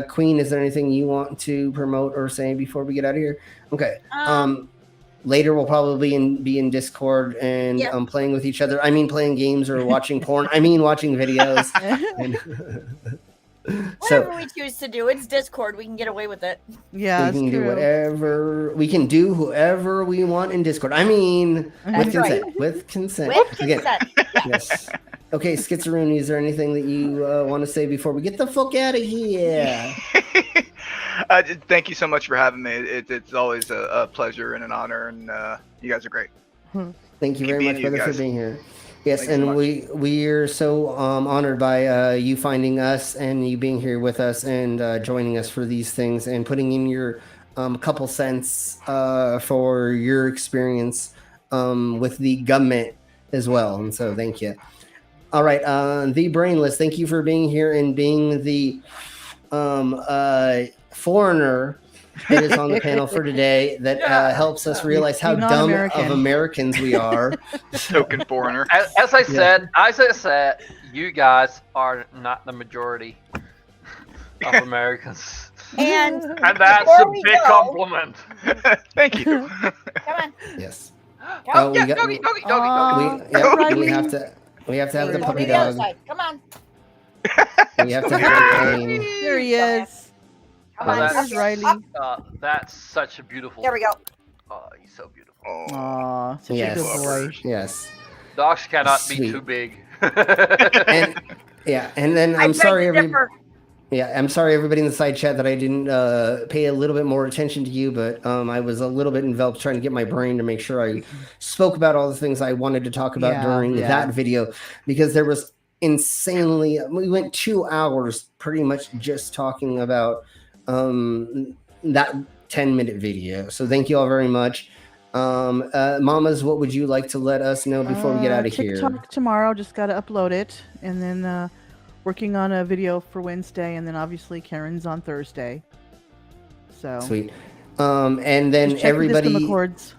Queen, is there anything you want to promote or say before we get out of here? Okay. Later we'll probably be in Discord and playing with each other. I mean playing games or watching porn. I mean watching videos. Whatever we choose to do, it's Discord. We can get away with it. Yeah, we can do whatever we can do, whoever we want in Discord. I mean, with consent. Right. With consent. With Again, consent. yes. Okay, Schizzaroni, is there anything that you want to say before we get the fuck out of here? Thank you so much for having me. It's always a pleasure and an honor, and you guys are great. Thank you Keep very being much, you brother, for guys. being here. Yes, Thanks so and much. we're so honored by you finding us and you being here with us and joining us for these things and putting in your couple cents for your experience with the government as well. And so thank you. All right, the Brainless, thank you for being here and being the foreigner that is on the panel for today that helps us realize how You're dumb non-American. of Americans we are. Token foreigner. As I said, you guys are not the majority of Americans. And that's before a we big go- compliment. Thank you. Come on. Yes. Come we got- doggy, doggy, we, doggy. yeah, Riley. we have to have the Go puppy to the other dog. side. Come on. We have to have the cane. There he is. Come Oh, on. that's- There's Riley. That's such a beautiful. There we go. Oh, he's so beautiful. Aw, such Yes. a good boy. Yes. Dogs cannot Sweet. be too big. And and then I I'm beg sorry, to differ. I'm sorry, everybody in the side chat, that I didn't pay a little bit more attention to you, but I was a little bit enveloped trying to get my brain to make sure I spoke about all the things I wanted to talk about Yeah, during yeah. that video, because there was insanely. We went 2 hours pretty much just talking about that 10-minute video. So thank you all very much. Mamas, what would you like to let us know before we get out of here? TikTok tomorrow, just got to upload it, and then working on a video for Wednesday, and then obviously Karen's on Thursday. So Sweet. And then just checking everybody. Disco McCords.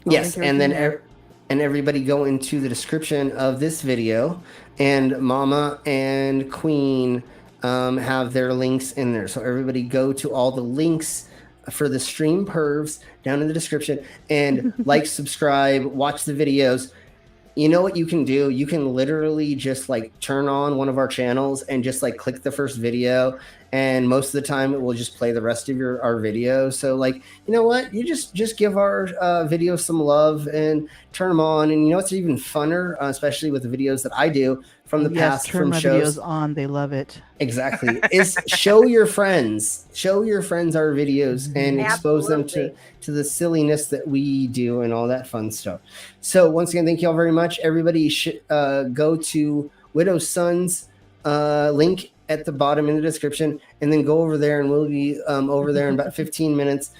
I'll Yes, link and then everything there. and everybody go into the description of this video, and Mama and Queen have their links in there. So everybody go to all the links for the stream pervs down in the description and like, subscribe, watch the videos. You know what you can do? You can literally just like turn on one of our channels and just like click the first video, and most of the time it will just play the rest of our video. So like, you know what? You just give our videos some love and turn them on. And you know what's even funner, especially with the videos that I do from the past, turn from my shows. videos on. They love it. Exactly. Is show your friends our videos and expose them to the silliness that we do and all that fun stuff. So once again, thank you all very much. Everybody should go to Widow's Sons link at the bottom in the description, and then go over there, and we'll be over there in about 15 minutes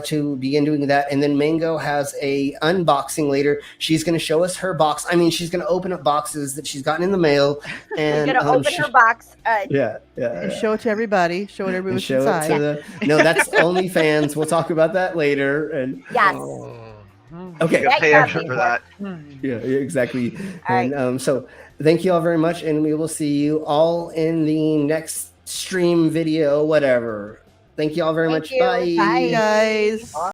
to begin doing that. And then Mango has a unboxing later. She's going to show us her box. I mean, she's going to open up boxes that she's gotten in the mail. And We're gonna open her box. Yeah. And show it to everybody. Show it everybody And what's show inside. it to the. No, that's OnlyFans. We'll talk about that later. And Yes. okay. You gotta pay extra for that. Yeah, exactly. All And so thank you all very much, and we will see you all in the next stream video, whatever. Thank you all very much. you. Bye. Bye. Guys.